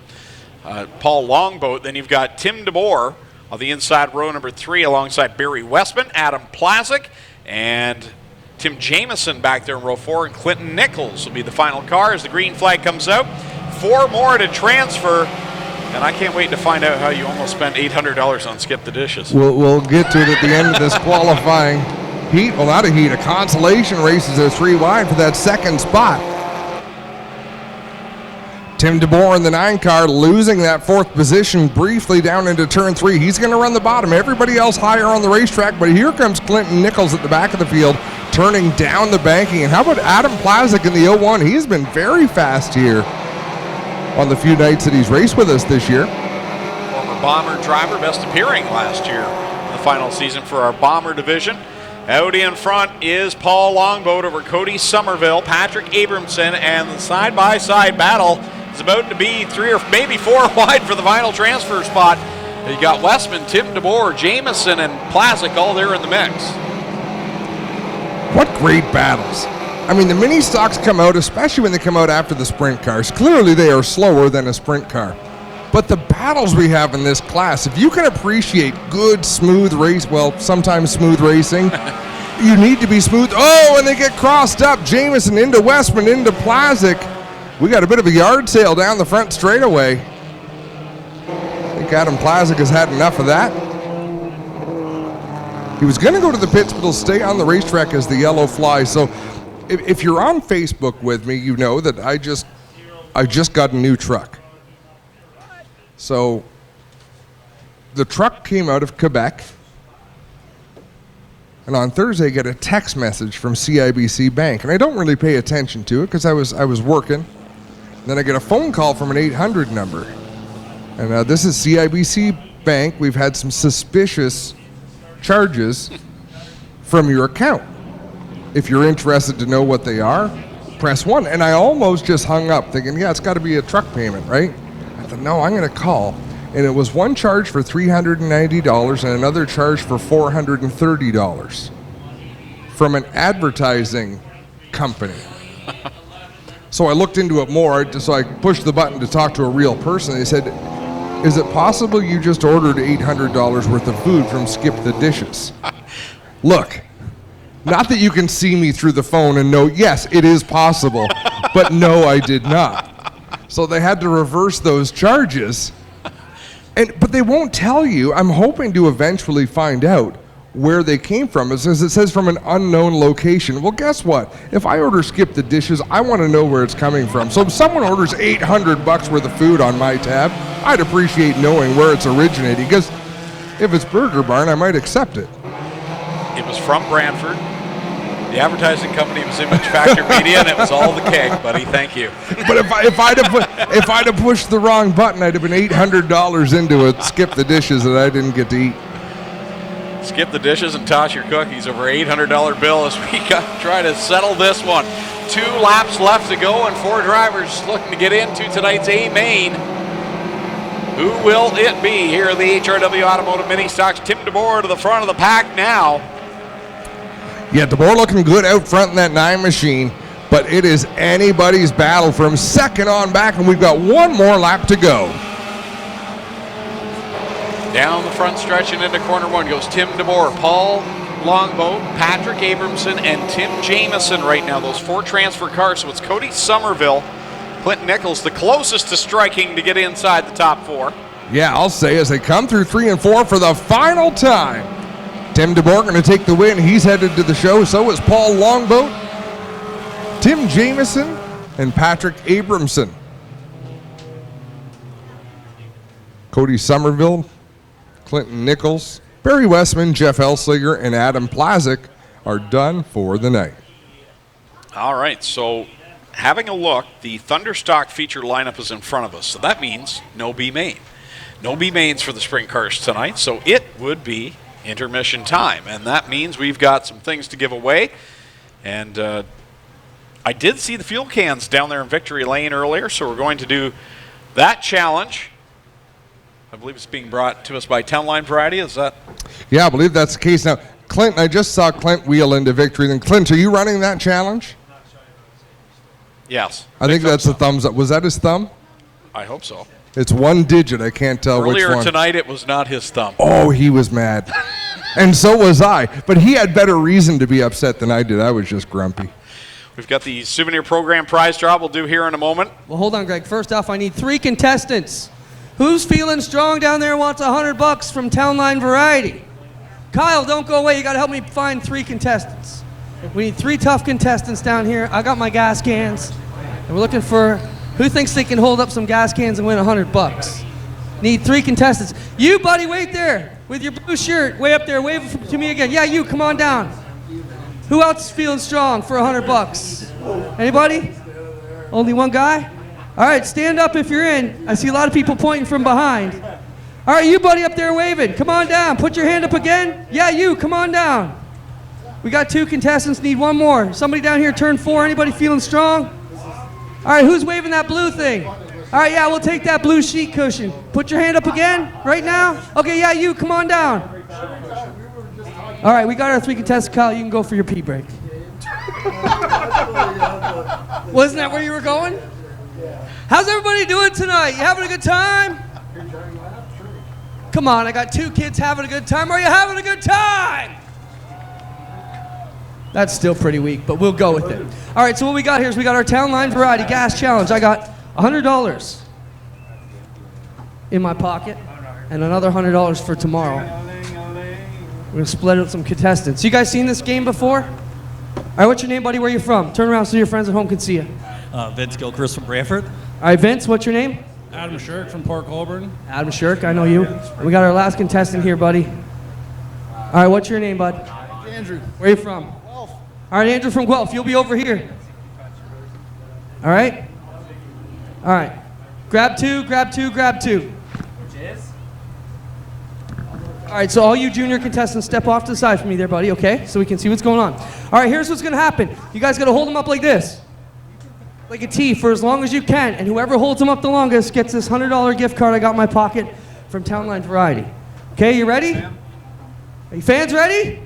Paul Longboat. Then you've got Tim DeBoer on the inside row number 3 alongside Barry Westman, Adam Plazik, and Tim Jameson back there in row 4, and Clinton Nichols will be the final car as the green flag comes out. 4 more to transfer, and I can't wait to find out how you almost spent $800 on Skip the Dishes. We'll get to it at the end of this qualifying heat. Well, not a heat, a consolation race as they're 3 wide for that second spot. Tim DeBoer in the 9 car losing that 4th position briefly down into turn 3. He's going to run the bottom. Everybody else higher on the racetrack, but here comes Clinton Nichols at the back of the field turning down the banking. And how about Adam Plazik in the 01? He's been very fast here on the few nights that he's raced with us this year. Former Bomber driver, best appearing last year in the final season for our Bomber division. Out in front is Paul Longboat over Cody Somerville, Patrick Abramson, and the side-by-side battle is about to be 3 or maybe 4 wide for the final transfer spot. You got Westman, Tim DeBoer, Jameson, and Plazik all there in the mix. What great battles. I mean, the mini stocks come out, especially when they come out after the sprint cars. Clearly, they are slower than a sprint car. But the battles we have in this class, if you can appreciate good, smooth race, well, sometimes smooth racing, you need to be smooth. Oh, and they get crossed up. Jameson into Westman, into Plazik. We got a bit of a yard sale down the front straightaway. I think Adam Plazik has had enough of that. He was going to go to the pits, but he'll stay on the racetrack as the yellow flies. So if you're on Facebook with me, you know that I just got a new truck. So the truck came out of Quebec, and on Thursday I get a text message from CIBC Bank, and I don't really pay attention to it because I was working. Then I get a phone call from an 800 number, and this is CIBC Bank. We've had some suspicious charges from your account. If you're interested to know what they are, press 1. And I almost just hung up thinking, yeah, it's got to be a truck payment, right? I thought, no, I'm going to call. and it was one charge for $390 and another charge for $430 from an advertising company. So I looked into it more, so I pushed the button to talk to a real person. They said, is it possible you just ordered $800 worth of food from Skip the Dishes? Look, not that you can see me through the phone and know, yes, it is possible, but no, I did not. So they had to reverse those charges. But they won't tell you. I'm hoping to eventually find out where they came from. It says from an unknown location. Well, guess what? If I order Skip the Dishes, I want to know where it's coming from. So if someone orders $800 worth of food on my tab, I'd appreciate knowing where it's originating, because if it's Burger Barn, I might accept it. It was from Brantford. The advertising company was Image Factor Media, and it was all the keg, buddy. Thank you. But if I'd have pushed the wrong button, I'd have been $800 into it. Skip the Dishes that I didn't get to eat. Skip the Dishes and toss your cookies over $800 bill as we try to settle this one. 2 laps left to go and 4 drivers looking to get into tonight's A main. Who will it be here in the HRW Automotive Mini Stocks? Tim DeBoer to the front of the pack now. Yeah, DeBoer looking good out front in that 9 machine, but it is anybody's battle from second on back, and we've got 1 more lap to go. Down the front stretch and into corner 1 goes Tim DeBoer, Paul Longboat, Patrick Abramson, and Tim Jamison right now. Those 4 transfer cars. So it's Cody Somerville, Clinton Nichols, the closest to striking to get inside the top 4. Yeah, I'll say as they come through 3 and 4 for the final time. Tim DeBoer going to take the win. He's headed to the show. So is Paul Longboat, Tim Jamison, and Patrick Abramson. Cody Somerville, Clinton Nichols, Barry Westman, Jeff Elsiger, and Adam Plazik are done for the night. All right, so having a look, the Thunderstock feature lineup is in front of us. So that means no B main. No B mains for the sprint cars tonight, so it would be intermission time. And that means we've got some things to give away. And I did see the fuel cans down there in Victory Lane earlier, so we're going to do that challenge. I believe it's being brought to us by Town Line Variety. Is that? Yeah, I believe that's the case. Now, Clint, I just saw Clint wheel into victory. Then, Clint, are you running that challenge? Yes. I think that's a thumbs up. Was that his thumb? I hope so. It's 1 digit. I can't tell which one. Earlier tonight, it was not his thumb. Oh, he was mad. And so was I. But he had better reason to be upset than I did. I was just grumpy. We've got the souvenir program prize draw we'll do here in a moment. Well, hold on, Greg. First off, I need 3 contestants. Who's feeling strong down there and wants $100 from Town Line Variety? Kyle, don't go away. You got to help me find 3 contestants. We need 3 tough contestants down here. I got my gas cans, and we're looking for who thinks they can hold up some gas cans and win $100. Need 3 contestants. You, buddy, wait there with your blue shirt. Way up there. Wave to me again. Yeah, you. Come on down. Who else is feeling strong for $100? Anybody? Only one guy? All right, stand up if you're in. I see a lot of people pointing from behind. All right, you buddy up there waving. Come on down. Put your hand up again. Yeah, you. Come on down. We got 2 contestants. Need 1 more. Somebody down here turn 4. Anybody feeling strong? All right, who's waving that blue thing? All right, yeah, we'll take that blue sheet cushion. Put your hand up again right now. Okay, yeah, you. Come on down. All right, we got our 3 contestants. Kyle, you can go for your pee break. Wasn't that where you were going? How's everybody doing tonight? You having a good time? Come on, I got 2 kids having a good time. Are you having a good time? That's still pretty weak, but we'll go with it. All right, so what we got here is we got our Town Line Variety Gas Challenge. I got $100 in my pocket and another $100 for tomorrow. We're going to split it with some contestants. You guys seen this game before? All right, what's your name, buddy? Where are you from? Turn around so your friends at home can see you. Vince Gilchrist from Brantford. All right, Vince, what's your name? Adam Shirk from Port Colborne. Adam Shirk, I know you. We got our last contestant here, buddy. All right, what's your name, bud? Andrew. Where are you from? Guelph. All right, Andrew from Guelph. You'll be over here. All right? All right. Grab 2, grab 2, grab 2. All right, so all you junior contestants, step off to the side for me there, buddy, okay? So we can see what's going on. All right, here's what's going to happen. You guys got to hold them up like this. Like a T for as long as you can. And whoever holds them up the longest gets this $100 gift card I got in my pocket from Town Line Variety. Okay, you ready? Are you fans ready?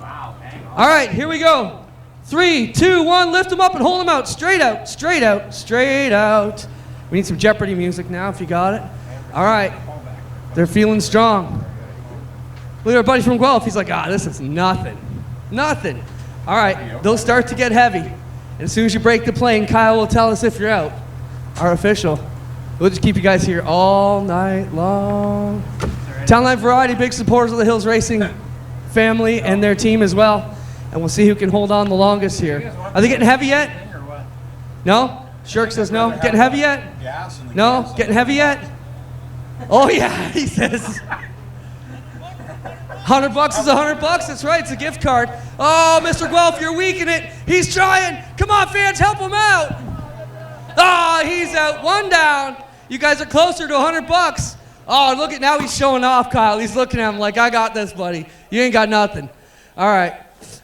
All right, here we go. 3, 2, 1, lift them up and hold them out. Straight out, straight out, straight out. We need some Jeopardy music now if you got it. All right, they're feeling strong. Look at our buddy from Guelph. He's like, this is nothing. Nothing. All right, they'll start to get heavy. And as soon as you break the plane, Kyle will tell us if you're out. Our official. We'll just keep you guys here all night long. Town Line Variety, big supporters of the Hills Racing family and their team as well. And we'll see who can hold on the longest here. Are they getting heavy yet? No? Shirk says no. Getting heavy yet? No? Getting heavy yet? Oh yeah, he says. $100 is $100. That's right. It's a gift card. Oh, Mr. Guelph, you're weak in it. He's trying. Come on, fans, help him out. Oh, he's out. One down. You guys are closer to $100. Oh, look at now. He's showing off, Kyle. He's looking at him like, I got this, buddy. You ain't got nothing. All right.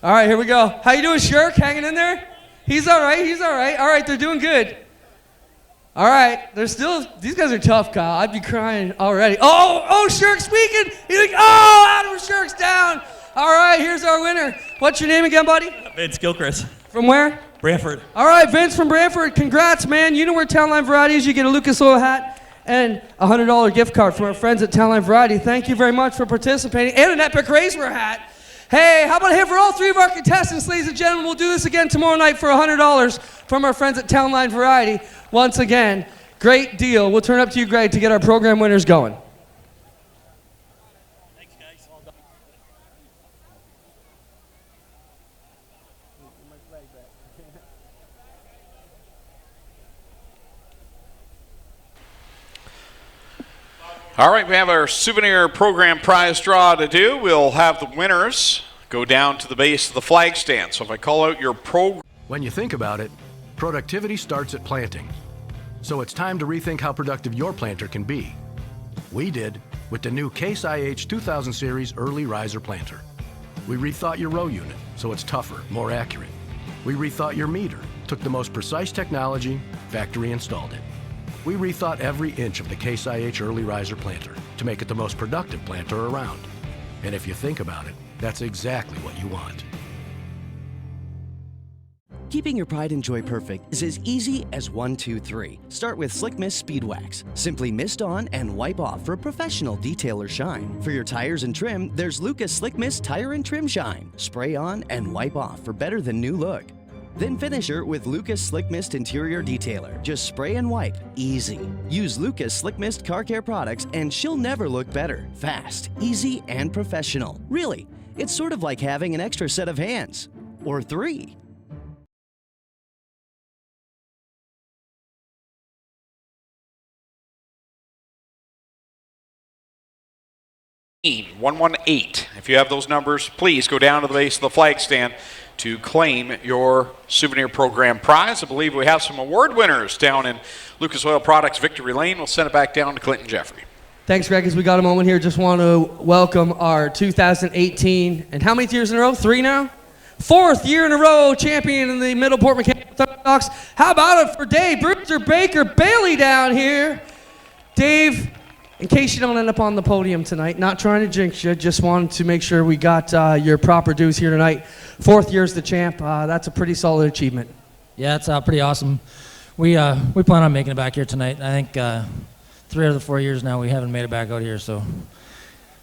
All right. Here we go. How you doing, Shirk? Hanging in there? He's all right. He's all right. All right. They're doing good. All right, these guys are tough, Kyle. I'd be crying already. Oh, Shirk's speaking. He's like, Adam Shirk's down. All right, here's our winner. What's your name again, buddy? Vince Gilchrist. From where? Brantford. All right, Vince from Brantford. Congrats, man. You know where Town Line Variety is. You get a Lucas Oil hat and a $100 gift card from our friends at Town Line Variety. Thank you very much for participating. And an Epic Racewear hat. Hey, how about a hit for all 3 of our contestants, ladies and gentlemen? We'll do this again tomorrow night for $100 from our friends at Town Line Variety. Once again, great deal. We'll turn up to you, Greg, to get our program winners going. Thanks, guys. All done. All right, we have our souvenir program prize draw to do. We'll have the winners go down to the base of the flag stand. So if I call out your program. When you think about it, productivity starts at planting. So it's time to rethink how productive your planter can be. We did with the new Case IH 2000 Series Early Riser Planter. We rethought your row unit so it's tougher, more accurate. We rethought your meter, took the most precise technology, factory installed it. We rethought every inch of the Case IH Early Riser Planter to make it the most productive planter around. And if you think about it, that's exactly what you want. Keeping your pride and joy perfect is as easy as 1, 2, 3. Start with Slick Mist Speed Wax. Simply mist on and wipe off for a professional detailer shine. For your tires and trim, there's Lucas Slick Mist Tire and Trim Shine. Spray on and wipe off for better than new look. Then finish her with Lucas Slick Mist Interior Detailer. Just spray and wipe. Easy. Use Lucas Slick Mist Car Care products and she'll never look better. Fast, easy, and professional. Really, it's sort of like having an extra set of hands. Or 3. $118. If you have those numbers, please go down to the base of the flag stand to claim your souvenir program prize. I believe we have some award winners down in Lucas Oil Products Victory Lane. We'll send it back down to Clinton Jeffrey. Thanks, Greg. As we got a moment here, just want to welcome our 2018, and how many years in a row? 3 now? 4th year in a row champion in the Middleport Mechanical Thunderdogs. How about it for Dave Brewster Baker Bailey down here? Dave, in case you don't end up on the podium tonight, not trying to jinx you, just wanted to make sure we got your proper dues here tonight. 4th year as the champ, that's a pretty solid achievement. Yeah, it's pretty awesome. We plan on making it back here tonight. I think 3 out of the 4 years now we haven't made it back out here, so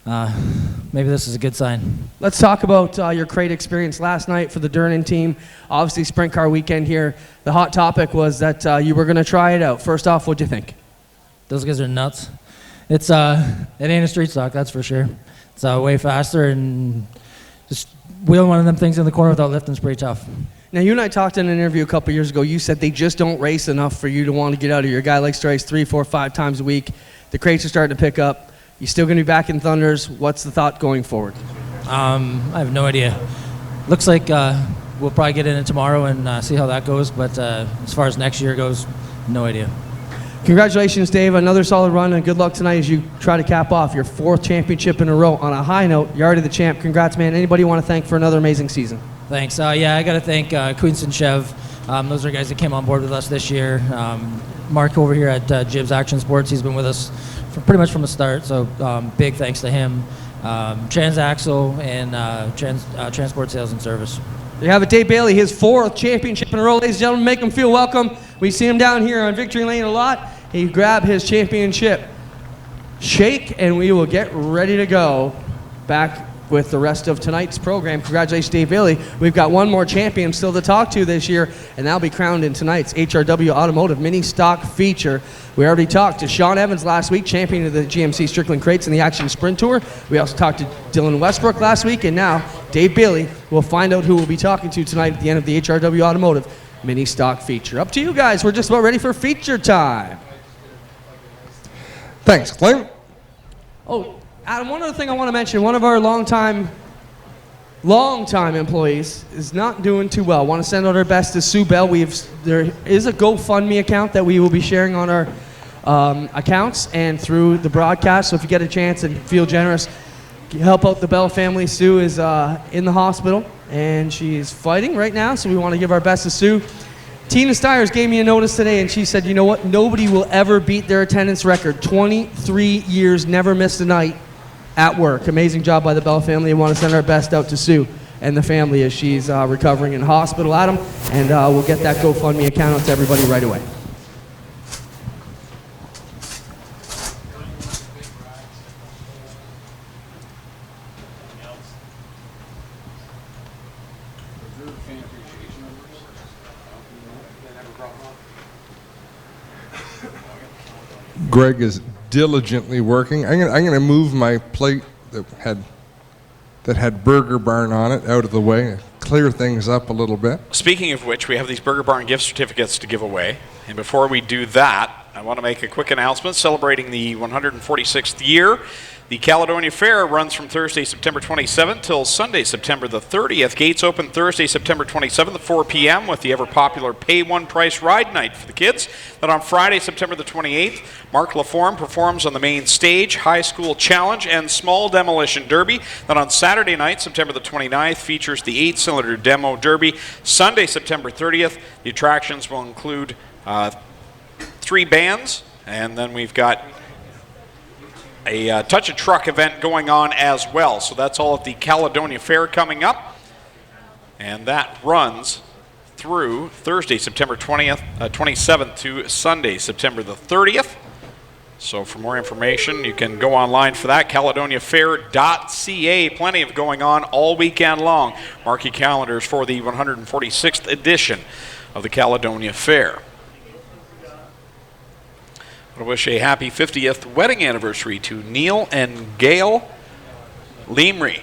maybe this is a good sign. Let's talk about your crate experience last night for the Durnan team. Obviously, sprint car weekend here. The hot topic was that you were going to try it out. First off, what'd you think? Those guys are nuts. It ain't a street stock, that's for sure. It's way faster, and just wheeling one of them things in the corner without lifting is pretty tough. Now, you and I talked in an interview a couple years ago. You said they just don't race enough for you to want to get out of here. Your guy likes to race 3, 4, 5 times a week. The crates are starting to pick up. You still going to be back in Thunders. What's the thought going forward? I have no idea. Looks like we'll probably get in it tomorrow and see how that goes, but as far as next year goes, no idea. Congratulations, Dave. Another solid run, and good luck tonight as you try to cap off your 4th championship in a row. On a high note, you're already the champ. Congrats, man. Anybody you want to thank for another amazing season? Thanks. I got to thank Kunz and Chev. Those are guys that came on board with us this year. Mark over here at Jibs Action Sports. He's been with us pretty much from the start, so big thanks to him. Transaxle and Transport Sales and Service. You have it, Dave Bailey, his 4th championship in a row. Ladies and gentlemen, make him feel welcome. We see him down here on Victory Lane a lot. He grabbed his championship shake, and we will get ready to go back with the rest of tonight's program. Congratulations, Dave Bailey. We've got one more champion still to talk to this year, and that'll be crowned in tonight's HRW Automotive Mini Stock Feature. We already talked to Sean Evans last week, champion of the GMC Strickland Crates and the Action Sprint Tour. We also talked to Dylan Westbrook last week, and now Dave Bailey will find out who we'll be talking to tonight at the end of the HRW Automotive Mini Stock Feature. Up to you guys. We're just about ready for feature time. Thanks, Clint. Oh, Adam, one other thing I want to mention. One of our longtime employees is not doing too well. I want to send out our best to Sue Bell. There is a GoFundMe account that we will be sharing on our accounts and through the broadcast. So if you get a chance and feel generous, help out the Bell family. Sue is in the hospital, and she's fighting right now, so we want to give our best to Sue. Tina Stiers gave me a notice today, and she said, you know what? Nobody will ever beat their attendance record. 23 years, never missed a night at work. Amazing job by the Bell family. I want to send our best out to Sue and the family as she's recovering in hospital, Adam, and we'll get that GoFundMe account out to everybody right away. Greg is diligently working. I'm gonna move my plate that had Burger Barn on it out of the way, clear things up a little bit. Speaking of which, we have these Burger Barn gift certificates to give away. And before we do that, I want to make a quick announcement celebrating the 146th year. The Caledonia Fair runs from Thursday, September 27th till Sunday, September the 30th. Gates open Thursday, September 27th at 4 p.m. with the ever-popular Pay One Price Ride Night for the kids. Then on Friday, September the 28th, Mark LaForme performs on the main stage, High School Challenge and Small Demolition Derby. Then on Saturday night, September the 29th, features the 8-cylinder Demo Derby. Sunday, September 30th, the attractions will include 3 bands, and then we've got a Touch a Truck event going on as well. So that's all at the Caledonia Fair coming up. And that runs through Thursday, September 27th to Sunday, September the 30th. So for more information, you can go online for that, caledoniafair.ca. Plenty of going on all weekend long. Mark your calendars for the 146th edition of the Caledonia Fair. I wish a happy 50th wedding anniversary to Neil and Gail Leemry.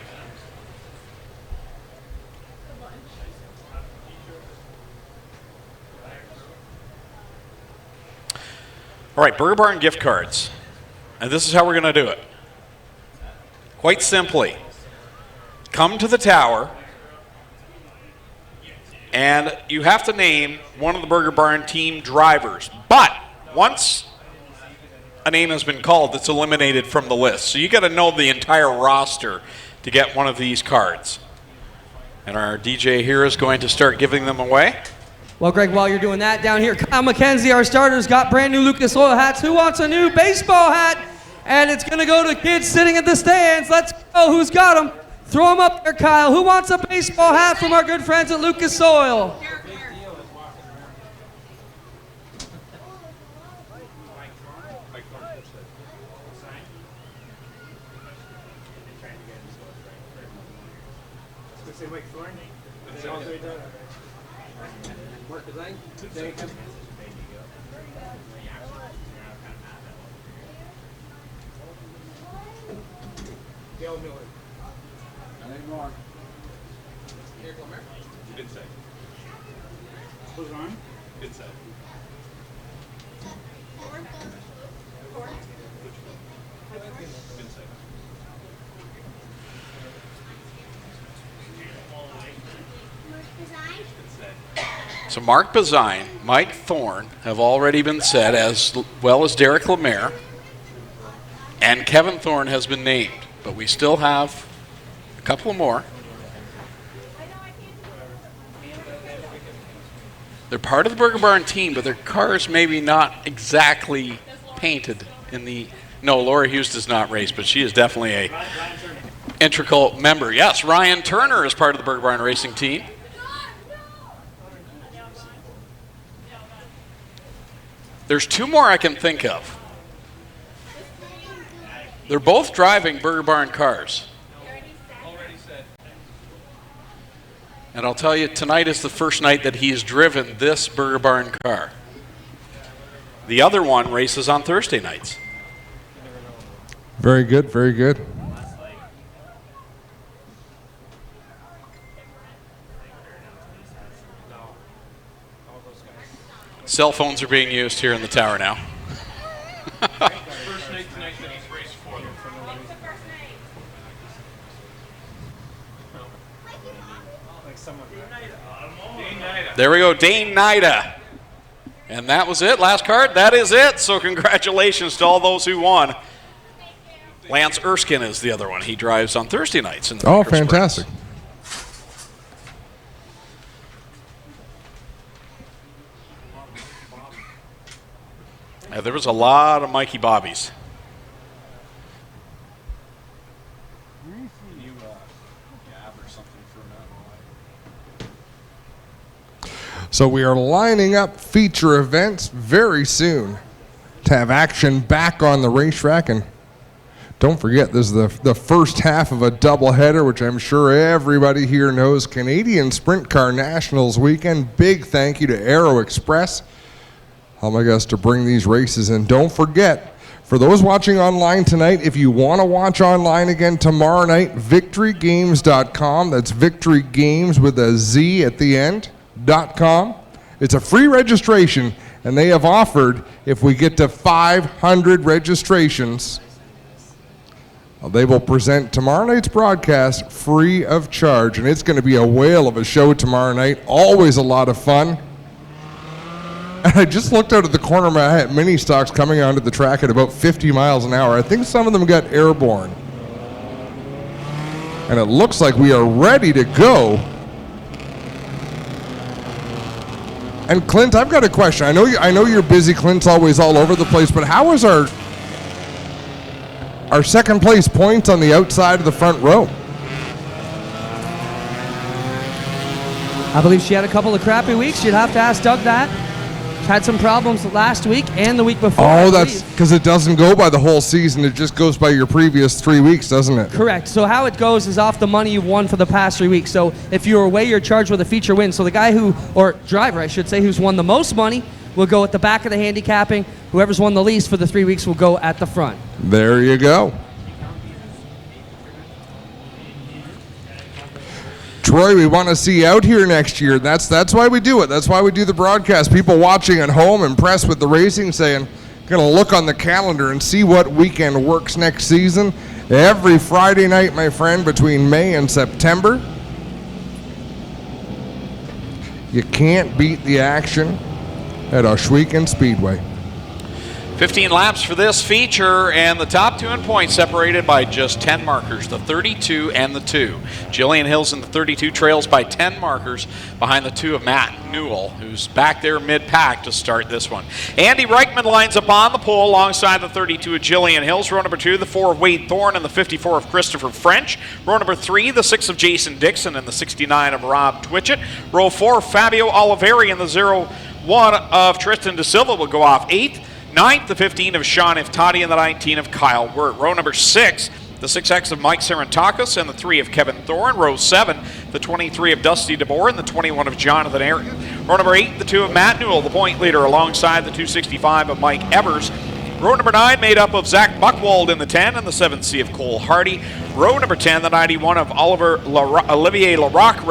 All right, Burger Barn gift cards. And this is how we're going to do it. Quite simply, come to the tower, and you have to name one of the Burger Barn team drivers. But once a name has been called, it's eliminated from the list. So you got to know the entire roster to get one of these cards. And our DJ here is going to start giving them away. Well, Greg, while you're doing that, down here, Kyle McKenzie, our starters, got brand new Lucas Oil hats. Who wants a new baseball hat? And it's going to go to kids sitting at the stands. Let's go. Who's got them? Throw them up there, Kyle. Who wants a baseball hat from our good friends at Lucas Oil? So Mark Bazine, Mike Thorne have already been said, as well as Derek Lemaire, and Kevin Thorne has been named, but we still have a couple more. They're part of the Burger Barn team, but their cars maybe not exactly painted in the... No, Laura Hughes does not race, but she is definitely a integral member. Yes, Ryan Turner is part of the Burger Barn racing team. There's two more I can think of. They're both driving Burger Barn cars. And I'll tell you, tonight is the first night that he's driven this Burger Barn car. The other one races on Thursday nights. Very good, very good. Cell phones are being used here in the tower now. There we go, Dane Nida. And that was it, last card, that is it. So congratulations to all those who won. Lance Erskine is the other one. He drives on Thursday nights. In the Oh, fantastic. Yeah, there was a lot of Mikey Bobbies. So we are lining up feature events very soon to have action back on the racetrack. And don't forget, this is the first half of a doubleheader, which I'm sure everybody here knows. Canadian Sprint Car Nationals weekend. Big thank you to Aero Express, helping us to bring these races in. Don't forget, for those watching online tonight, if you want to watch online again tomorrow night, victorygames.com. That's Victory Games with a Z at the end. .com. It's a free registration, and they have offered, if we get to 500 registrations, they will present tomorrow night's broadcast free of charge, and it's going to be a whale of a show tomorrow night. Always a lot of fun. And I just looked out of the corner of my eye at mini stocks coming onto the track at about 50 miles an hour. I think some of them got airborne. And it looks like we are ready to go. And Clint, I've got a question. I know you're busy. Clint's always all over the place, but how was our second place points on the outside of the front row? I believe she had a couple of crappy weeks. You'd have to ask Doug that. Had some problems last week and the week before. Oh, that's because it doesn't go by the whole season. It just goes by your previous 3 weeks, doesn't it? Correct. So how it goes is off the money you've won for the past 3 weeks. So if you're away, you're charged with a feature win. So the guy or driver, I should say, who's won the most money will go at the back of the handicapping. Whoever's won the least for the 3 weeks will go at the front. There you go. Troy, we want to see you out here next year. That's why we do it. That's why we do the broadcast. People watching at home impressed with the racing saying, going to look on the calendar and see what weekend works next season. Every Friday night, my friend, between May and September. You can't beat the action at Ohsweken Speedway. 15 laps for this feature, and the top two in points separated by just 10 markers, the 32 and the 2. Jillian Hills in the 32 trails by 10 markers behind the 2 of Matt Newell, who's back there mid-pack to start this one. Andy Reichman lines up on the pole alongside the 32 of Jillian Hills. Row number 2, the 4 of Wade Thorne, and the 54 of Christopher French. Row number 3, the 6 of Jason Dixon, and the 69 of Rob Twitchett. Row 4, Fabio Oliveri, and the 01 of Tristan De Silva will go off 8th. 9th, the 15 of Sean Iftati, and the 19 of Kyle Wirt. Row number 6, the 6X of Mike Sarantakis, and the 3 of Kevin Thorne. Row 7, the 23 of Dusty DeBoer, and the 21 of Jonathan Ayrton. Row number 8, the 2 of Matt Newell, the point leader, alongside the 265 of Mike Evers. Row number 9 made up of Zach Buchwald in the 10, and the 7C of Cole Hardy. Row number 10, the 91 of Olivier Larocque,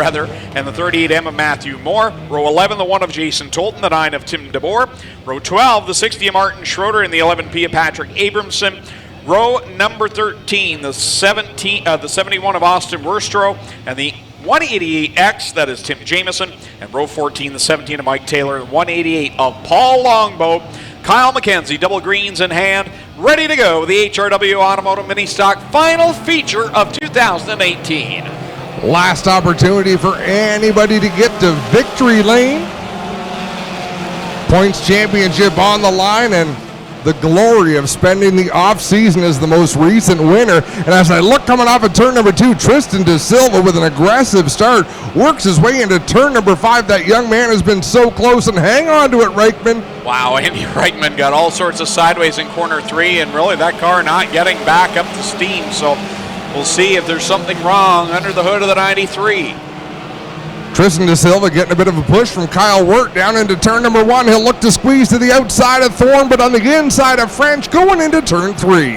and the 38M of Matthew Moore. Row 11, the 1 of Jason Tolton, the 9 of Tim DeBoer. Row 12, the 60 of Martin Schroeder, and the 11P of Patrick Abramson. Row number 13, the 71 of Austin Wurstrow, and the 188X, that is Tim Jameson. And row 14, the 17 of Mike Taylor, and 188 of Paul Longboat. Kyle McKenzie, double greens in hand, ready to go. The HRW Automotive Mini Stock final feature of 2018. Last opportunity for anybody to get to victory lane. Points championship on the line, and the glory of spending the off-season as the most recent winner. And as I look coming off of turn number 2, Tristan De Silva with an aggressive start works his way into turn number 5. That young man has been so close, and hang on to it, Reichman. Wow, Andy Reichman got all sorts of sideways in corner 3, and really that car not getting back up to steam. So we'll see if there's something wrong under the hood of the 93. Tristan De Silva getting a bit of a push from Kyle Wirt down into turn number 1. He'll look to squeeze to the outside of Thorne, but on the inside of French going into turn 3.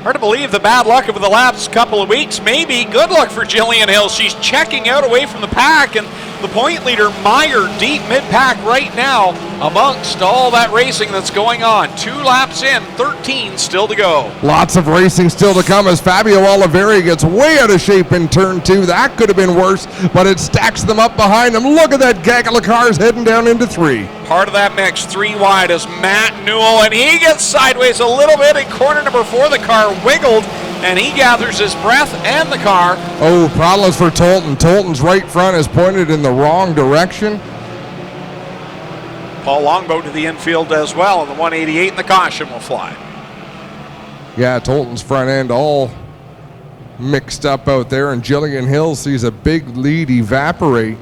Hard to believe the bad luck of the last couple of weeks. Maybe good luck for Jillian Hill. She's checking out away from the pack, and the point leader Meyer deep mid-pack right now amongst all that racing that's going on. 2 laps in, 13 still to go. Lots of racing still to come as Fabio Oliveri gets way out of shape in turn 2. That could have been worse, but it stacks them up behind him. Look at that gaggle of cars heading down into 3. Part of that mix, 3 wide, is Matt Newell, and he gets sideways a little bit in corner number 4. The car wiggled, and he gathers his breath and the car. Oh, problems for Tolton. Tolton's right front is pointed in the wrong direction. Paul Longboat to the infield as well, and the 188 and the caution will fly. Yeah, Tolton's front end all mixed up out there, and Jillian Hill sees a big lead evaporate.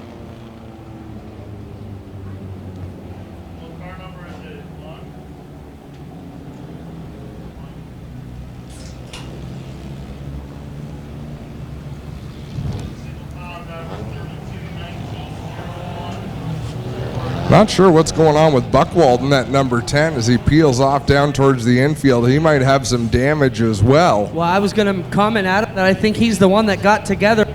Not sure what's going on with Buchwald in that number 10 as he peels off down towards the infield. He might have some damage as well. Well, I was going to comment at it that I think he's the one that got together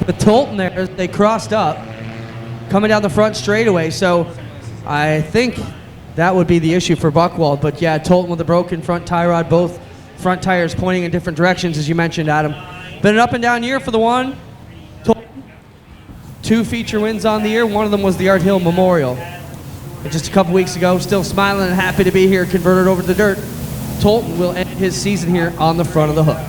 with Tolton there as they crossed up, coming down the front straightaway. So I think that would be the issue for Buchwald. But yeah, Tolton with a broken front tie rod, both front tires pointing in different directions, as you mentioned, Adam. Been an up and down year for the one. 2 feature wins on the year. One of them was the Art Hill Memorial. And just a couple weeks ago, still smiling and happy to be here, converted over to the dirt. Tolton will end his season here on the front of the hook.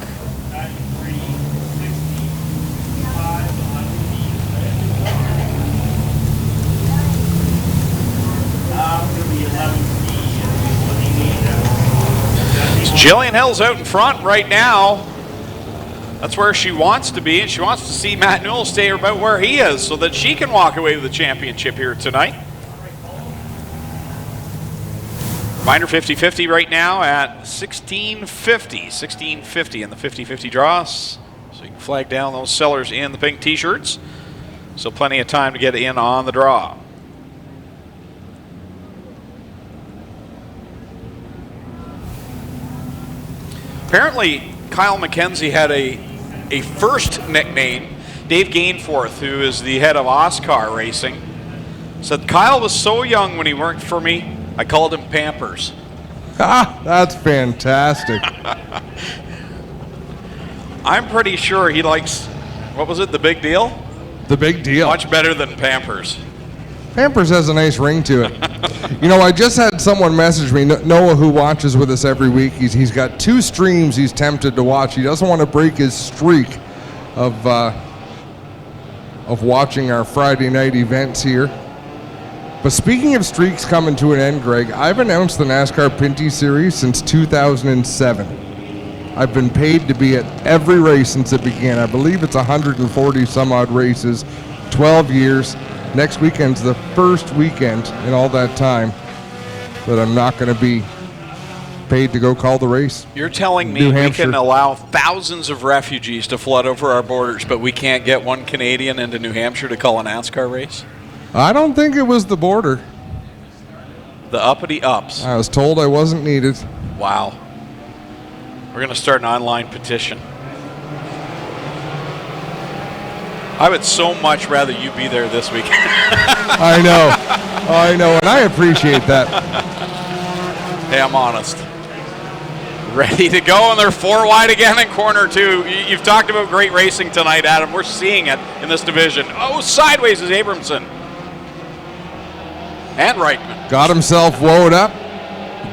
Jillian Hill's out in front right now. That's where she wants to be, and she wants to see Matt Newell stay about where he is so that she can walk away with the championship here tonight. Reminder 50-50 right now at 1650. 1650 in the 50-50 draws. So you can flag down those sellers in the pink t-shirts. So plenty of time to get in on the draw. Apparently, Kyle McKenzie had a first nickname. Dave Gainforth, who is the head of Oscar Racing, said Kyle was so young when he worked for me, I called him Pampers. Ah, that's fantastic. I'm pretty sure he likes, what was it, the Big Deal? The Big Deal. Much better than Pampers. Pampers has a nice ring to it. You know, I just had someone message me, Noah, who watches with us every week. He's got 2 streams he's tempted to watch. He doesn't want to break his streak of watching our Friday night events here. But speaking of streaks coming to an end, Greg, I've announced the NASCAR Pinty Series since 2007. I've been paid to be at every race since it began. I believe it's 140 some odd races, 12 years. Next weekend's the first weekend in all that time that I'm not going to be paid to go call the race. You're telling me we can allow thousands of refugees to flood over our borders, but we can't get one Canadian into New Hampshire to call a NASCAR race? I don't think it was the border. The uppity ups. I was told I wasn't needed. Wow. We're going to start an online petition. I would so much rather you be there this weekend. I know, and I appreciate that. Hey, I'm honest. Ready to go, and they're 4 wide again in corner 2. You've talked about great racing tonight, Adam. We're seeing it in this division. Oh, sideways is Abramson. And Reichman. Got himself woed up.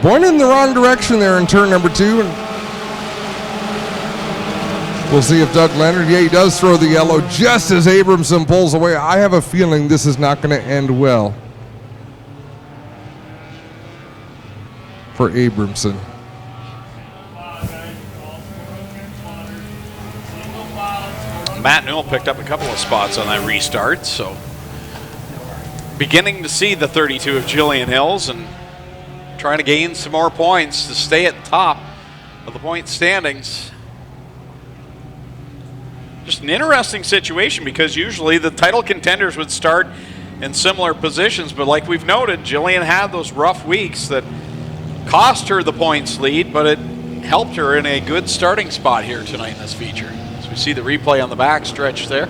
Going in the wrong direction there in turn number 2. We'll see if Doug Leonard, he does throw the yellow just as Abramson pulls away. I have a feeling this is not going to end well for Abramson. Matt Newell picked up a couple of spots on that restart, so beginning to see the 32 of Jillian Hills and trying to gain some more points to stay at the top of the point standings. Just an interesting situation because usually the title contenders would start in similar positions, but like we've noted, Jillian had those rough weeks that cost her the points lead, but it helped her in a good starting spot here tonight in this feature. As we see the replay on the back stretch there.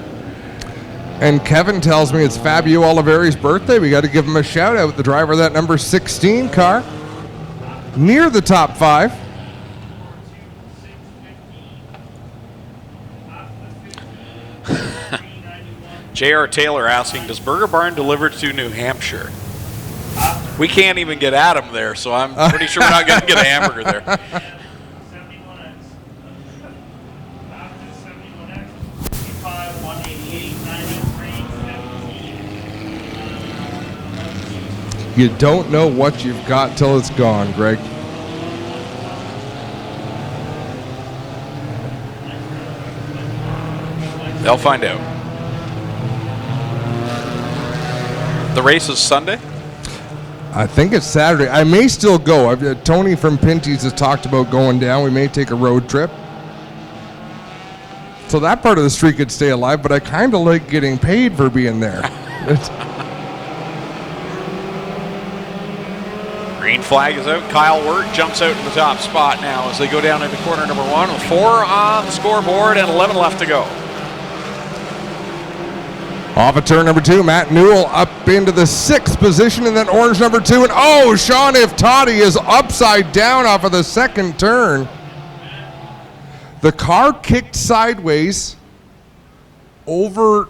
And Kevin tells me it's Fabio Oliveri's birthday. We got to give him a shout out. The driver of that number 16 car, near the top 5. J.R. Taylor asking, does Burger Barn deliver to New Hampshire? We can't even get at him there, so I'm pretty sure we're not going to get a hamburger there. You don't know what you've got till it's gone, Greg. They'll find out. The race is Sunday? I think it's Saturday. I may still go. Tony from Pinty's has talked about going down. We may take a road trip. So that part of the street could stay alive, but I kind of like getting paid for being there. Green flag is out. Kyle Wirt jumps out in the top spot now as they go down into corner number 1 with 4 on the scoreboard and 11 left to go. Off of turn number 2, Matt Newell up into the 6th position, and then orange number 2, and oh, Sean Iftati is upside down off of the second turn. The car kicked sideways over,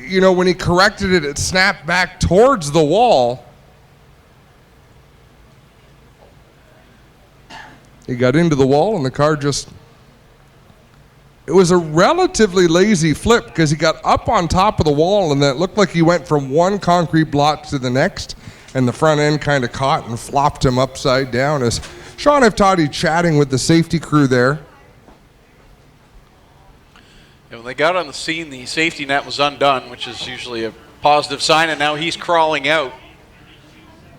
when he corrected it, it snapped back towards the wall. He got into the wall, and the car just... It was a relatively lazy flip because he got up on top of the wall and then it looked like he went from one concrete block to the next and the front end kind of caught and flopped him upside down as Sean Iftati chatting with the safety crew there. And when they got on the scene, the safety net was undone, which is usually a positive sign, and now he's crawling out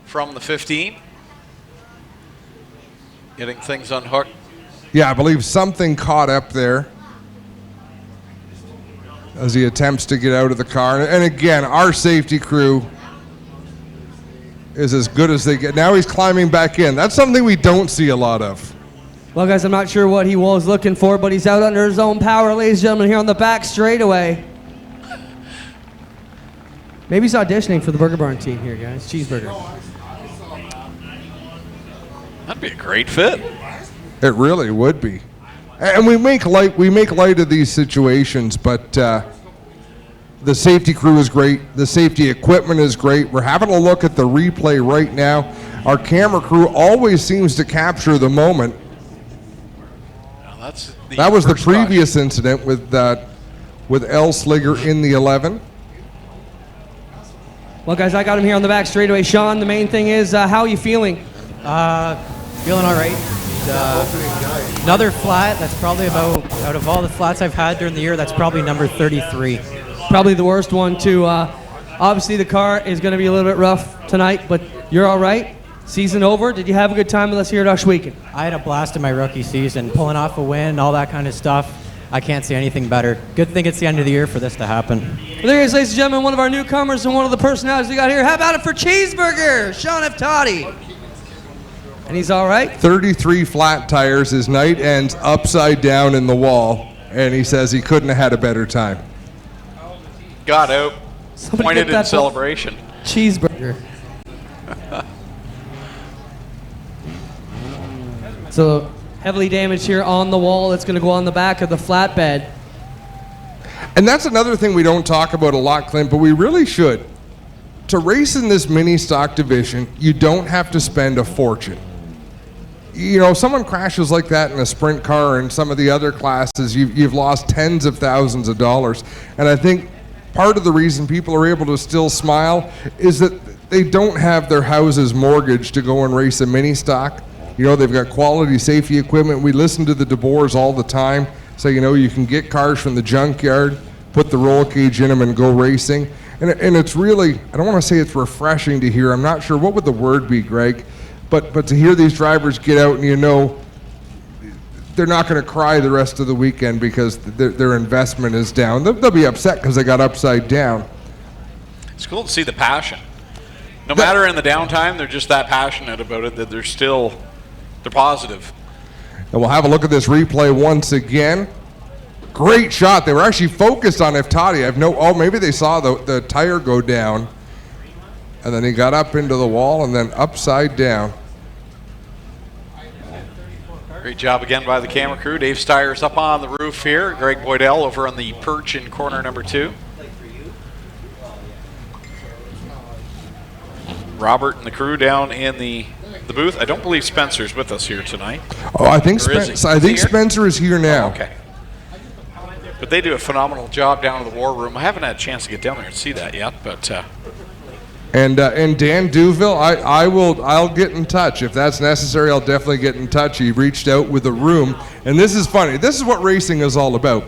from the 15, getting things unhooked. Yeah, I believe something caught up there as he attempts to get out of the car. And again, our safety crew is as good as they get. Now he's climbing back in. That's something we don't see a lot of. Well, guys, I'm not sure what he was looking for, but he's out under his own power, ladies and gentlemen, here on the back straightaway. Maybe he's auditioning for the Burger Barn team here, guys. Cheeseburger. That'd be a great fit. It really would be. And we make light of these situations, but the safety crew is great. The safety equipment is great. We're having a look at the replay right now. Our camera crew always seems to capture the moment. That was the previous incident with L. Sliger in the 11. Well, guys, I got him here on the back straightaway. Sean, the main thing is, how are you feeling? Feeling all right. Another flat, that's probably about, out of all the flats I've had during the year, that's probably number 33. Probably the worst one, too. Obviously, the car is going to be a little bit rough tonight, but you're all right. Season over. Did you have a good time with us here at Ush Weekend? I had a blast in my rookie season, pulling off a win, all that kind of stuff. I can't say anything better. Good thing it's the end of the year for this to happen. Well, there he is, ladies and gentlemen, one of our newcomers and one of the personalities we got here. How about it for Cheeseburger, Sean Iftati? And he's all right. 33 flat tires. His night ends upside down in the wall, and he says he couldn't have had a better time. Got out. Somebody Pointed get that in celebration. Cheeseburger. So heavily damaged here on the wall. It's going to go on the back of the flatbed. And that's another thing we don't talk about a lot, Clint, but we really should. To race in this mini stock division, you don't have to spend a fortune. you know, someone crashes like that in a sprint car and some of the other classes, you've lost tens of thousands of dollars. And I think part of the reason people are able to still smile is that they don't have their houses mortgaged to go and race a mini stock. You know, they've got quality safety equipment. We listen to the DeBoers all the time. So, you know, you can get cars from the junkyard, put the roll cage in them and go racing. And it's really, I don't want to say it's refreshing to hear. I'm not sure, what would the word be, Greg? But to hear these drivers get out and you know they're not going to cry the rest of the weekend because their investment is down. They'll be upset because they got upside down. It's cool to see the passion. No matter in the downtime, they're just that passionate about it that they're positive. And we'll have a look at this replay once again. Great shot. They were actually focused on Iftati. Maybe they saw the tire go down. And then he got up into the wall and then upside down. Great job again by the camera crew. Dave Steyer's up on the roof here. Greg Boydell over on the perch in corner number 2. Robert and the crew down in the booth. I don't believe Spencer's with us here tonight. Oh, I think Spencer is here now. Oh, okay. But they do a phenomenal job down in the war room. I haven't had a chance to get down there and see that yet, but And Dan Duville, I'll get in touch. If that's necessary, I'll definitely get in touch. He reached out with a room. And this is funny. This is what racing is all about.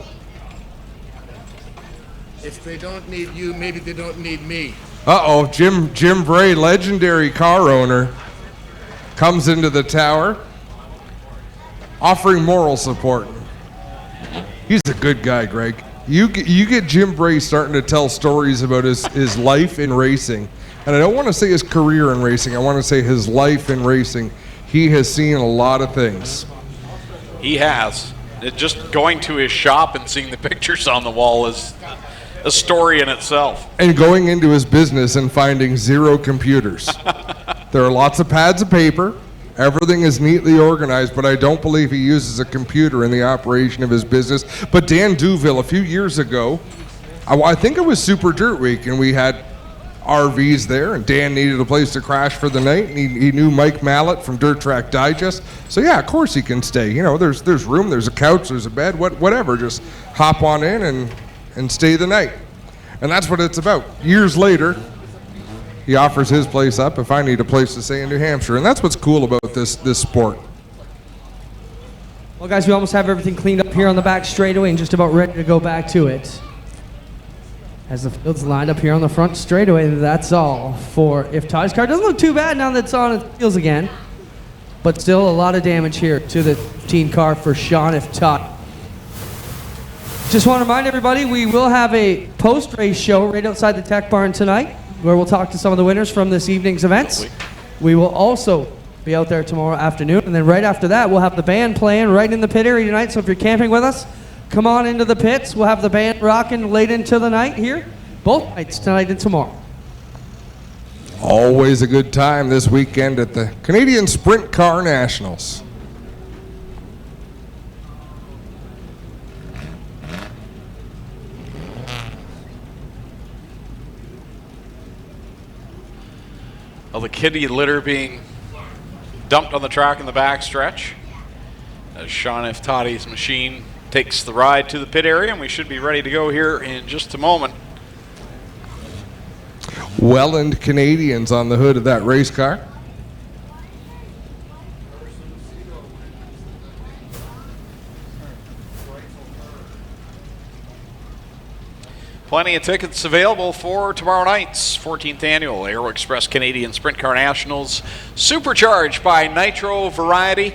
If they don't need you, maybe they don't need me. Uh-oh, Jim Bray, legendary car owner, comes into the tower offering moral support. He's a good guy, Greg. You get Jim Bray starting to tell stories about his life in racing. And I don't want to say his career in racing. I want to say his life in racing. He has seen a lot of things. he has. Just going to his shop and seeing the pictures on the wall is a story in itself. And going into his business and finding 0 computers. There are lots of pads of paper. Everything is neatly organized, but I don't believe he uses a computer in the operation of his business. But Dan Duville, a few years ago, I think it was Super Dirt Week, and we had RVs there, and Dan needed a place to crash for the night, and he knew Mike Mallett from Dirt Track Digest. So yeah, of course he can stay. You know, there's room, there's a couch, there's a bed, whatever. Just hop on in and stay the night. And that's what it's about. Years later, he offers his place up if I need a place to stay in New Hampshire. And that's what's cool about this sport. Well, guys, we almost have everything cleaned up here on the back straightaway and just about ready to go back to it. As the field's lined up here on the front straightaway, that's all for Iftati's car. Doesn't look too bad now that it's on its wheels again. But still a lot of damage here to the 15 car for Sean Iftati. Just want to remind everybody, we will have a post-race show right outside the Tech Barn tonight, where we'll talk to some of the winners from this evening's events. We will also be out there tomorrow afternoon, and then right after that, we'll have the band playing right in the pit area tonight. So if you're camping with us, come on into the pits. We'll have the band rocking late into the night here, both nights, tonight and tomorrow. Always a good time this weekend at the Canadian Sprint Car Nationals. Well, the kitty litter being dumped on the track in the backstretch as Sean Iftati's machine takes the ride to the pit area, and we should be ready to go here in just a moment. Welland Canadians on the hood of that race car. Plenty of tickets available for tomorrow night's 14th annual Aero Express Canadian Sprint Car Nationals, supercharged by Nitro Variety.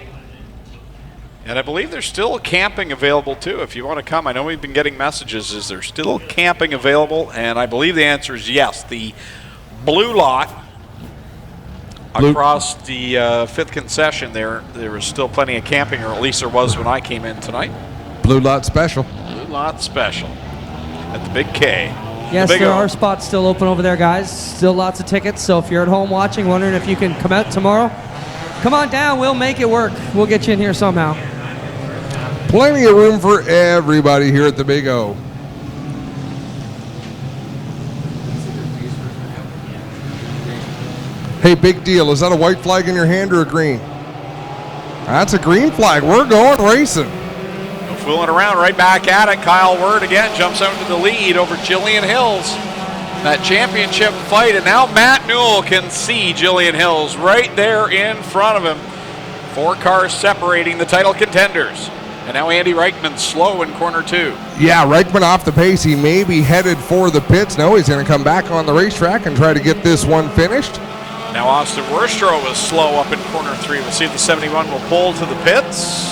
And I believe there's still camping available too if you want to come. I know we've been getting messages. Is there still camping available? And I believe the answer is yes. The blue lot across the 5th concession there was still plenty of camping, or at least there was when I came in tonight. Blue lot special. Blue lot special at the Big K. Yes, there are spots still open over there, guys. Still lots of tickets. So if you're at home watching, wondering if you can come out tomorrow, come on down. We'll make it work. We'll get you in here somehow. Plenty of room for everybody here at the Big O. Hey, big deal. Is that a white flag in your hand or a green? That's a green flag. We're going racing. No fooling around, right back at it. Kyle Word again jumps out to the lead over Jillian Hills. That championship fight, and now Matt Newell can see Jillian Hills right there in front of him. 4 cars separating the title contenders. And now Andy Reichman's slow in corner 2. Yeah, Reichman off the pace. He may be headed for the pits. No, he's going to come back on the racetrack and try to get this one finished. Now Austin Worstro is slow up in corner 3. We'll see if the 71 will pull to the pits.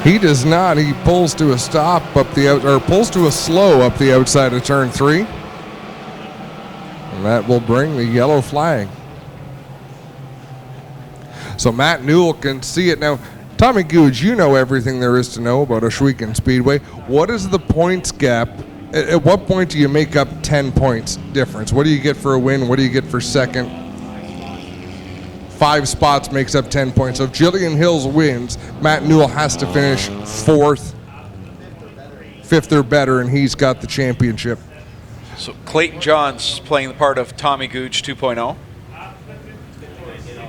He does not. He pulls to a stop up the out, or pulls to a slow up the outside of turn 3. And that will bring the yellow flag. So Matt Newell can see it now. Tommy Googe, you know everything there is to know about Ohsweken Speedway. What is the points gap? At what point do you make up 10 points difference? What do you get for a win? What do you get for second? 5 spots makes up 10 points. So if Jillian Hills wins, Matt Newell has to finish 4th, 5th or better, and he's got the championship. So Clayton Johns playing the part of Tommy Googe 2.0.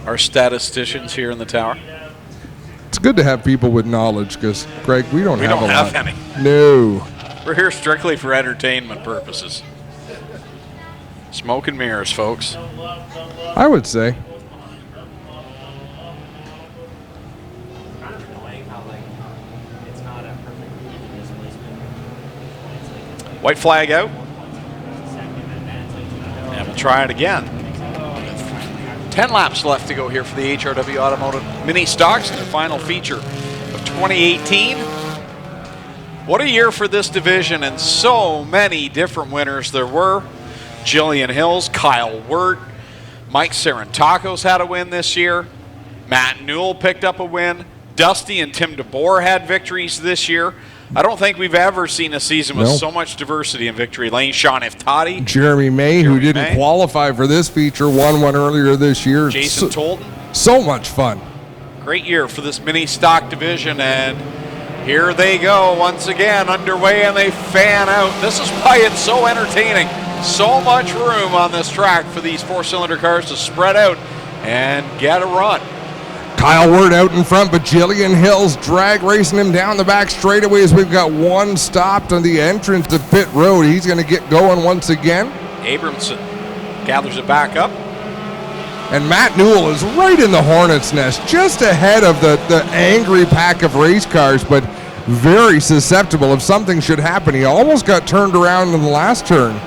Our statisticians here in the tower. It's good to have people with knowledge because, Greg, we don't have a lot. any. No. We're here strictly for entertainment purposes. Smoke and mirrors, folks. I would say. White flag out. And we'll try it again. 10 laps left to go here for the HRW Automotive Mini Stocks in their final feature of 2018. What a year for this division, and so many different winners there were. Jillian Hills, Kyle Wirt, Mike Sarantakos had a win this year. Matt Newell picked up a win. Dusty and Tim DeBoer had victories this year. I don't think we've ever seen a season with so much diversity in victory lane. Sean Iftati. Jeremy May, who didn't qualify for this feature, won one earlier this year. Jason Tolton. So much fun. Great year for this mini stock division, and here they go once again underway, and they fan out. This is why it's so entertaining. So much room on this track for these 4-cylinder cars to spread out and get a run. Kyle Wirt out in front, but Jillian Hills drag racing him down the back straightaways. We've got one stopped on the entrance to pit road. He's going to get going once again. Abramson gathers it back up. And Matt Newell is right in the hornet's nest, just ahead of the angry pack of race cars, but very susceptible. If something should happen, he almost got turned around in the last turn.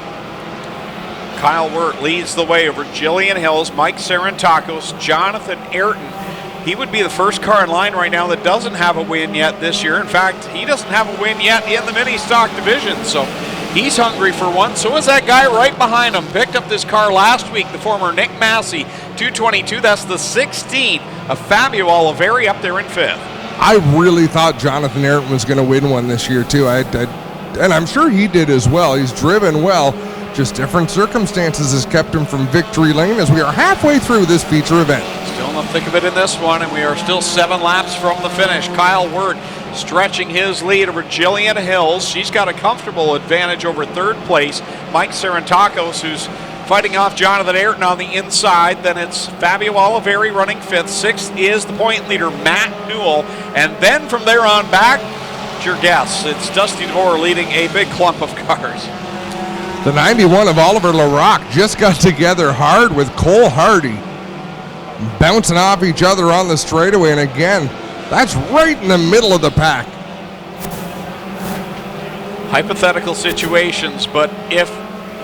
Kyle Wirt leads the way over Jillian Hills, Mike Sarantakos, Jonathan Ayrton. He would be the first car in line right now that doesn't have a win yet this year. In fact, he doesn't have a win yet in the mini stock division, so he's hungry for one. So is that guy right behind him. Picked up this car last week, the former Nick Massey 222. That's the 16th of Fabio Oliveri up there in 5th. I really thought Jonathan Ayrton was going to win one this year, too. And I'm sure he did as well. He's driven well. Just different circumstances has kept him from victory lane as we are halfway through this feature event. Still in the thick of it in this one, and we are still 7 laps from the finish. Kyle Wirt stretching his lead over Jillian Hills. She's got a comfortable advantage over 3rd place. Mike Sarantakos, who's fighting off Jonathan Ayrton on the inside. Then it's Fabio Oliveri running 5th. 6th is the point leader, Matt Newell. And then from there on back, it's your guess. It's Dusty DeVore leading a big clump of cars. The 91 of Oliver LaRocque just got together hard with Cole Hardy, bouncing off each other on the straightaway, and again, that's right in the middle of the pack. Hypothetical situations, but if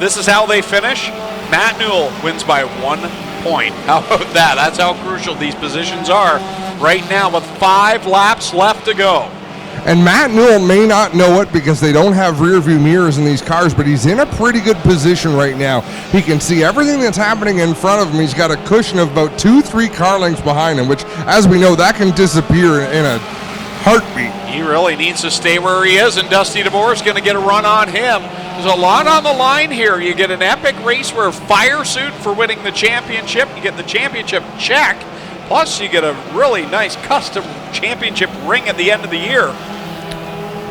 this is how they finish, Matt Newell wins by 1 point. How about that? That's how crucial these positions are right now with 5 laps left to go. And Matt Newell may not know it because they don't have rear view mirrors in these cars, but he's in a pretty good position right now. He can see everything that's happening in front of him. He's got a cushion of about 2-3 car lengths behind him, which, as we know, that can disappear in a heartbeat. He really needs to stay where he is, and Dusty DeVore is going to get a run on him. There's a lot on the line here. You get an epic race where fire suit for winning the championship. You get the championship check. Plus, you get a really nice custom championship ring at the end of the year.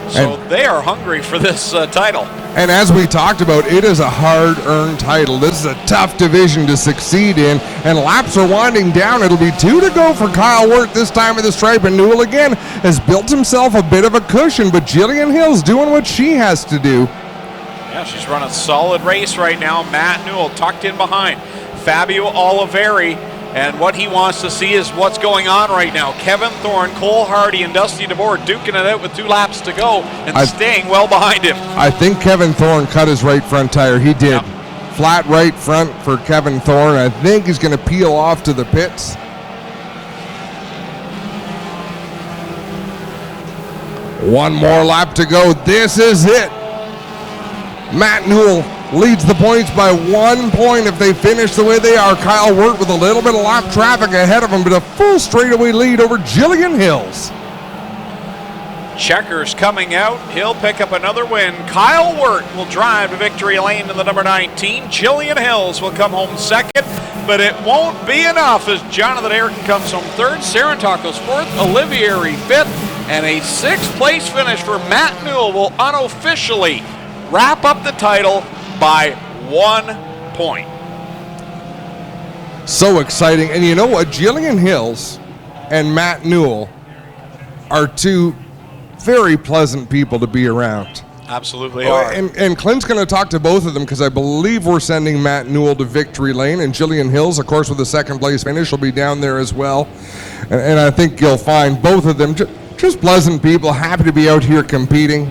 So they are hungry for this title. And as we talked about, it is a hard-earned title. This is a tough division to succeed in, and laps are winding down. It'll be 2 to go for Kyle Wirt this time of the stripe, and Newell again has built himself a bit of a cushion, but Jillian Hill's doing what she has to do. Yeah, she's run a solid race right now. Matt Newell tucked in behind Fabio Oliveri, and what he wants to see is what's going on right now. Kevin Thorne, Cole Hardy, and Dusty DeBoer duking it out with 2 laps to go and staying well behind him. I think Kevin Thorne cut his right front tire. He did. Yep. Flat right front for Kevin Thorne. I think he's going to peel off to the pits. One more lap to go. This is it. Matt Newell leads the points by 1 point if they finish the way they are. Kyle Wirt with a little bit of lap traffic ahead of him, but a full straightaway lead over Jillian Hills. Checkers coming out. He'll pick up another win. Kyle Wirt will drive to victory lane in the number 19. Jillian Hills will come home second, but it won't be enough as Jonathan Ayrton comes home third, Sarantakos fourth, Olivieri fifth, and a 6th place finish for Matt Newell will unofficially wrap up the title by 1 point. So exciting. And you know what? Jillian Hills and Matt Newell are 2 very pleasant people to be around. Absolutely are. And Clint's going to talk to both of them because I believe we're sending Matt Newell to victory lane, and Jillian Hills, of course, with the 2nd place finish, will be down there as well. And I think you'll find both of them just pleasant people, happy to be out here competing.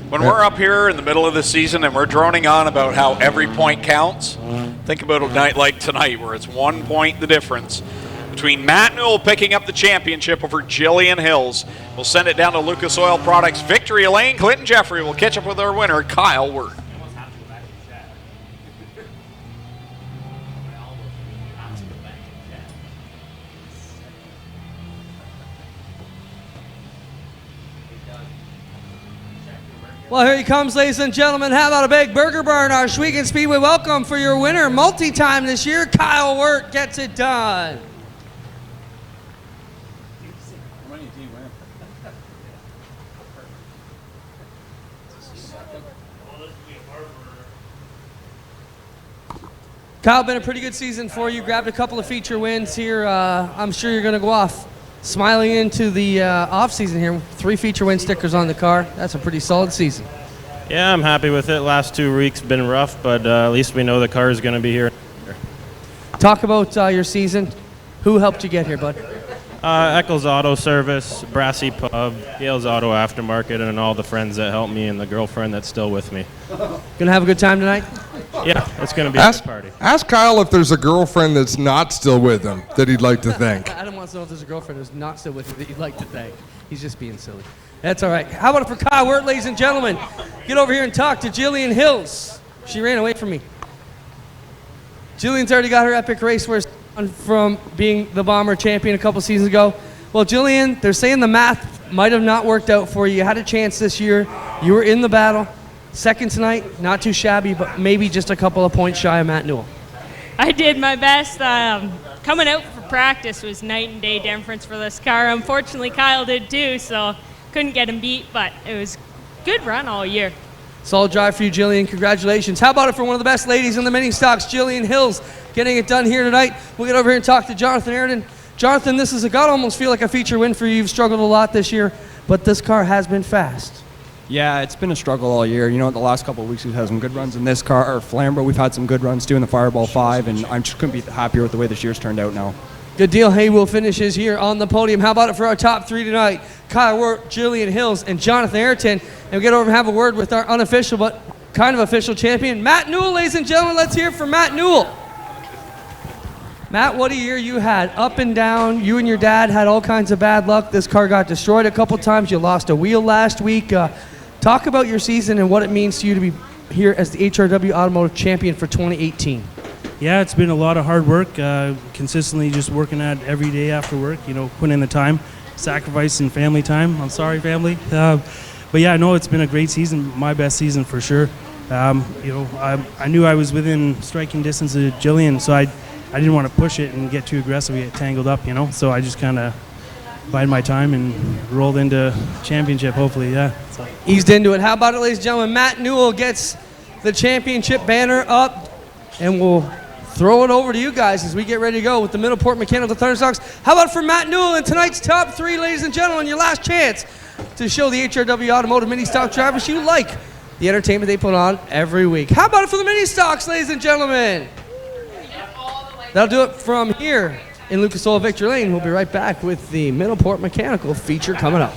When we're up here in the middle of the season and we're droning on about how every point counts, think about a night like tonight where it's 1 point the difference between Matt Newell picking up the championship over Jillian Hills. We'll send it down to Lucas Oil Products victory lane. Clinton Jeffrey will catch up with our winner, Kyle Wirt. Well, here he comes, ladies and gentlemen. How about a big burger burn? Our Schwegen Speedway welcome for your winner, multi-time this year. Kyle Wirt gets it done. Kyle, been a pretty good season for you. Grabbed a couple of feature wins here. I'm sure you're going to go off smiling into the off season here. 3 feature win stickers on the car. That's a pretty solid season. Yeah, I'm happy with it. Last 2 weeks been rough, but at least we know the car is going to be here. Talk about your season. Who helped you get here, bud? Eccles Auto Service, Brassy Pub, Gale's Auto Aftermarket, and all the friends that helped me and the girlfriend that's still with me. Gonna have a good time tonight? Yeah, it's going to be a good party. Ask Kyle if there's a girlfriend that's not still with him that he'd like to thank. Adam wants to know if there's a girlfriend who's not still with you that you'd like to thank. He's just being silly. That's all right. How about it for Kyle Wirt, ladies and gentlemen? Get over here and talk to Jillian Hills. She ran away from me. Jillian's already got her epic race where from being the Bomber champion a couple seasons ago. Well, Jillian, they're saying the math might have not worked out for you. You had a chance this year. You were in the battle. Second tonight, not too shabby, but maybe just a couple of points shy of Matt Newell. I did my best. Coming out for practice was night and day difference for this car. Unfortunately, Kyle did too, so couldn't get him beat, but it was a good run all year. Solid drive for you, Jillian. Congratulations. How about it for one of the best ladies in the mini stocks, Jillian Hills, getting it done here tonight. We'll get over here and talk to Jonathan Ayrton. Jonathan, this is got to almost feel like a feature win for you. You've struggled a lot this year, but this car has been fast. Yeah, it's been a struggle all year. You know, the last couple of weeks we've had some good runs in this car. Flamborough, we've had some good runs too in the Fireball 5, and I just couldn't be happier with the way this year's turned out now. Good deal. Hay will finishes here on the podium. How about it for our top 3 tonight? Kyle Wirt, Jillian Hills, and Jonathan Ayrton. And we'll get over and have a word with our unofficial but kind of official champion, Matt Newell, ladies and gentlemen. Let's hear from Matt Newell. Matt, what a year you had. Up and down. You and your dad had all kinds of bad luck. This car got destroyed a couple times. You lost a wheel last week. Talk about your season and what it means to you to be here as the HRW Automotive Champion for 2018. Yeah, it's been a lot of hard work, consistently just working at every day after work, putting in the time, sacrificing family time. I'm sorry, family. But yeah, no, it's been a great season, my best season for sure. I knew I was within striking distance of Jillian, so I didn't want to push it and get too aggressive, get tangled up, so I just kind of bided my time and rolled into championship, hopefully, yeah. So. Eased into it. How about it, ladies and gentlemen? Matt Newell gets the championship banner up, and we'll throw it over to you guys as we get ready to go with the Middleport Mechanical Thunderstocks. How about for Matt Newell in tonight's top 3, ladies and gentlemen, your last chance to show the HRW Automotive Mini Stock drivers you like the entertainment they put on every week. How about it for the Mini Stocks, ladies and gentlemen? That'll do it from here in Lucas Oil Victory Lane. We'll be right back with the Middleport Mechanical feature coming up.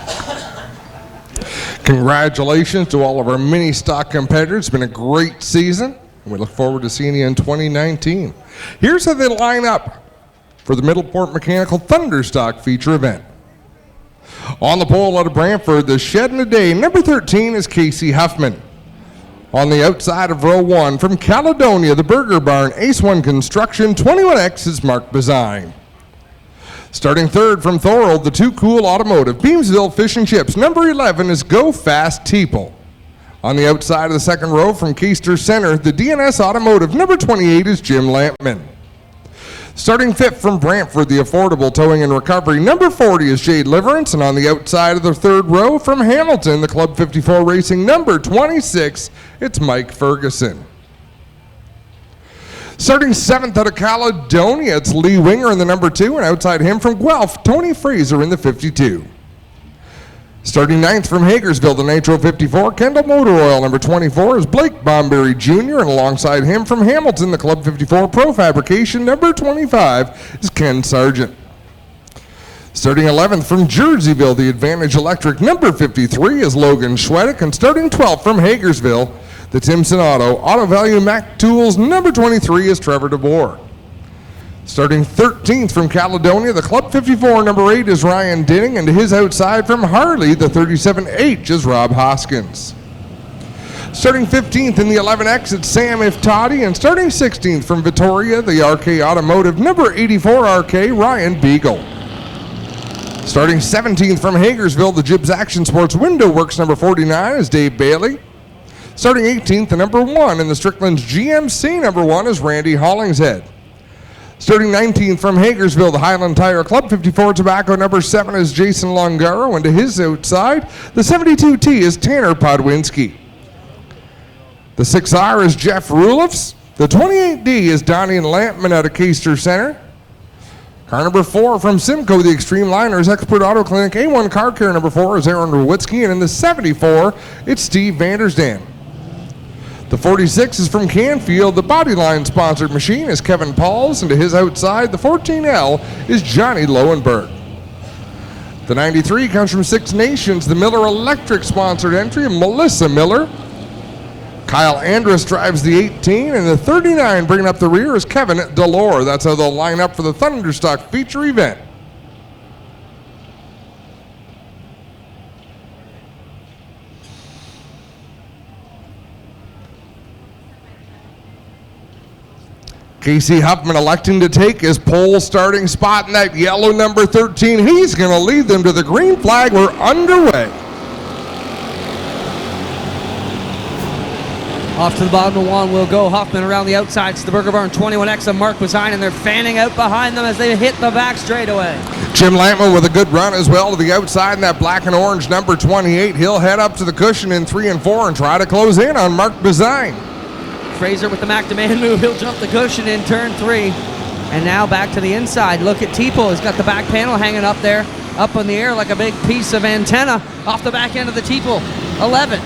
Congratulations to all of our mini stock competitors. It's been a great season, and we look forward to seeing you in 2019. Here's how they line up for the Middleport Mechanical Thunderstock feature event. On the pole out of Brantford, the shed in a day, number 13 is Casey Huffman. On the outside of row 1, from Caledonia, the Burger Barn, Ace 1 Construction, 21X is Mark Bazine. Starting third from Thorold, the Too Cool Automotive, Beamsville Fish and Chips, number 11 is Go Fast Teeple. On the outside of the second row from Keister Center, the DNS Automotive, number 28 is Jim Lampman. Starting fifth from Brantford, the Affordable Towing and Recovery, number 40 is Jade Liverance, and on the outside of the third row from Hamilton, the Club 54 Racing, number 26, it's Mike Ferguson. Starting seventh out of Caledonia, it's Lee Winger in the number 2, and outside him from Guelph, Tony Fraser in the 52. Starting ninth from Hagersville, the Nitro 54, Kendall Motor Oil, number 24, is Blake Bomberry Jr., and alongside him from Hamilton, the Club 54 Pro Fabrication, number 25, is Ken Sargent. Starting 11th from Jerseyville, the Advantage Electric, number 53, is Logan Schwedick, and starting 12th from Hagersville, the Timson Auto Value Mac Tools, number 23, is Trevor DeBoer. Starting 13th from Caledonia, the Club 54, number 8 is Ryan Dinning, and to his outside from Harley, the 37H is Rob Hoskins. Starting 15th in the 11X, it's Sam Iftati, and starting 16th from Victoria, the RK Automotive, number 84 RK, Ryan Beagle. Starting 17th from Hagersville, the Gibbs Action Sports Window Works, number 49 is Dave Bailey. Starting 18th, the number 1 in the Strickland's GMC, number 1 is Randy Hollingshead. Starting 19th from Hagersville, the Highland Tire Club 54 Tobacco, number 7 is Jason Longaro, and to his outside, the 72T is Tanner Podwinski. The 6R is Jeff Rulifs. The 28D is Donnie and Lampman out of Keister Center. Car number 4 from Simcoe, the Extreme Liners Expert Auto Clinic, A1 Car Care number 4 is Aaron Rowitsky, and in the 74, it's Steve Vandersdam. The 46 is from Canfield. The Bodyline sponsored machine is Kevin Pauls, and to his outside, the 14L is Johnny Lowenberg. The 93 comes from Six Nations. The Miller Electric sponsored entry of Melissa Miller. Kyle Andrus drives the 18, and the 39 bringing up the rear is Kevin Delore. That's how they'll line up for the Thunderstock feature event. Casey Huffman electing to take his pole starting spot in that yellow number 13. He's going to lead them to the green flag. We're underway. Off to the bottom of 1 will go Huffman around the outsides to the Burger Barn 21X of Mark Bazine, and they're fanning out behind them as they hit the back straightaway. Jim Lampman with a good run as well to the outside in that black and orange number 28. He'll head up to the cushion in 3 and 4 and try to close in on Mark Bazine. Fraser with the Mac Demand move. He'll jump the cushion in turn 3. And now back to the inside. Look at Teeple. He's got the back panel hanging up there, up in the air like a big piece of antenna off the back end of the Teeple 11.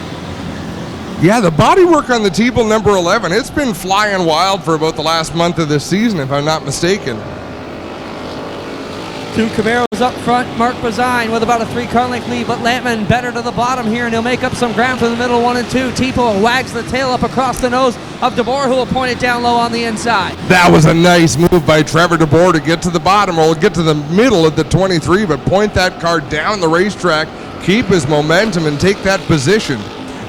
Yeah, the bodywork on the Teeple number 11, it's been flying wild for about the last month of this season, if I'm not mistaken. 2 Camaros up front. Mark Bazine with about a 3-car length lead, but Lampman better to the bottom here, and he'll make up some ground for the middle 1 and 2. Teeple wags the tail up across the nose of DeBoer, who will point it down low on the inside. That was a nice move by Trevor DeBoer to get to the bottom, or get to the middle at the 23, but point that car down the racetrack, keep his momentum, and take that position.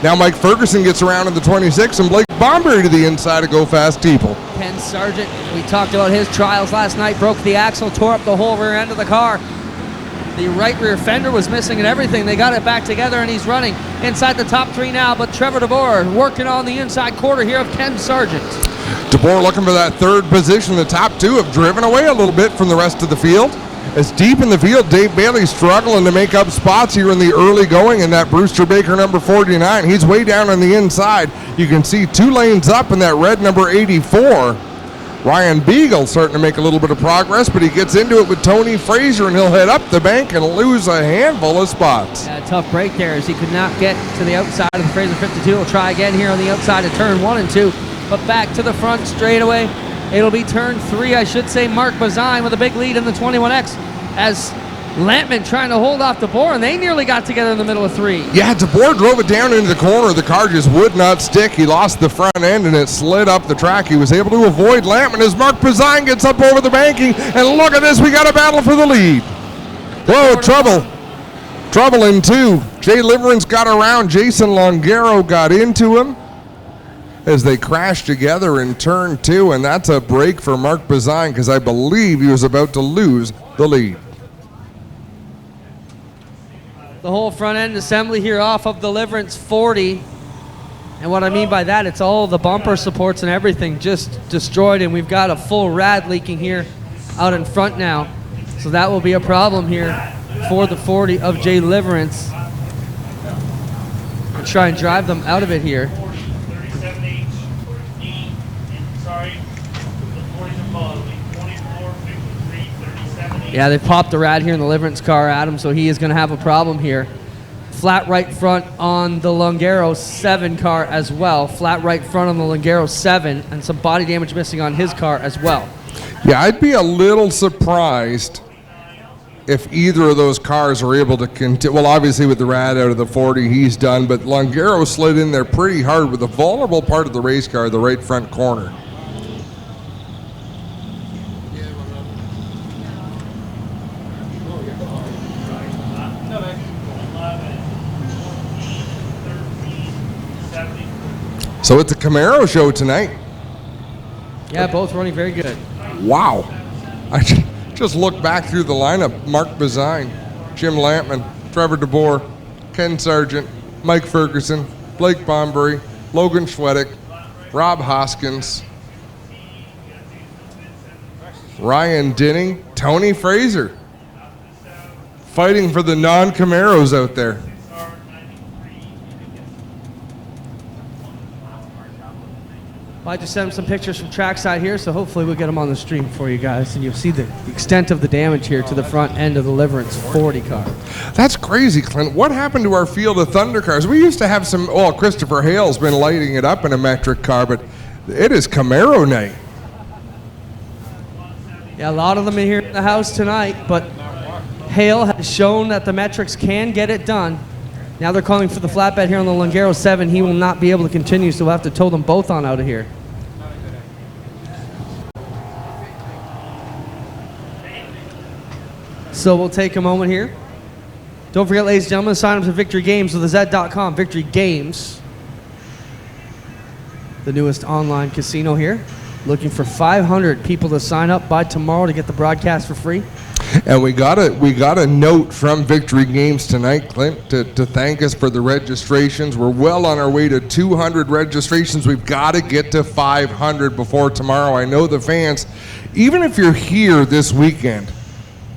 Now Mike Ferguson gets around in the 26, and Blake Bomberry to the inside to Go Fast Teeple. Ken Sargent, we talked about his trials last night, broke the axle, tore up the whole rear end of the car. The right rear fender was missing and everything. They got it back together, and he's running inside the top 3 now, but Trevor DeBoer working on the inside quarter here of Ken Sargent. DeBoer looking for that 3rd position. The top 2 have driven away a little bit from the rest of the field. It's deep in the field. Dave Bailey struggling to make up spots here in the early going, and that Brewster Baker number 49. He's way down on the inside. You can see 2 lanes up in that red number 84. Ryan Beagle starting to make a little bit of progress, but he gets into it with Tony Fraser, and he'll head up the bank and lose a handful of spots. Yeah, tough break there as he could not get to the outside of the Fraser 52. He'll try again here on the outside of turn 1 and 2, but back to the front straightaway. It'll be turn 3, I should say. Mark Bazine with a big lead in the 21X as Lampman trying to hold off DeBoer, and they nearly got together in the middle of 3. Yeah, DeBoer drove it down into the corner. The car just would not stick. He lost the front end, and it slid up the track. He was able to avoid Lampman as Mark Bazine gets up over the banking, and look at this. We got a battle for the lead. Whoa, trouble. Trouble in 2. Jay Liverance got around. Jason Longaro got into him as they crashed together in turn 2, and that's a break for Mark Bazine because I believe he was about to lose the lead. The whole front end assembly here off of the Liverance 40. And what I mean by that, it's all the bumper supports and everything just destroyed, and we've got a full rad leaking here out in front now. So that will be a problem here for the 40 of Jay Liverance. We'll try and drive them out of it here. Yeah, they popped the rad here in the Liverance car, Adam, so he is going to have a problem here. Flat right front on the Longaro 7 car as well. Flat right front on the Longaro 7, and some body damage missing on his car as well. Yeah, I'd be a little surprised if either of those cars are able to continue. Well, obviously with the rad out of the 40, he's done, but Longaro slid in there pretty hard with a vulnerable part of the race car, the right front corner. So it's a Camaro show tonight. Yeah, both running very good. Wow. I just looked back through the lineup. Mark Bazine, Jim Lampman, Trevor DeBoer, Ken Sargent, Mike Ferguson, Blake Bombury, Logan Schwedick, Rob Hoskins, Ryan Dinning, Tony Fraser. Fighting for the non-Camaros out there. Well, I just sent him some pictures from trackside here, so hopefully we'll get them on the stream for you guys, and you'll see the extent of the damage here to the front end of the Liverance 40 car. That's crazy, Clint. What happened to our field of Thunder cars? We used to have some, Christopher Hale's been lighting it up in a metric car, but it is Camaro night. Yeah, a lot of them in here in the house tonight, but Hale has shown that the metrics can get it done. Now they're calling for the flatbed here on the Longaro 7. He will not be able to continue, so we'll have to tow them both on out of here. So we'll take a moment here. Don't forget, ladies and gentlemen, sign up to Victory Games with the Z.com. Victory Games, the newest online casino here. Looking for 500 people to sign up by tomorrow to get the broadcast for free. And we got a note from Victory Games tonight, Clint, to thank us for the registrations. We're well on our way to 200 registrations. We've got to get to 500 before tomorrow. I know the fans, even if you're here this weekend,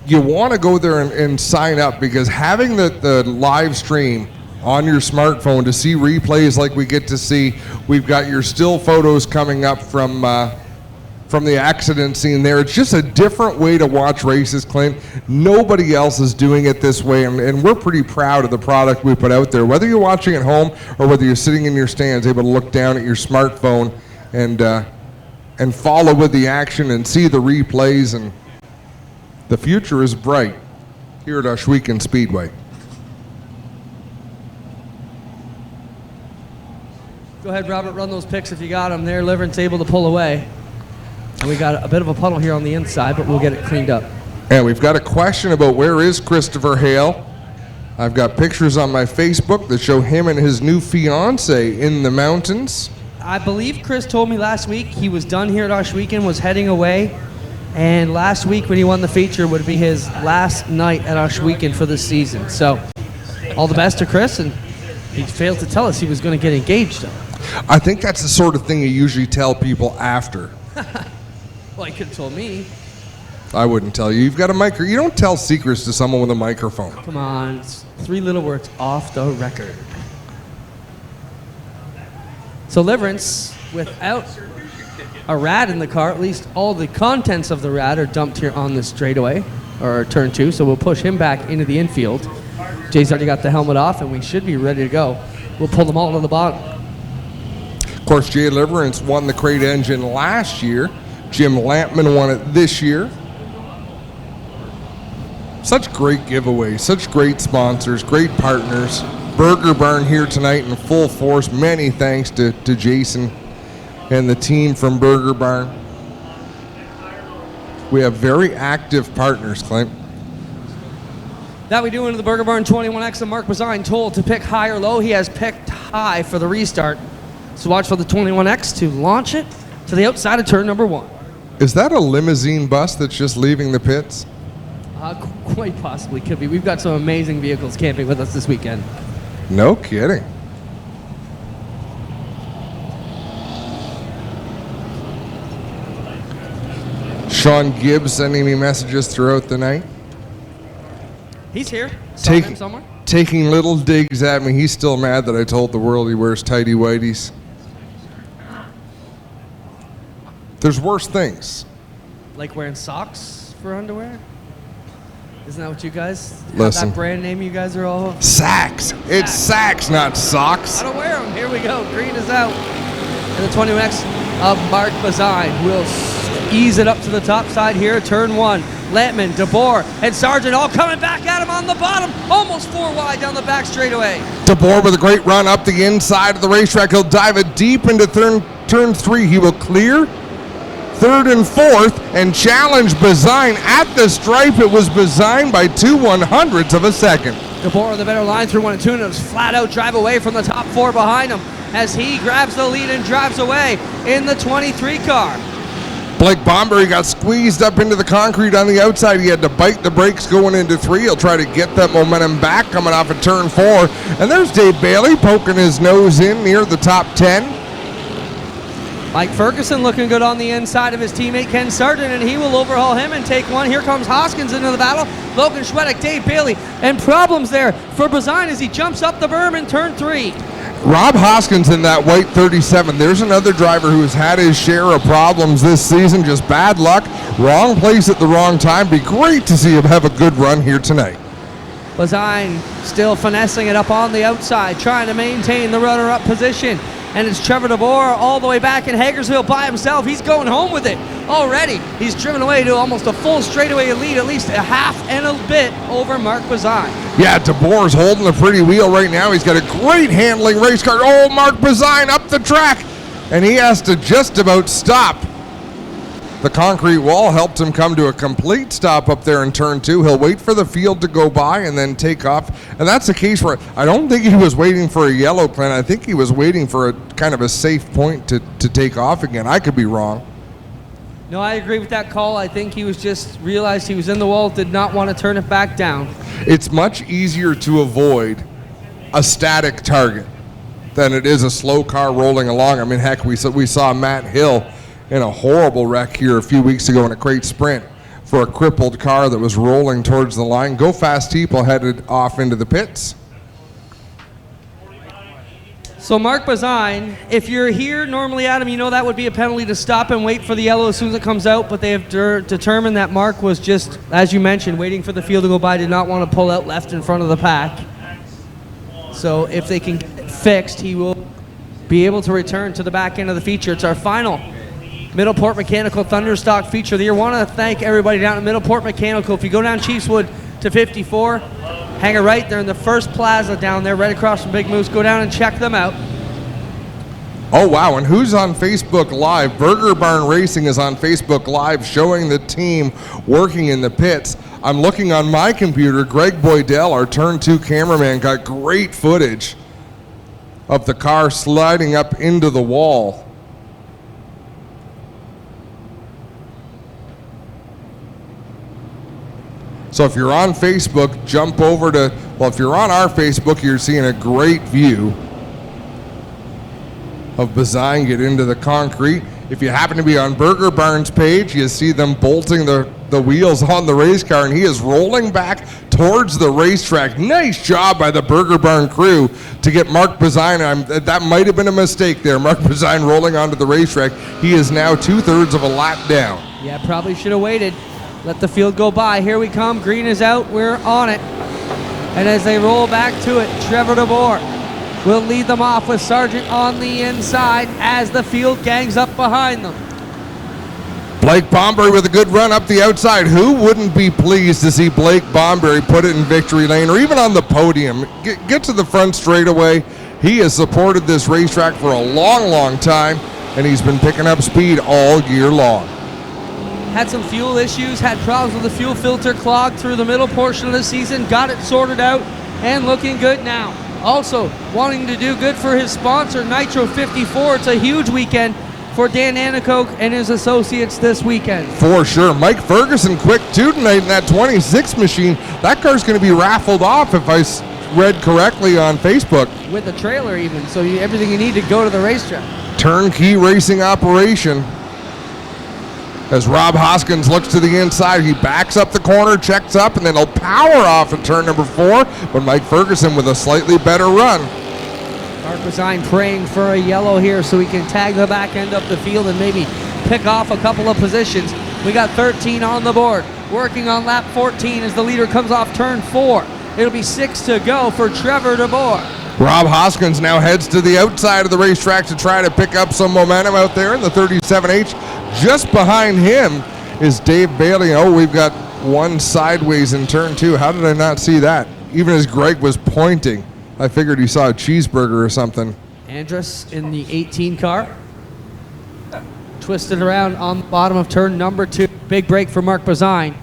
you want to go there and sign up, because having the live stream on your smartphone to see replays like we get to see, we've got your still photos coming up from the accident scene there. It's just a different way to watch races, Clint. Nobody else is doing it this way, and we're pretty proud of the product we put out there. Whether you're watching at home or whether you're sitting in your stands, able to look down at your smartphone and follow with the action and see the replays, and the future is bright here at Ohsweken Speedway. Go ahead, Robert, run those pics if you got them there. Liverance able to pull away. And we got a bit of a puddle here on the inside, but we'll get it cleaned up. And we've got a question about where is Christopher Hale. I've got pictures on my Facebook that show him and his new fiance in the mountains. I believe Chris told me last week he was done here at Ohsweken, was heading away. And last week when he won the feature would be his last night at Ohsweken for the season. So all the best to Chris, and he failed to tell us he was going to get engaged. I think that's the sort of thing you usually tell people after. Well, he could have told me. I wouldn't tell you. You've got a mic. You don't tell secrets to someone with a microphone. Come on, it's 3 little words off the record. So Liverance, without a rat in the car, at least all the contents of the rat are dumped here on the straightaway, or turn 2, so we'll push him back into the infield. Jay's already got the helmet off, and we should be ready to go. We'll pull them all to the bottom. Of course, Jay Liverance won the crate engine last year. Jim Lampman won it this year. Such great giveaways, such great sponsors, great partners. Burger Barn here tonight in full force. Many thanks to Jason and the team from Burger Barn. We have very active partners, Clint. That we do into the Burger Barn 21X and Mark Bazine told to pick high or low. He has picked high for the restart. So watch for the 21X to launch it to the outside of turn number 1. Is that a limousine bus that's just leaving the pits? Quite possibly could be. We've got some amazing vehicles camping with us this weekend. No kidding. Sean Gibbs sending me messages throughout the night. He's here. Saw him somewhere. Taking little digs at me. He's still mad that I told the world he wears tighty whities. There's worse things. Like wearing socks for underwear? Isn't that what you guys Listen. That brand name you guys are all? Sacks. It's sacks, not socks. I don't wear them. Here we go. Green is out. And the 21X of Mark Bazine will ease it up to the top side here. Turn 1. Lampman, DeBoer, and Sargent all coming back at him on the bottom. Almost 4 wide down the back straightaway. DeBoer with a great run up the inside of the racetrack. He'll dive it deep into turn 3. He will clear 3rd and 4th and challenge Bazine at the stripe. It was Bazine by 2/100ths of a second. DeBoer with a better line through 1 and 2, and it's flat out drive away from the top 4 behind him as he grabs the lead and drives away in the 23 car. Blake Bomberry got squeezed up into the concrete on the outside. He had to bite the brakes going into 3. He'll try to get that momentum back coming off of turn 4. And there's Dave Bailey poking his nose in near the top 10. Mike Ferguson looking good on the inside of his teammate Ken Sargent, and he will overhaul him and take 1. Here comes Hoskins into the battle. Logan Schwedek, Dave Bailey, and problems there for Bazine as he jumps up the berm in turn 3. Rob Hoskins in that white 37. There's another driver who has had his share of problems this season. Just bad luck. Wrong place at the wrong time. Be great to see him have a good run here tonight. Bazine still finessing it up on the outside, trying to maintain the runner-up position. And it's Trevor DeBoer all the way back in Hagersville by himself. He's going home with it already. He's driven away to almost a full straightaway lead, at least a half and a bit over Mark Bazine. Yeah, DeBoer's holding the pretty wheel right now. He's got a great handling race car. Oh, Mark Bazine up the track. And he has to just about stop. The concrete wall helped him come to a complete stop up there in turn 2. He'll wait for the field to go by and then take off. And that's a case where I don't think he was waiting for a yellow plan. I think he was waiting for a kind of a safe point to take off again. I could be wrong. No, I agree with that call. I think he was just realized he was in the wall, did not want to turn it back down. It's much easier to avoid a static target than it is a slow car rolling along. I mean, heck, we saw Matt Hill in a horrible wreck here a few weeks ago in a crate sprint for a crippled car that was rolling towards the line. Go Fast People headed off into the pits. So Mark Bazine, if you're here normally, Adam, you know that would be a penalty to stop and wait for the yellow as soon as it comes out, but they have determined that Mark was just, as you mentioned, waiting for the field to go by, did not want to pull out left in front of the pack. So if they can get it fixed, he will be able to return to the back end of the feature. It's our final Middleport Mechanical Thunderstock feature of the year. Want to thank everybody down at Middleport Mechanical. If you go down Chiefswood to 54, hang a right. They're in the first plaza down there, right across from Big Moose. Go down and check them out. Oh, wow. And who's on Facebook Live? Burger Barn Racing is on Facebook Live showing the team working in the pits. I'm looking on my computer. Greg Boydell, our turn 2 cameraman, got great footage of the car sliding up into the wall. So if you're on Facebook, jump over to, well, if you're on our Facebook, you're seeing a great view of Bazine get into the concrete. If you happen to be on Burger Barn's page, you see them bolting the the wheels on the race car, and he is rolling back towards the racetrack. Nice job by the Burger Barn crew to get Mark Bazine. That might have been a mistake there. Mark Bazine rolling onto the racetrack. He is now 2/3 of a lap down. Yeah, probably should have waited. Let the field go by. Here we come. Green is out. We're on it. And as they roll back to it, Trevor DeBoer will lead them off with Sargent on the inside as the field gangs up behind them. Blake Bomberry with a good run up the outside. Who wouldn't be pleased to see Blake Bomberry put it in victory lane or even on the podium? Get to the front straightaway. He has supported this racetrack for a long, long time, and he's been picking up speed all year long. Had some fuel issues, had problems with the fuel filter clogged through the middle portion of the season, got it sorted out, and looking good now. Also, wanting to do good for his sponsor, Nitro 54. It's a huge weekend for Dan Anacoke and his associates this weekend. For sure. Mike Ferguson quick too tonight in that 26 machine. That car's going to be raffled off if I read correctly on Facebook. With a trailer even, so everything you need to go to the racetrack. Turnkey racing operation. As Rob Hoskins looks to the inside, he backs up the corner, checks up, and then he'll power off at turn number 4. But Mike Ferguson with a slightly better run. Mark Bazine praying for a yellow here so he can tag the back end up the field and maybe pick off a couple of positions. We got 13 on the board. Working on lap 14 as the leader comes off turn 4. It'll be 6 to go for Trevor DeBoer. Rob Hoskins now heads to the outside of the racetrack to try to pick up some momentum out there in the 37H. Just behind him is Dave Bailey. Oh, we've got one sideways in turn 2. How did I not see that? Even as Greg was pointing, I figured he saw a cheeseburger or something. Andrus in the 18 car. Twisted around on the bottom of turn number 2. Big break for Mark Bazine.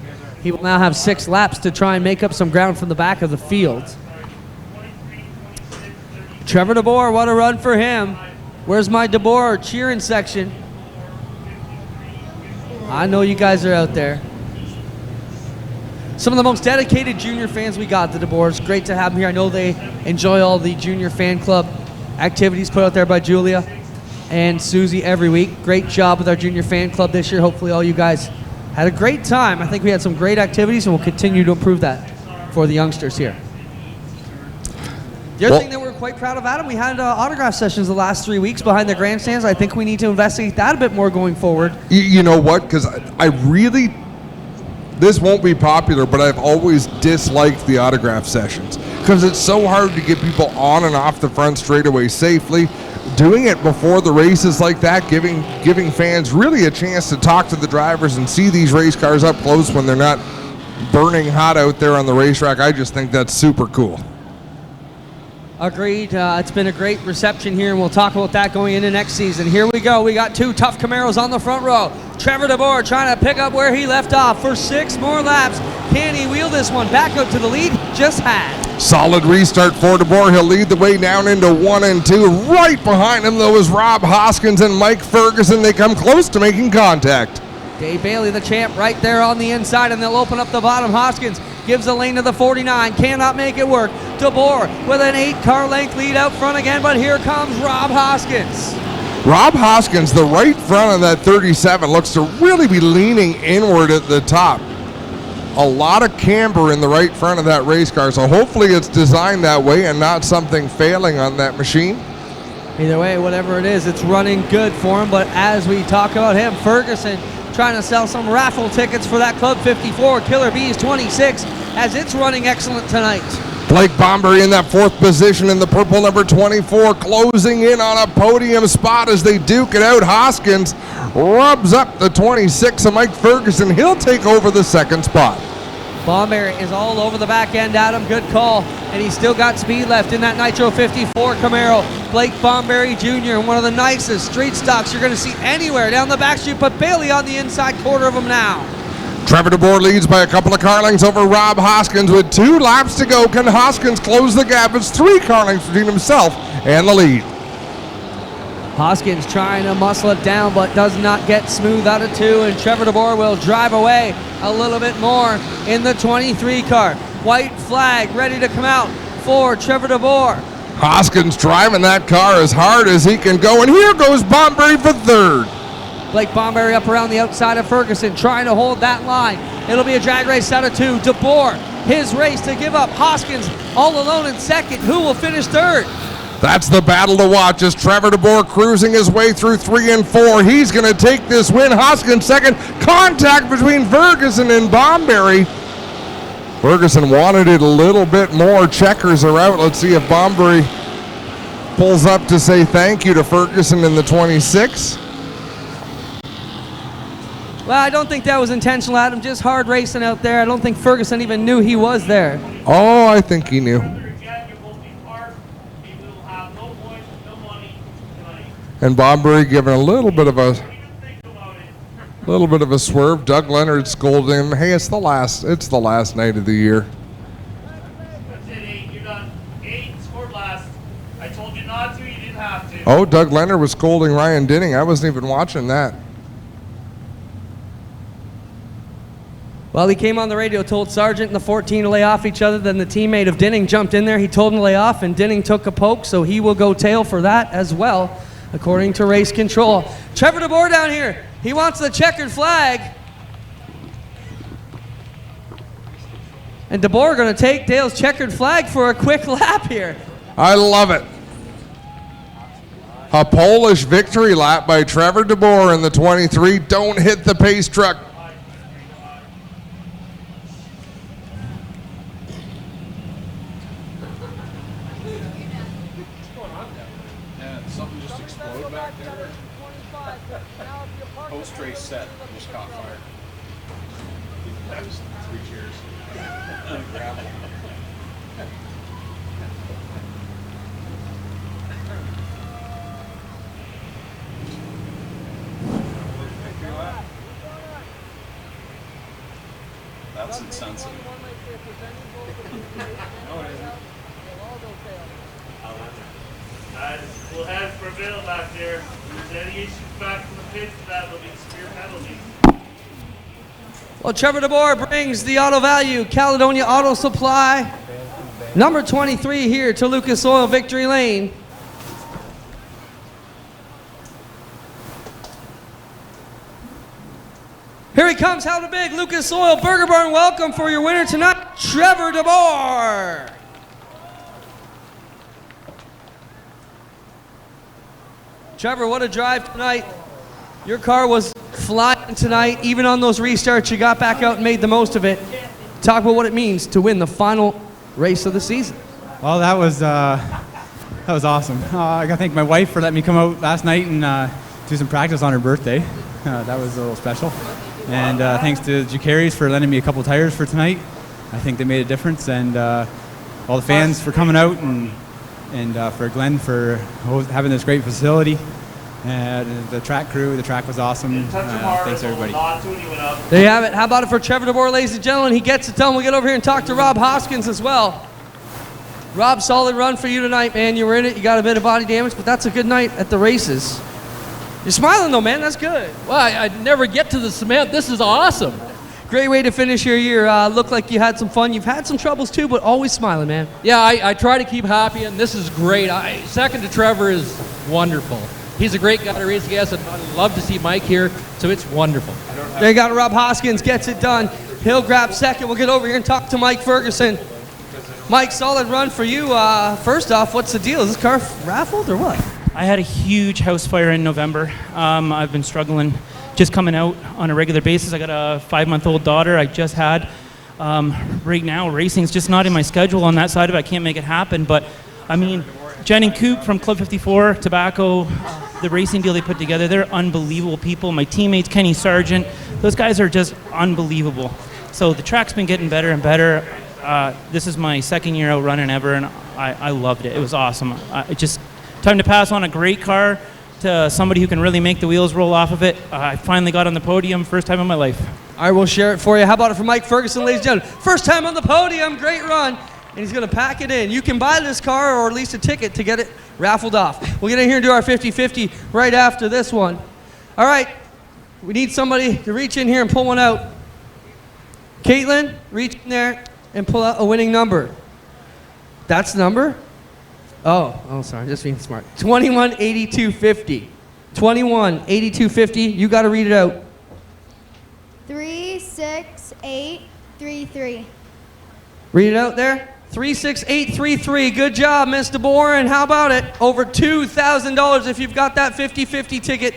He will now have 6 laps to try and make up some ground from the back of the field. Trevor DeBoer, what a run for him. Where's my DeBoer cheering section? I know you guys are out there. Some of the most dedicated junior fans we got, the DeBoers. Great to have them here. I know they enjoy all the junior fan club activities put out there by Julia and Susie every week. Great job with our junior fan club this year. Hopefully all you guys had a great time. I think we had some great activities and we'll continue to improve that for the youngsters here. The other thing that we're quite proud of, Adam, we had autograph sessions the last 3 weeks behind the grandstands. I think we need to investigate that a bit more going forward. You know what? Because I really, this won't be popular, but I've always disliked the autograph sessions because it's so hard to get people on and off the front straightaway safely. Doing it before the races like that, giving fans really a chance to talk to the drivers and see these race cars up close when they're not burning hot out there on the racetrack. I just think that's super cool. Agreed. It's been a great reception here, and we'll talk about that going into next season. Here we go. We got 2 tough Camaros on the front row. Trevor DeBoer trying to pick up where he left off for 6 more laps. Can he wheel this one back up to the lead? Just had. Solid restart for DeBoer. He'll lead the way down into 1 and 2. Right behind him, though, is Rob Hoskins and Mike Ferguson. They come close to making contact. Dave Bailey, the champ, right there on the inside, and they'll open up the bottom. Hoskins gives the lane to the 49, cannot make it work. DeBoer with an 8-car length lead out front again, but here comes Rob Hoskins. Rob Hoskins, the right front of that 37, looks to really be leaning inward at the top. A lot of camber in the right front of that race car, so hopefully it's designed that way and not something failing on that machine. Either way, whatever it is, it's running good for him, but as we talk about him, Ferguson trying to sell some raffle tickets for that Club 54 Killer Bees 26 as it's running excellent tonight. Blake Bomberry in that 4th position in the purple number 24, closing in on a podium spot as they duke it out. Hoskins rubs up the 26 of Mike Ferguson. He'll take over the 2nd spot. Bomberry is all over the back end, Adam. Good call. And he's still got speed left in that Nitro 54 Camaro. Blake Bomberry Jr., one of the nicest street stocks you're going to see anywhere down the back street, but Bailey on the inside quarter of him now. Trevor DeBoer leads by a couple of car lengths over Rob Hoskins with 2 laps to go. Can Hoskins close the gap? It's 3 car lengths between himself and the lead. Hoskins trying to muscle it down, but does not get smooth out of 2, and Trevor DeBoer will drive away a little bit more in the 23 car. White flag ready to come out for Trevor DeBoer. Hoskins driving that car as hard as he can go, and here goes Bomberry for 3rd. Blake Bomberry up around the outside of Ferguson, trying to hold that line. It'll be a drag race out of 2. DeBoer, his race to give up. Hoskins all alone in second. Who will finish third? That's the battle to watch as Trevor DeBoer cruising his way through 3 and 4. He's going to take this win. Hoskins second. Contact between Ferguson and Bomberry. Ferguson wanted it a little bit more. Checkers are out. Let's see if Bomberry pulls up to say thank you to Ferguson in the 26. Well, I don't think that was intentional, Adam. Just hard racing out there. I don't think Ferguson even knew he was there. Oh, I think he knew. And Bomberry giving a little bit of a swerve. Doug Leonard scolding him. Hey, it's the last night of the year. That's it, 8. You're done. 8 scored last. I told you not to. You didn't have to. Oh, Doug Leonard was scolding Ryan Dinning. I wasn't even watching that. Well, he came on the radio, told Sargent and the 14 to lay off each other. Then the teammate of Dinning jumped in there. He told him to lay off, and Dinning took a poke, so he will go tail for that as well, according to race control. Trevor DeBoer down here. He wants the checkered flag. And DeBoer going to take Dale's checkered flag for a quick lap here. I love it. A Polish victory lap by Trevor DeBoer in the 23. Don't hit the pace truck. Something just exploded back there. Post-race set just caught fire. That was 3 cheers. Gravel. That's insensitive. No, it isn't. We'll have prevail back there. If there's any issues back from the pits, that will be severe penalties. Well, Trevor DeBoer brings the auto value, Caledonia Auto Supply, number 23 here to Lucas Oil Victory Lane. Here he comes, how the big, Lucas Oil Burger Barn. Welcome for your winner tonight, Trevor DeBoer. Trevor, what a drive tonight. Your car was flying tonight. Even on those restarts, you got back out and made the most of it. Talk about what it means to win the final race of the season. Well, that was awesome. I got to thank my wife for letting me come out last night and do some practice on her birthday. That was a little special. And thanks to Jacaries for lending me a couple tires for tonight. I think they made a difference. And all the fans for coming out and for Glenn for having this great facility. The track crew, the track was awesome. Thanks, everybody. There you have it. How about it for Trevor DeBoer, ladies and gentlemen? He gets it done. We'll get over here and talk to Rob Hoskins as well. Rob, solid run for you tonight, man. You were in it. You got a bit of body damage, but that's a good night at the races. You're smiling, though, man. That's good. Well, I never get to the cement. This is awesome. Great way to finish your year. Looked like you had some fun. You've had some troubles, too, but always smiling, man. Yeah, I try to keep happy, and this is great. Second to Trevor is wonderful. He's a great guy to race against, and I'd love to see Mike here, so it's wonderful. There you go. Rob Hoskins gets it done. He'll grab second. We'll get over here and talk to Mike Ferguson. Mike, solid run for you. First off, what's the deal? Is this car raffled or what? I had a huge house fire in November. I've been struggling just coming out on a regular basis. I got a 5-month-old daughter I just had. Right now, racing's just not in my schedule on that side of it. I can't make it happen. But, I mean, Jen and Coop from Club 54, Tobacco, the racing deal they put together, they're unbelievable people. My teammates, Kenny Sargent, those guys are just unbelievable. So the track's been getting better and better. This is my second year out running ever, and I loved it. It was awesome. Time to pass on a great car to somebody who can really make the wheels roll off of it. I finally got on the podium, first time in my life. All right, we'll share it for you. How about it for Mike Ferguson, ladies and gentlemen? First time on the podium, great run. And he's going to pack it in. You can buy this car or at least a ticket to get it raffled off. We'll get in here and do our 50-50 right after this one. All right, we need somebody to reach in here and pull one out. Caitlin, reach in there and pull out a winning number. That's the number? Oh, sorry, just being smart. 218250. 21, 8250. You got to read it out. 36833. Read it out there. 36833. Good job, Miss DeBoer. And how about it? Over $2,000 if you've got that 50-50 ticket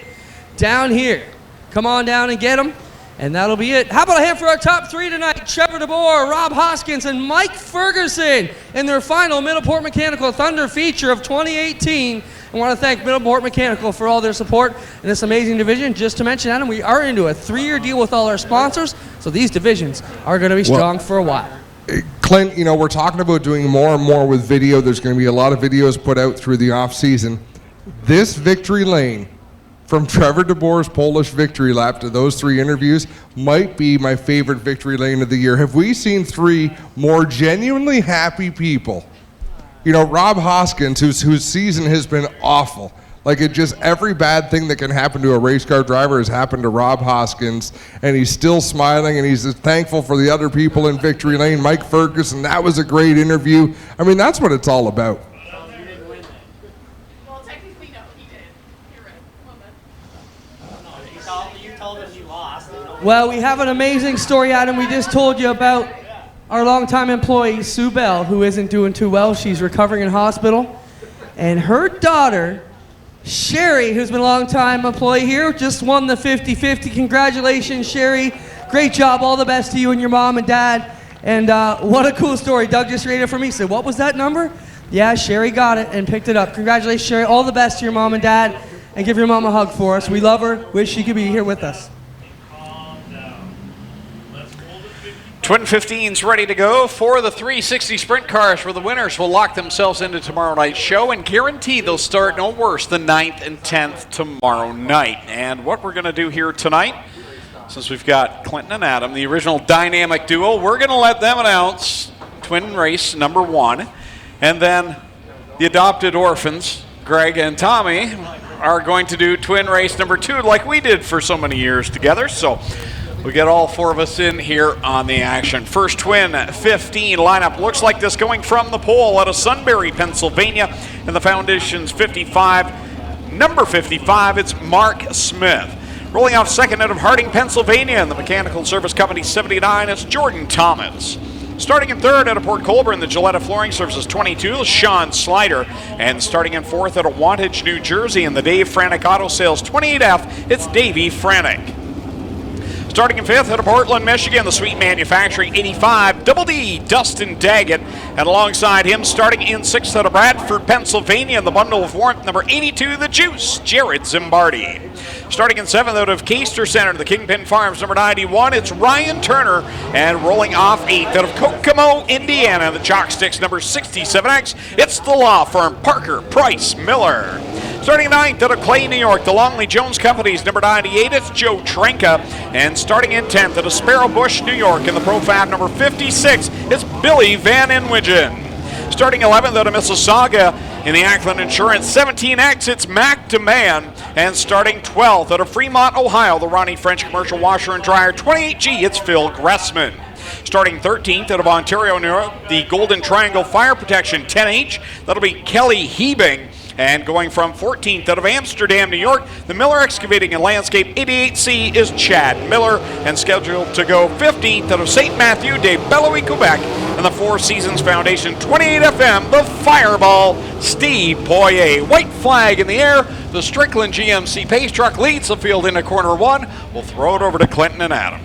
down here. Come on down and get them. And that'll be it. How about a hand for our top three tonight? Trevor DeBoer, Rob Hoskins, and Mike Ferguson in their final Middleport Mechanical Thunder feature of 2018. I want to thank Middleport Mechanical for all their support in this amazing division. Just to mention, Adam, we are into a 3-year deal with all our sponsors, so these divisions are going to be strong for a while. Clint, we're talking about doing more and more with video. There's going to be a lot of videos put out through the off season. This victory lane, from Trevor DeBoer's Polish victory lap to those 3 interviews, might be my favorite victory lane of the year. Have we seen 3 more genuinely happy people? Rob Hoskins, whose season has been awful. Like, every bad thing that can happen to a race car driver has happened to Rob Hoskins, and he's still smiling, and he's thankful for the other people in victory lane. Mike Ferguson, that was a great interview. I mean, that's what it's all about. Well, we have an amazing story, Adam. We just told you about our longtime employee, Sue Bell, who isn't doing too well. She's recovering in hospital. And her daughter, Sherry, who's been a longtime employee here, just won the 50-50. Congratulations, Sherry. Great job. All the best to you and your mom and dad. And what a cool story. Doug just read it for me. He said, what was that number? Yeah, Sherry got it and picked it up. Congratulations, Sherry. All the best to your mom and dad. And give your mom a hug for us. We love her. Wish she could be here with us. Twin 15's ready to go for the 360 sprint cars, where the winners will lock themselves into tomorrow night's show and guarantee they'll start no worse than 9th and 10th tomorrow night. And what we're going to do here tonight, since we've got Clinton and Adam, the original dynamic duo, we're going to let them announce twin race number 1. And then the adopted orphans, Greg and Tommy, are going to do twin race number 2 like we did for so many years together. So we get all 4 of us in here on the action. First twin 15 lineup looks like this, going from the pole out of Sunbury, Pennsylvania, in the Foundation's 55. Number 55, it's Mark Smith. Rolling off second out of Harding, Pennsylvania, in the Mechanical Service Company 79, it's Jordan Thomas. Starting in third out of Port Colborne, the Gilletta Flooring Services 22, Sean Slider. And starting in fourth out of Wantage, New Jersey, in the Dave Franick Auto Sales 28F, it's Davey Franick. Starting in fifth out of Portland, Michigan, the Sweet Manufacturing 85, Double D, Dustin Daggett. And alongside him, starting in sixth out of Bradford, Pennsylvania, in the Bundle of Warmth, number 82, the Juice, Jared Zimbardi. Starting in seventh out of Keister Center, the Kingpin Farms, number 91, it's Ryan Turner. And rolling off eighth out of Kokomo, Indiana, the Chalk Sticks, number 67X, it's the law firm Parker Price Miller. Starting ninth out of Clay, New York, the Longley Jones Companies, number 98, it's Joe Trenka. And starting in 10th out of Sparrow Bush, New York, in the Profab number 56, it's Billy Van Inwigen. Starting 11th out of Mississauga in the Ackland Insurance 17X, it's Mac DeMann. And starting 12th out of Fremont, Ohio, the Ronnie French Commercial Washer and Dryer 28G, it's Phil Gressman. Starting 13th out of Ontario, New York, the Golden Triangle Fire Protection 10H, that'll be Kelly Hebing. And going from 14th out of Amsterdam, New York, the Miller Excavating and Landscape 88C is Chad Miller. And scheduled to go 15th out of St. Matthew de Belloy, Quebec, and the Four Seasons Foundation 28FM, the Fireball, Steve Poirier. White flag in the air. The Strickland GMC Pace Truck leads the field into corner one. We'll throw it over to Clinton and Adam.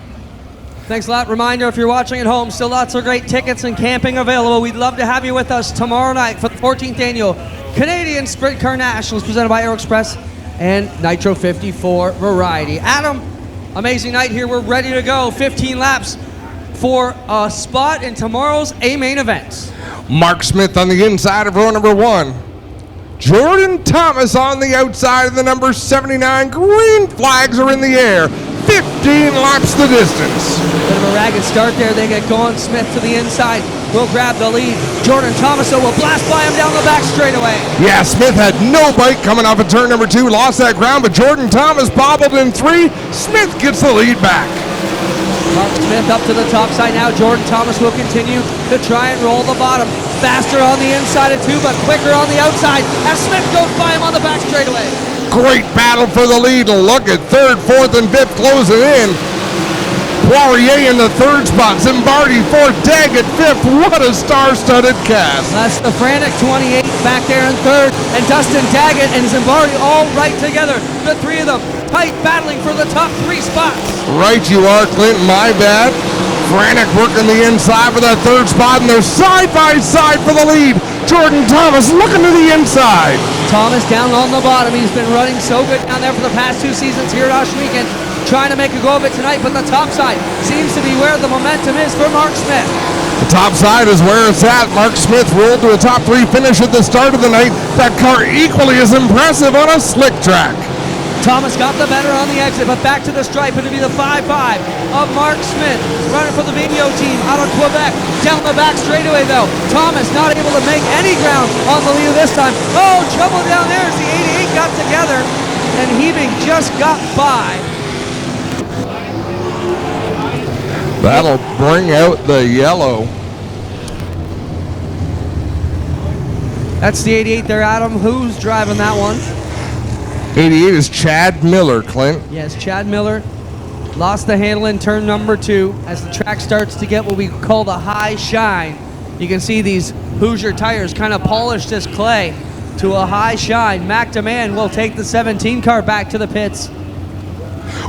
Thanks a lot. Reminder, if you're watching at home, still lots of great tickets and camping available. We'd love to have you with us tomorrow night for the 14th annual Canadian Sprint Car Nationals, presented by Aero Express and Nitro 54 Variety. Adam, amazing night here. We're ready to go. 15 laps for a spot in tomorrow's A-main events. Mark Smith on the inside of row number 1. Jordan Thomas on the outside of the number 79. Green flags are in the air. 15 laps the distance. Bit of a ragged start there. They get going. Smith to the inside will grab the lead. Jordan Thomas will blast by him down the back straightaway. Yeah, Smith had no bite coming off of turn number 2. Lost that ground, but Jordan Thomas bobbled in 3. Smith gets the lead back. Mark Smith up to the top side now. Jordan Thomas will continue to try and roll the bottom. Faster on the inside of 2, but quicker on the outside as Smith goes by him on the back straightaway. Great battle for the lead. Look at third, fourth, and fifth closing in. Poirier in the third spot. Zimbardi fourth. Daggett fifth. What a star-studded cast. That's the Frantic 28 back there in third. And Dustin Daggett and Zimbardi all right together. The three of them tight battling for the top 3 spots. Right you are, Clinton. My bad. Frantic working the inside for that third spot, and they're side by side for the lead. Jordan Thomas looking to the inside. Thomas down on the bottom. He's been running so good down there for the past 2 seasons here at Oshweekend. Trying to make a go of it tonight, but the top side seems to be where the momentum is for Mark Smith. The top side is where it's at. Mark Smith rolled to a top 3 finish at the start of the night. That car equally as impressive on a slick track. Thomas got the better on the exit, but back to the stripe. It'll be the 5-5 of Mark Smith. Running for the video team out of Quebec. Down the back straightaway, though. Thomas not able to make any ground on the leader this time. Oh, trouble down there as the 88 got together. And Heaving just got by. That'll bring out the yellow. That's the 88 there, Adam. Who's driving that one? 88 is Chad Miller, Clint. Yes, Chad Miller lost the handle in turn number 2 as the track starts to get what we call the high shine. You can see these Hoosier tires kind of polish this clay to a high shine. Mac Demand will take the 17 car back to the pits.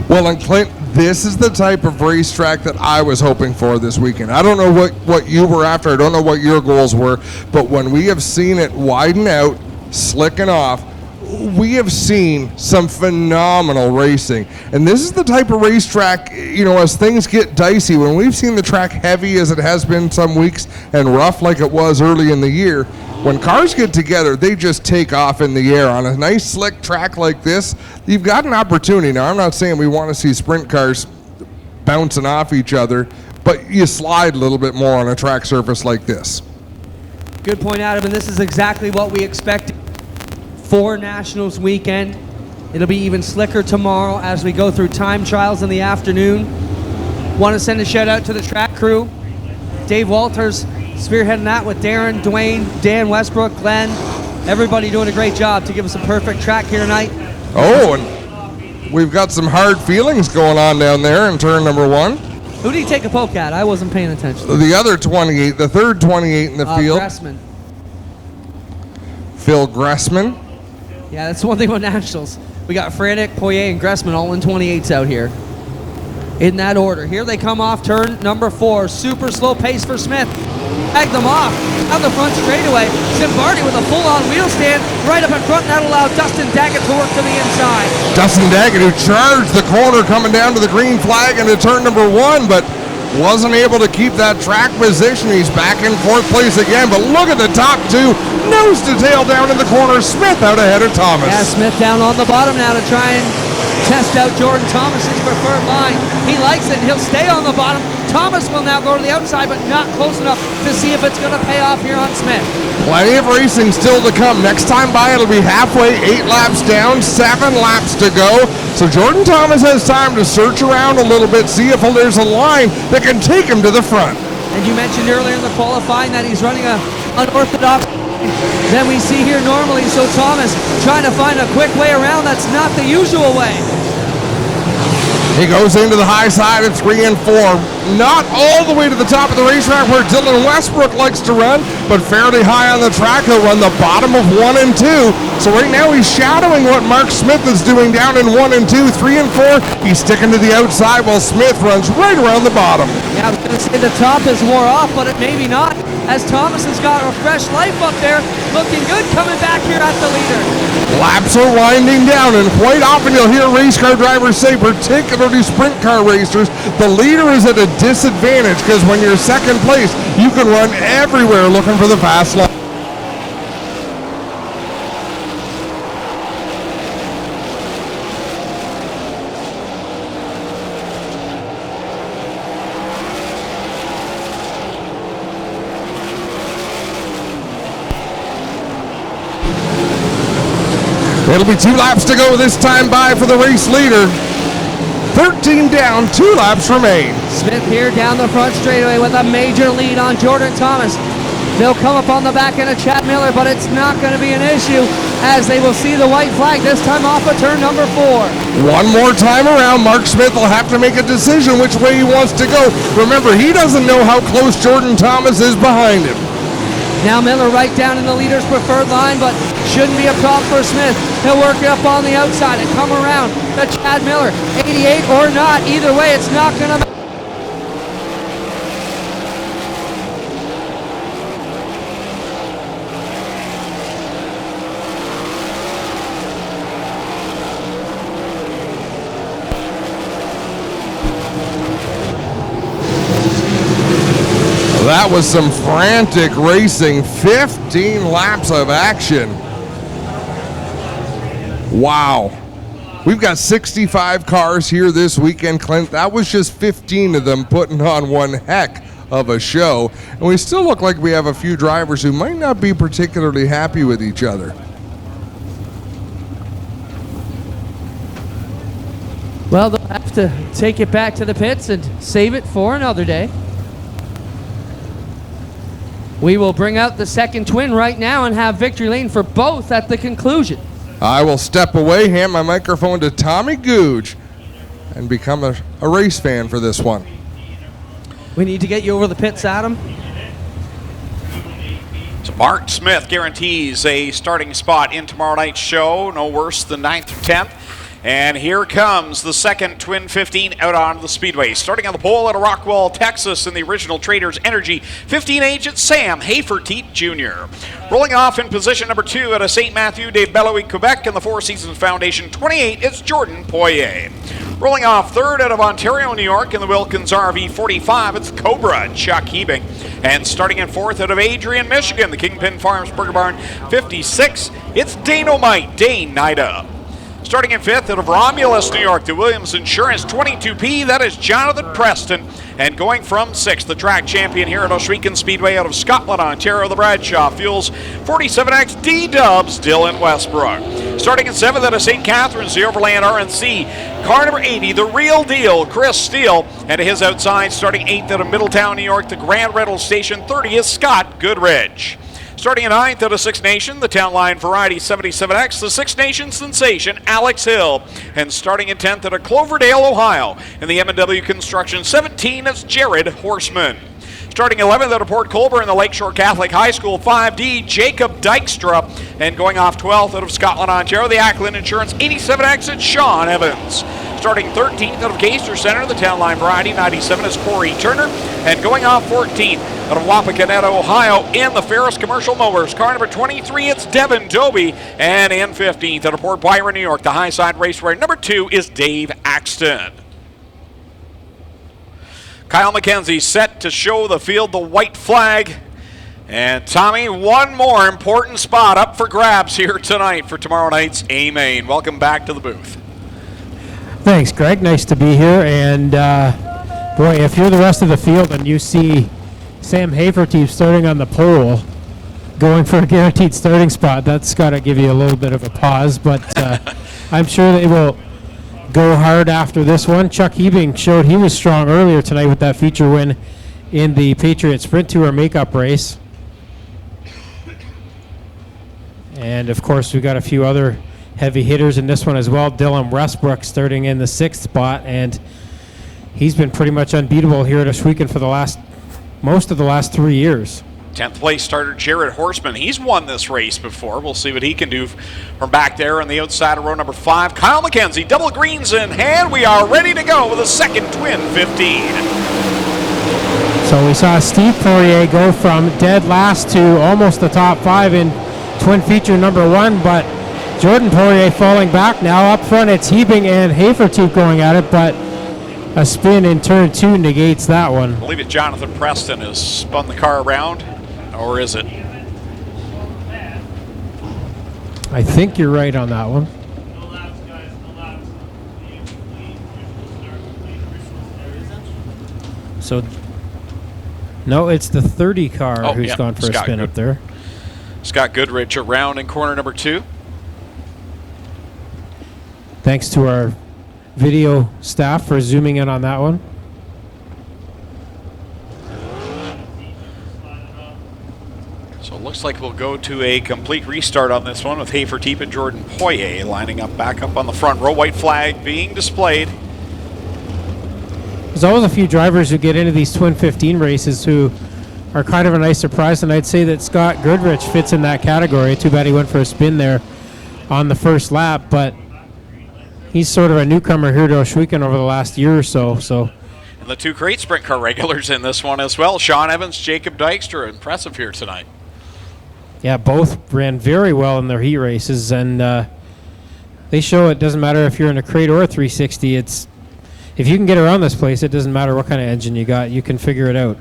Well, and Clint, this is the type of racetrack that I was hoping for this weekend. I don't know what you were after. I don't know what your goals were. But when we have seen it widen out, slicking off, we have seen some phenomenal racing. And this is the type of racetrack, you know, as things get dicey, when we've seen the track heavy as it has been some weeks and rough like it was early in the year, when cars get together, they just take off in the air. On a nice slick track like this, you've got an opportunity. Now, I'm not saying we want to see sprint cars bouncing off each other, but you slide a little bit more on a track surface like this. Good point, Adam, and this is exactly what we expected for Nationals weekend. It'll be even slicker tomorrow as we go through time trials in the afternoon. Want to send a shout out to the track crew. Dave Walters spearheading that with Darren, Dwayne, Dan Westbrook, Glenn. Everybody doing a great job to give us a perfect track here tonight. Oh, and we've got some hard feelings going on down there in turn number 1. Who did he take a poke at? I wasn't paying attention. The other 28, the third 28 in the field. Gressman. Phil Gressman. Yeah, that's one thing about Nationals. We got Frantic, Poirier, and Gressman all in 28s out here. In that order. Here they come off turn number 4. Super slow pace for Smith. Tag them off out the front straightaway. Zimbardi with a full-on wheel stand right up in front. That allowed Dustin Daggett to work to the inside. Dustin Daggett, who charged the corner coming down to the green flag into turn number 1, but wasn't able to keep that track position. He's back in 4th place again, but look at the top 2. Nose to tail down in the corner. Smith out ahead of Thomas. Yeah, Smith down on the bottom now to try and test out Jordan Thomas's preferred line. He likes it. He'll stay on the bottom. Thomas will now go to the outside, but not close enough to see if it's going to pay off here on Smith. Plenty of racing still to come. Next time by, it'll be halfway, 8 laps down, 7 laps to go. So Jordan Thomas has time to search around a little bit, see if there's a line that can take him to the front. And you mentioned earlier in the qualifying that he's running a unorthodox than we see here normally. So Thomas trying to find a quick way around. That's not the usual way. He goes into the high side at 3 and 4. Not all the way to the top of the racetrack where Dylan Westbrook likes to run, but fairly high on the track. He'll run the bottom of 1 and 2. So right now he's shadowing what Mark Smith is doing down in 1 and 2, 3 and 4. He's sticking to the outside while Smith runs right around the bottom. Yeah, I was going to say the top is wore off, but it maybe not, as Thomas has got a fresh life up there. Looking good coming back here at the leader. Laps are winding down, and quite often you'll hear race car drivers say, particularly sprint car racers, the leader is at a disadvantage because when you're second place, you can run everywhere looking for the fast line. It'll be 2 laps to go this time by for the race leader. 13 down, 2 laps remain. Smith here down the front straightaway with a major lead on Jordan Thomas. They'll come up on the back end of Chad Miller, but it's not going to be an issue as they will see the white flag, this time off of turn number 4. One more time around, Mark Smith will have to make a decision which way he wants to go. Remember, he doesn't know how close Jordan Thomas is behind him. Now Miller right down in the leader's preferred line, but shouldn't be a problem for Smith. He'll work it up on the outside and come around to Chad Miller. 88 or not, either way, it's not going to... That was some frantic racing, 15 laps of action. Wow. We've got 65 cars here this weekend, Clint. That was just 15 of them putting on one heck of a show. And we still look like we have a few drivers who might not be particularly happy with each other. Well, they'll have to take it back to the pits and save it for another day. We will bring out the second twin right now and have victory lane for both at the conclusion. I will step away, hand my microphone to Tommy Googe, and become a race fan for this one. We need to get you over the pits, Adam. So Mark Smith guarantees a starting spot in tomorrow night's show, no worse than 9th or 10th. And here comes the second Twin 15 out on the speedway. Starting on the pole out of Rockwall, Texas, in the original Traders Energy, 15 agent Sam Haferteet Jr. Rolling off in position number 2 out of St. Matthew de Beloeil, Quebec, in the Four Seasons Foundation, 28, it's Jordan Poirier. Rolling off third out of Ontario, New York, in the Wilkins RV 45, it's Cobra Chuck Hebing. And starting in fourth out of Adrian, Michigan, the Kingpin Farms Burger Barn 56, it's Danomite Dane Nida. Starting in fifth out of Romulus, New York, the Williams Insurance 22P, that is Jonathan Preston. And going from sixth, the track champion here at Oshwegan Speedway out of Scotland, Ontario, the Bradshaw Fuels 47X D-Dubs, Dylan Westbrook. Starting in seventh out of St. Catharines, the Overland RNC, car number 80, the Real Deal, Chris Steele. And to his outside, starting eighth out of Middletown, New York, the Grand Rental Station 30 is Scott Goodridge. Starting in ninth out of Six Nation, the Town Line Variety 77X, the Six Nation sensation, Alex Hill. And starting in 10th out of Cloverdale, Ohio, in the M&W Construction 17, it's Jared Horseman. Starting 11th out of Port Colborne in the Lakeshore Catholic High School 5D, Jacob Dykstra. And going off 12th out of Scotland, Ontario, the Ackland Insurance 87X, it's Sean Evans. Starting 13th out of Gaister Center, the Town Line Variety 97 is Corey Turner. And going off 14th out of Wapakoneta, Ohio, in the Ferris Commercial Mowers, car number 23, it's Devin Doby. And in 15th out of Port Byron, New York, the Highside Raceway number 2 is Dave Axton. Kyle McKenzie set to show the field the white flag. And Tommy, one more important spot up for grabs here tonight for tomorrow night's A-Main. Welcome back to the booth. Thanks, Greg. Nice to be here. And boy, if you're the rest of the field and you see Sam Haferteet starting on the pole, going for a guaranteed starting spot, that's got to give you a little bit of a pause. But I'm sure they will go hard after this one. Chuck Hebing showed he was strong earlier tonight with that feature win in the Patriot Sprint Tour makeup race. And of course, we've got a few other heavy hitters in this one as well. Dylan Westbrook starting in the 6th spot, and he's been pretty much unbeatable here at Oshwegan for most of the last 3 years. 10th place starter Jared Horseman. He's won this race before. We'll see what he can do from back there on the outside of row number 5. Kyle McKenzie, double greens in hand. We are ready to go with a second Twin 15. So we saw Steve Poirier go from dead last to almost the top 5 in Twin feature number 1, but Jordan Poirier falling back. Now up front it's Hebing and Haferteet going at it, but a spin in turn 2 negates that one. I believe it's Jonathan Preston has spun the car around, or is it? I think you're right on that one. So, no, it's the 30 car who's gone for a spin up there. Scott Goodrich around in corner number 2. Thanks to our video staff for zooming in on that one. looks like we'll go to a complete restart on this one with Haferteep and Jordan Poirier lining up back up on the front row. White flag being displayed. There's always a few drivers who get into these Twin 15 races who are kind of a nice surprise, and I'd say that Scott Goodrich fits in that category. Too bad he went for a spin there on the first lap, but he's sort of a newcomer here to Oshwegan over the last year or so. And the two great sprint car regulars in this one as well. Sean Evans, Jacob Dykstra, impressive here tonight. Yeah, both ran very well in their heat races, and they show it doesn't matter if you're in a crate or a 360. If you can get around this place, it doesn't matter what kind of engine you got. You can figure it out.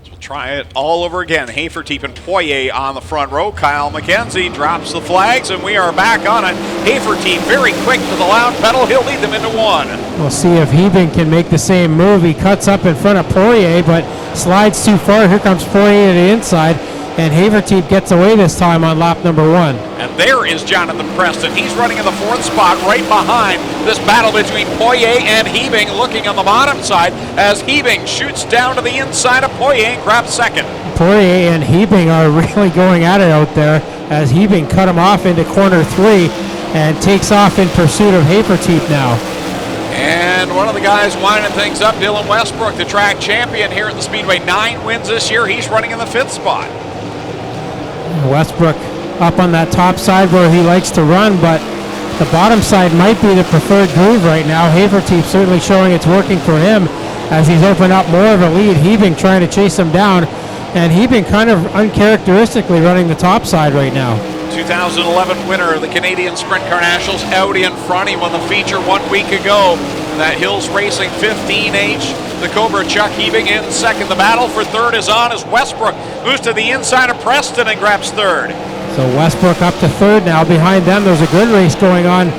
So we'll try it all over again. Haferteep and Poirier on the front row. Kyle McKenzie drops the flags, and we are back on it. Haferteep very quick to the loud pedal. He'll lead them into one. We'll see if Hebing can make the same move. He cuts up in front of Poirier, but slides too far. Here comes Poirier to the inside, and Haferteep gets away this time on lap number 1. And there is Jonathan Preston. He's running in the 4th spot right behind this battle between Poirier and Hebing, looking on the bottom side as Hebing shoots down to the inside of Poirier and grabs 2nd. Poirier and Hebing are really going at it out there as Hebing cut him off into corner 3 and takes off in pursuit of Haferteep now. And one of the guys winding things up, Dylan Westbrook, the track champion here at the Speedway. 9 wins this year. He's running in the 5th spot. Westbrook up on that top side where he likes to run, but the bottom side might be the preferred groove right now. Haferteep certainly showing it's working for him as he's opened up more of a lead. Hebing trying to chase him down, and Hebing kind of uncharacteristically running the top side right now. 2011 winner of the Canadian Sprint Car Nationals out in front. He won the feature 1 week ago. That Hills Racing 15H. The Cobra Chuck Hebing in 2nd. The battle for 3rd is on as Westbrook moves to the inside of Preston and grabs 3rd. So Westbrook up to 3rd now. Behind them, there's a good race going on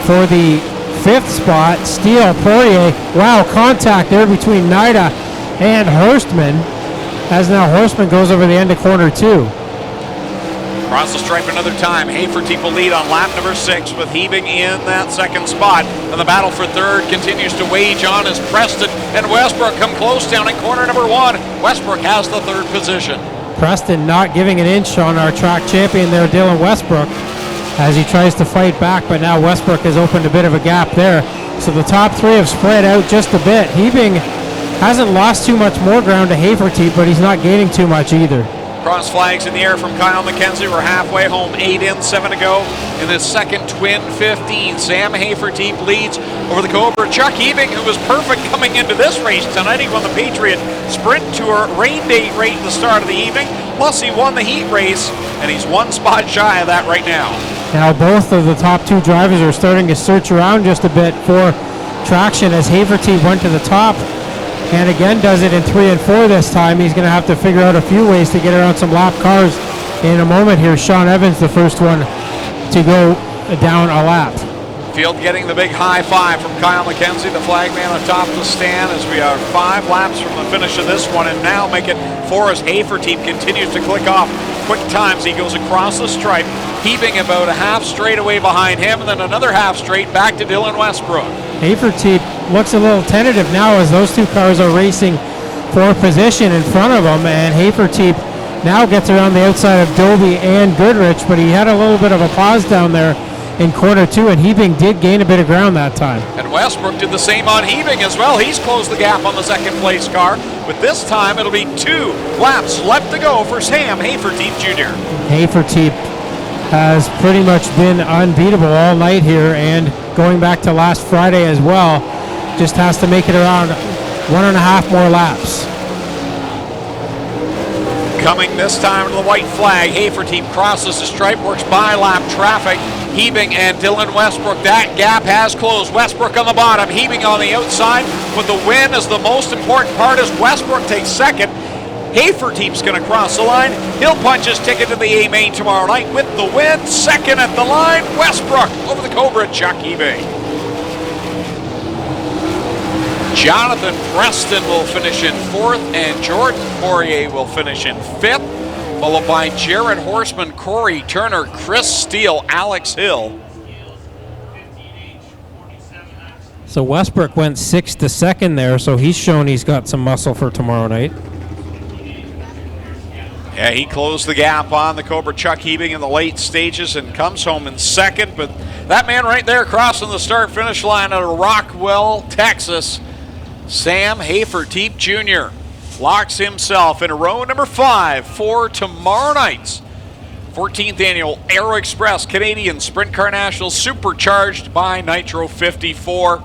for the 5th spot. Steele, Poirier. Wow, contact there between Nida and Horstman, as now Horstman goes over the end of corner 2. Across the stripe another time. Haferteep will lead on lap number 6 with Hebing in that 2nd spot. And the battle for 3rd continues to wage on as Preston and Westbrook come close down in corner number 1. Westbrook has the 3rd position. Preston not giving an inch on our track champion there, Dylan Westbrook, as he tries to fight back, but now Westbrook has opened a bit of a gap there. So the top 3 have spread out just a bit. Hebing hasn't lost too much more ground to Haferteep, but he's not gaining too much either. Cross flags in the air from Kyle McKenzie. We're halfway home, 8 in, 7 to go in this 2nd Twin 15. Sam Haferteep leads over the Cobra Chuck Hebing, who was perfect coming into this race tonight. He won the Patriot Sprint Tour rain date rate at the start of the evening. Plus, he won the heat race, and he's 1 spot shy of that right now. Now both of the top 2 drivers are starting to search around just a bit for traction as Haferteep went to the top. And again does it in 3 and 4 this time. He's going to have to figure out a few ways to get around some lap cars in a moment here. Sean Evans, the first one to go down a lap. Field getting the big high five from Kyle McKenzie, the flag man atop the stand, as we are 5 laps from the finish of this one, and now make it 4 as Haferteep continues to click off quick times. He goes across the stripe, Hebing about a half straight away behind him, and then another half straight back to Dylan Westbrook. Haferteep looks a little tentative now as those 2 cars are racing for position in front of him, and Haferteep now gets around the outside of Dobie and Goodrich, but he had a little bit of a pause down there in corner 2, and Hebing did gain a bit of ground that time. And Westbrook did the same on Hebing as well. He's closed the gap on the 2nd place car, but this time it'll be 2 laps left to go for Sam Haferteep Jr. Haferteep has pretty much been unbeatable all night here, and going back to last Friday as well, just has to make it around 1.5 more laps. Coming this time to the white flag, Haferteep crosses the stripe, works by lap traffic. Hebing and Dylan Westbrook, that gap has closed. Westbrook on the bottom, Hebing on the outside, but the win is the most important part as Westbrook takes 2nd. Haferteep's going to cross the line. He'll punch his ticket to the A-Main tomorrow night with the win. 2nd at the line, Westbrook over the Cobra Chuck Hebing. Jonathan Preston will finish in 4th, and Jordan Poirier will finish in 5th, followed by Jared Horstman, Corey Turner, Chris Steele, Alex Hill. So Westbrook went 6th to 2nd there, so he's shown he's got some muscle for tomorrow night. Yeah, he closed the gap on the Cobra Chuck Hebing in the late stages and comes home in second. But that man right there crossing the start-finish line out of Rockwell, Texas, Sam Haferteep Jr. locks himself in row number 5 for tomorrow night's 14th annual Aero Express Canadian Sprint Car Nationals, supercharged by Nitro 54.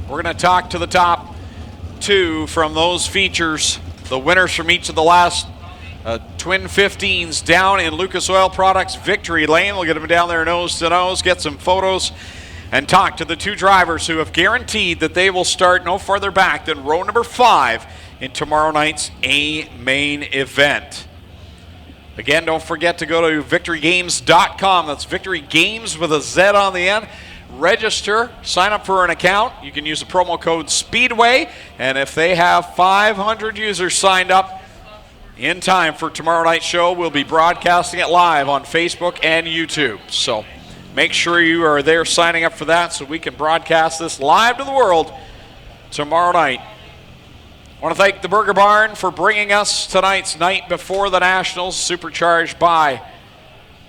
We're going to talk to the top 2 from those features, the winners from each of the last Twin 15s down in Lucas Oil Products Victory Lane. We'll get them down there nose to nose, get some photos, and talk to the 2 drivers who have guaranteed that they will start no farther back than row number 5 in tomorrow night's A main event. Again, don't forget to go to victorygames.com. That's Victory Games with a Z on the end. Register, sign up for an account. You can use the promo code SPEEDWAY, and if they have 500 users signed up in time for tomorrow night's show, we'll be broadcasting it live on Facebook and YouTube. So make sure you are there signing up for that so we can broadcast this live to the world tomorrow night. I want to thank the Burger Barn for bringing us tonight's Night Before the Nationals, supercharged by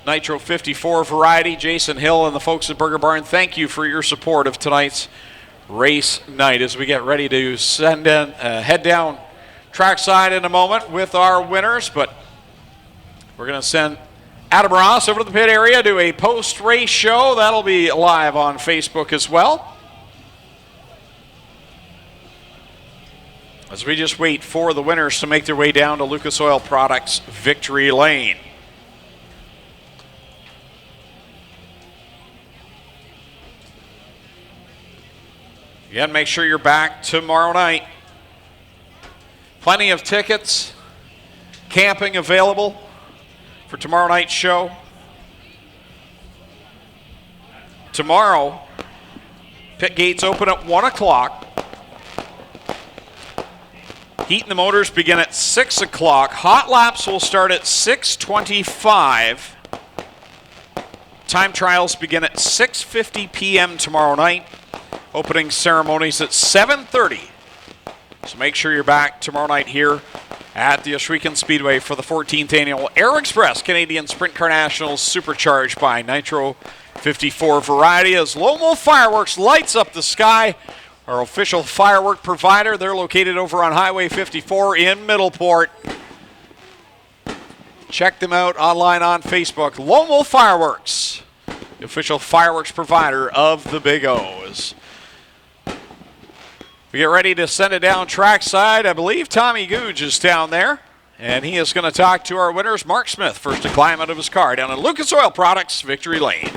Nitro 54 Variety. Jason Hill and the folks at Burger Barn, thank you for your support of tonight's race night as we get ready to head down trackside in a moment with our winners. But we're going to send Adam Ross over to the pit area, do a post-race show. That'll be live on Facebook as well, as we just wait for the winners to make their way down to Lucas Oil Products Victory Lane. Again, make sure you're back tomorrow night. Plenty of tickets, camping available for tomorrow night's show. Tomorrow, pit gates open at 1 o'clock. Heat and the motors begin at 6 o'clock. Hot laps will start at 6:25. Time trials begin at 6:50 p.m. tomorrow night. Opening ceremonies at 7:30. So make sure you're back tomorrow night here at the Ohsweken Speedway for the 14th annual Aero Express Canadian Sprint Car Nationals, supercharged by Nitro 54 Variety, as Lone Wolf Fireworks lights up the sky. Our official firework provider. They're located over on Highway 54 in Middleport. Check them out online on Facebook. Lone Wolf Fireworks, the official fireworks provider of the Big O's. We get ready to send it down trackside. I believe Tommy Googe is down there, and he is going to talk to our winners. Mark Smith, first to climb out of his car down in Lucas Oil Products Victory Lane.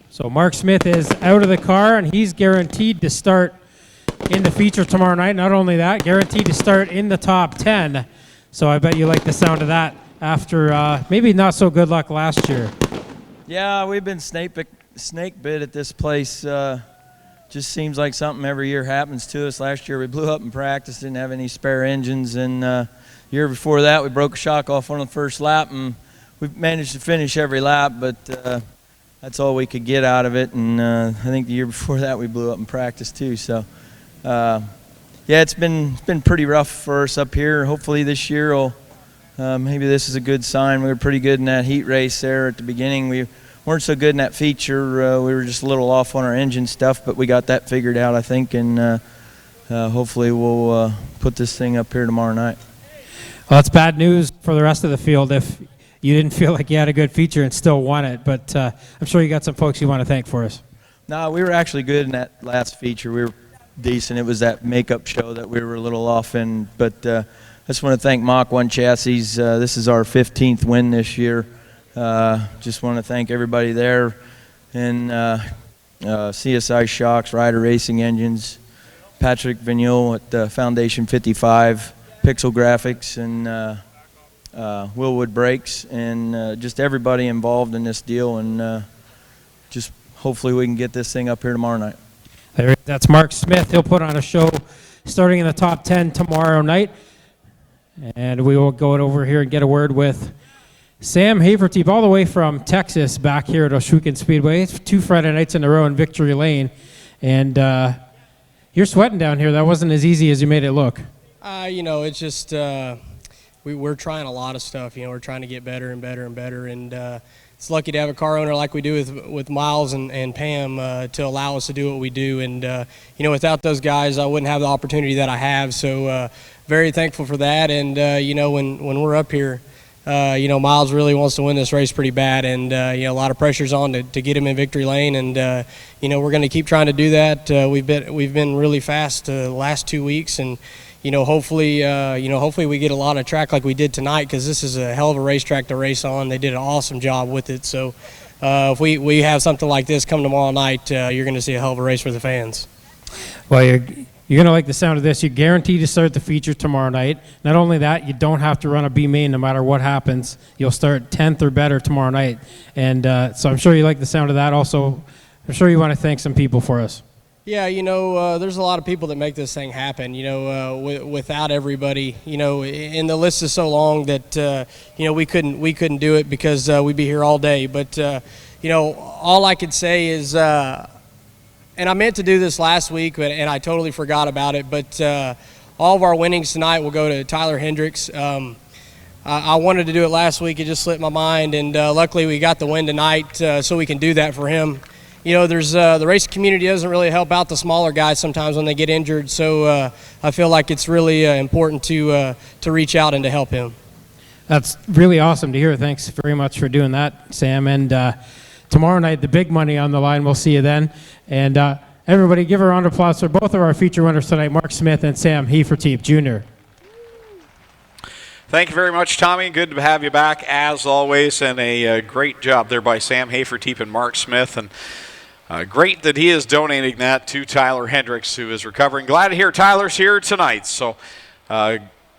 So Mark Smith is out of the car, and he's guaranteed to start in the feature tomorrow night. Not only that, guaranteed to start in the top 10. So I bet you like the sound of that after maybe not so good luck last year. Yeah, we've been snake bit at this place. Just seems like something every year happens to us. Last year we blew up in practice, didn't have any spare engines, and the year before that we broke a shock off on the first lap, and we managed to finish every lap, but that's all we could get out of it. And I think the year before that we blew up in practice too. So yeah, it's been pretty rough for us up here. Hopefully this year will maybe this is a good sign. We were pretty good in that heat race there at the beginning. We weren't so good in that feature. We were just a little off on our engine stuff, but we got that figured out, I think, and hopefully we'll put this thing up here tomorrow night. Well, it's bad news for the rest of the field if you didn't feel like you had a good feature and still won it, but I'm sure you got some folks you want to thank for us. No, we were actually good in that last feature. We were decent. It was that makeup show that we were a little off in, but I just want to thank Mach 1 Chassis. This is our 15th win this year. Just want to thank everybody there, and CSI Shocks, Ryder Racing Engines, Patrick Vigneault at Foundation 55, Pixel Graphics, and Willwood Brakes, and just everybody involved in this deal, and just hopefully we can get this thing up here tomorrow night. That's Mark Smith. He'll put on a show starting in the top 10 tomorrow night, and we will go over here and get a word with Sam Haferteep, all the way from Texas, back here at Ohsweken Speedway. It's 2 Friday nights in a row in Victory Lane, and you're sweating down here. That wasn't as easy as you made it look. You know, it's just we're trying a lot of stuff. We're trying to get better and better and better, and it's lucky to have a car owner like we do with Miles and Pam to allow us to do what we do. And without those guys, I wouldn't have the opportunity that I have. So very thankful for that. And when we're up here, Miles really wants to win this race pretty bad, and a lot of pressure's on to get him in victory lane. And we're going to keep trying to do that. We've been really fast the last 2 weeks, and hopefully we get a lot of track like we did tonight, because this is a hell of a racetrack to race on. They did an awesome job with it. So if we have something like this come tomorrow night, you're going to see a hell of a race for the fans. Well, you're going to like the sound of this. You're guaranteed to start the feature tomorrow night. Not only that, you don't have to run a B main no matter what happens. You'll start 10th or better tomorrow night. And so I'm sure you like the sound of that. Also, I'm sure you want to thank some people for us. Yeah, there's a lot of people that make this thing happen. Without everybody, and the list is so long that we couldn't do it because we'd be here all day. But all I could say is, and I meant to do this last week, and I totally forgot about it. But all of our winnings tonight will go to Tyler Hendricks. I wanted to do it last week; it just slipped my mind, and luckily we got the win tonight, so we can do that for him. There's the racing community doesn't really help out the smaller guys sometimes when they get injured, so I feel like it's really important to reach out and to help him. That's really awesome to hear. Thanks very much for doing that, Sam. And tomorrow night, the big money on the line. We'll see you then. And everybody, give a round of applause for both of our feature winners tonight, Mark Smith and Sam Heferteep Jr. Thank you very much, Tommy. Good to have you back as always, and a great job there by Sam Heferteep and Mark Smith. And great that he is donating that to Tyler Hendricks, who is recovering. Glad to hear Tyler's here tonight. So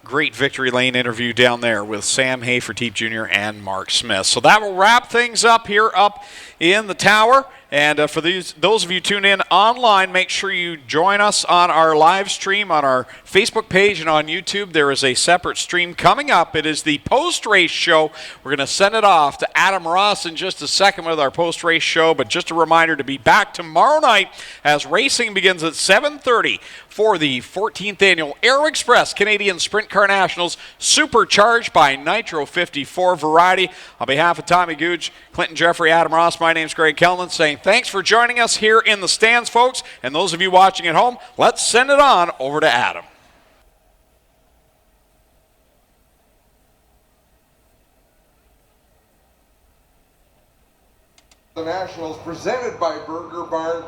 great victory lane interview down there with Sam Heferteep Jr. and Mark Smith. So that will wrap things up here up in the tower. And for those of you tuned in online, make sure you join us on our live stream on our Facebook page and on YouTube. There is a separate stream coming up. It is the post-race show. We're going to send it off to Adam Ross in just a second with our post-race show. But just a reminder to be back tomorrow night as racing begins at 7:30 for the 14th Annual Aero Express Canadian Sprint Car Nationals, supercharged by Nitro 54 variety. On behalf of Tommy Googe, Clinton Jeffrey, Adam Ross, my name's Greg Kellman, saying thanks for joining us here in the stands, folks. And those of you watching at home, let's send it on over to Adam. The Nationals presented by Burger Barn.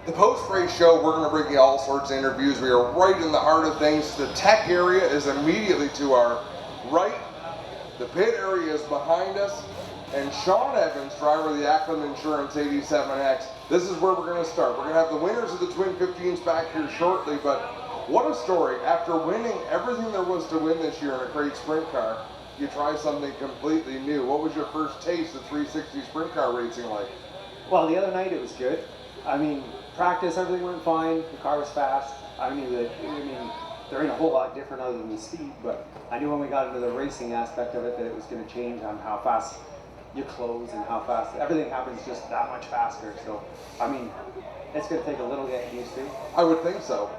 The post-race show, we're going to bring you all sorts of interviews. We are right in the heart of things. The tech area is immediately to our right. The pit area is behind us. And Sean Evans, driver of the Ackland Insurance 87X, this is where we're going to start. We're going to have the winners of the Twin 15s back here shortly, but what a story. After winning everything there was to win this year in a crate sprint car, you try something completely new. What was your first taste of 360 sprint car racing like? Well, the other night it was good. I mean, practice, everything went fine. The car was fast. I knew that, there ain't a whole lot different other than the speed, but I knew when we got into the racing aspect of it that it was going to change on how fast you close and how fast everything happens just that much faster. So, it's going to take a little getting used to. I would think so.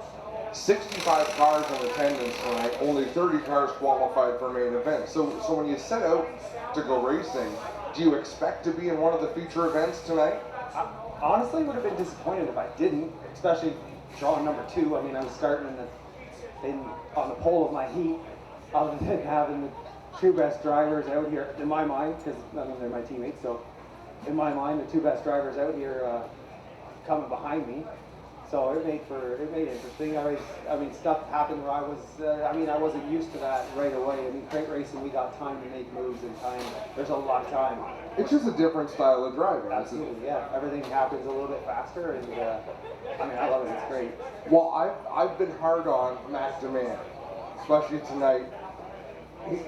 65 cars in attendance tonight, only 30 cars qualified for main event. So when you set out to go racing, do you expect to be in one of the feature events tonight? Honestly, would have been disappointed if I didn't, especially drawing number 2. I was starting on the pole of my heat, other than having the 2 best drivers out here, in my mind, because they're my teammates, so in my mind, the 2 best drivers out here coming behind me. So it made interesting. Stuff happened where I wasn't used to that right away. Crate racing, we got time to make moves in time. There's a lot of time. It's just a different style of driving. Absolutely, yeah. Everything happens a little bit faster, and I love it. It's great. Well, I've been hard on Matt DeMann, especially tonight.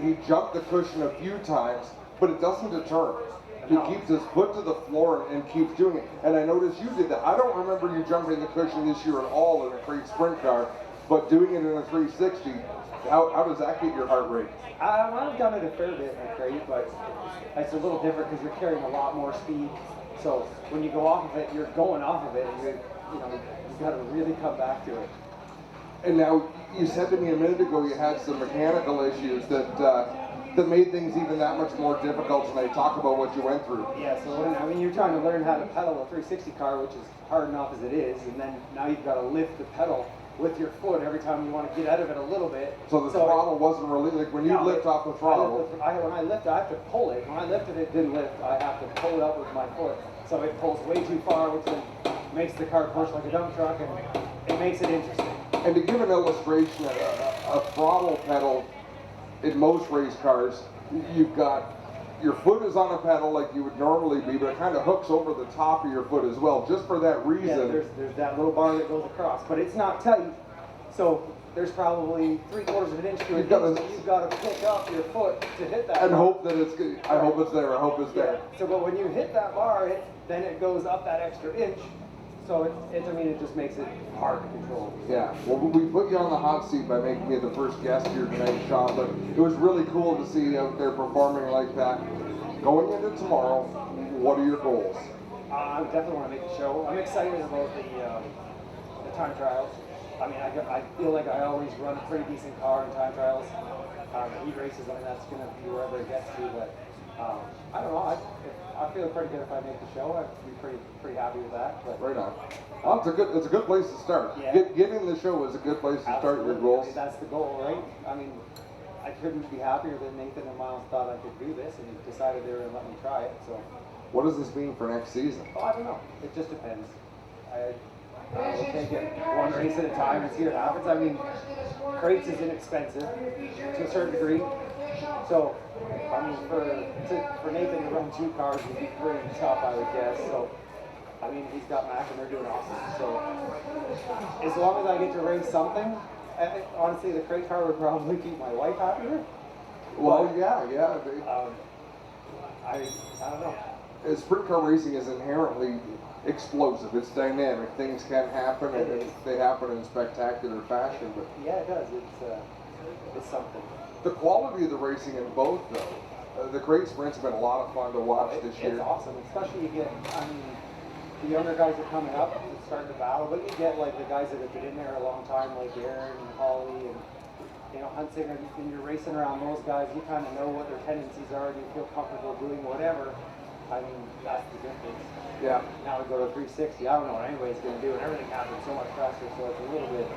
He jumped the cushion a few times, but it doesn't deter him. He keeps his foot to the floor and keeps doing it. And I noticed you did that. I don't remember you jumping the cushion this year at all in a crate sprint car, but doing it in a 360, how does that get your heart rate? I've done it a fair bit in a crate, but it's a little different because you're carrying a lot more speed. So when you go off of it, you're going off of it, and you've got to really come back to it. And now you said to me a minute ago you had some mechanical issues that made things even that much more difficult tonight. Talk about what you went through. Yeah, so you're trying to learn how to pedal a 360 car, which is hard enough as it is, and then now you've got to lift the pedal with your foot every time you want to get out of it a little bit. So the throttle wasn't really, like when you lift off the throttle. When I lift, I have to pull it. When I lifted it, didn't lift. I have to pull it up with my foot. So it pulls way too far, which then makes the car push like a dump truck, and it makes it interesting. And to give an illustration, a throttle pedal in most race cars, you've got your foot is on a pedal like you would normally be, but it kind of hooks over the top of your foot as well, just for that reason. Yeah, there's that little bar that goes across, but it's not tight, so there's probably 3/4 of an inch to an inch that you've got to pick up your foot to hit that and bar. hope that it's good. I hope it's there. I hope it's there. So, but when you hit that bar, then it goes up that extra inch. So it just makes it hard to control. Yeah, well, we put you on the hot seat by making you the first guest here tonight, Sean, but it was really cool to see you out there performing like that. Going into tomorrow, what are your goals? I definitely want to make the show. I'm excited about the time trials. I mean, I feel like I always run a pretty decent car in time trials. Heat races, I mean, that's going to be wherever it gets to, but I don't know. I feel pretty good if I make the show. I'd be pretty happy with that. But right on. Well, it's a good place to start. Yeah. Getting the show is a good place to start your goals. I mean, that's the goal, right? I mean, I couldn't be happier that Nathan and Miles thought I could do this and decided they were going to let me try it. So, what does this mean for next season? Oh, I don't know. It just depends. We'll take it one race at a time and see what happens. I mean, crates is inexpensive to a certain degree. So, I mean, for Nathan to run 2 cars would be pretty tough, I would guess. So, I mean, he's got Mac and they're doing awesome. So, as long as I get to race something, honestly, the crate car would probably keep my wife happier. Well, but, yeah. I don't know. Sprint car racing is inherently explosive. It's dynamic. Things can happen, and they happen in spectacular fashion. But yeah, it does. It's something. The quality of the racing in both, though, the crate sprints have been a lot of fun to watch this year. It's awesome, especially the younger guys are coming up and starting to battle, but you get like the guys that have been in there a long time, like Aaron and Holly and Hunsinger, and you're racing around those guys. You kind of know what their tendencies are, and you feel comfortable doing whatever. I mean, that's the difference. Yeah. Now we go to 360. I don't know what anybody's going to do, and everything happens so much faster, so it's a little bit.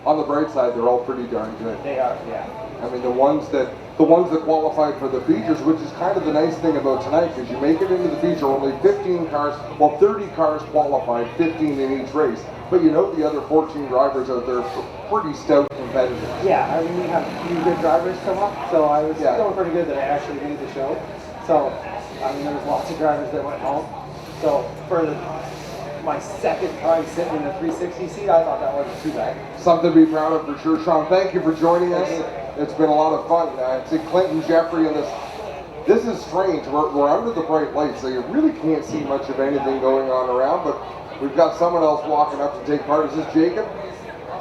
On the bright side, they're all pretty darn good. They are, yeah. I mean, the ones that qualified for the features, which is kind of the nice thing about tonight, because you make it into the feature, only 15 cars, 30 cars qualified, 15 in each race. But you know the other 14 drivers out there are pretty stout competitors. Yeah, I mean, we have a few good drivers come up, so I was feeling pretty good that I actually made the show. So, I mean, there was lots of drivers that went home. So, for my second time sitting in a 360 seat, I thought that wasn't too bad. Something to be proud of for sure. Sean, thank you for joining us. It's been a lot of fun. See Clinton, Jeffrey, and this is strange. We're under the bright lights, so you really can't see much of anything going on around, but we've got someone else walking up to take part. Is this Jacob?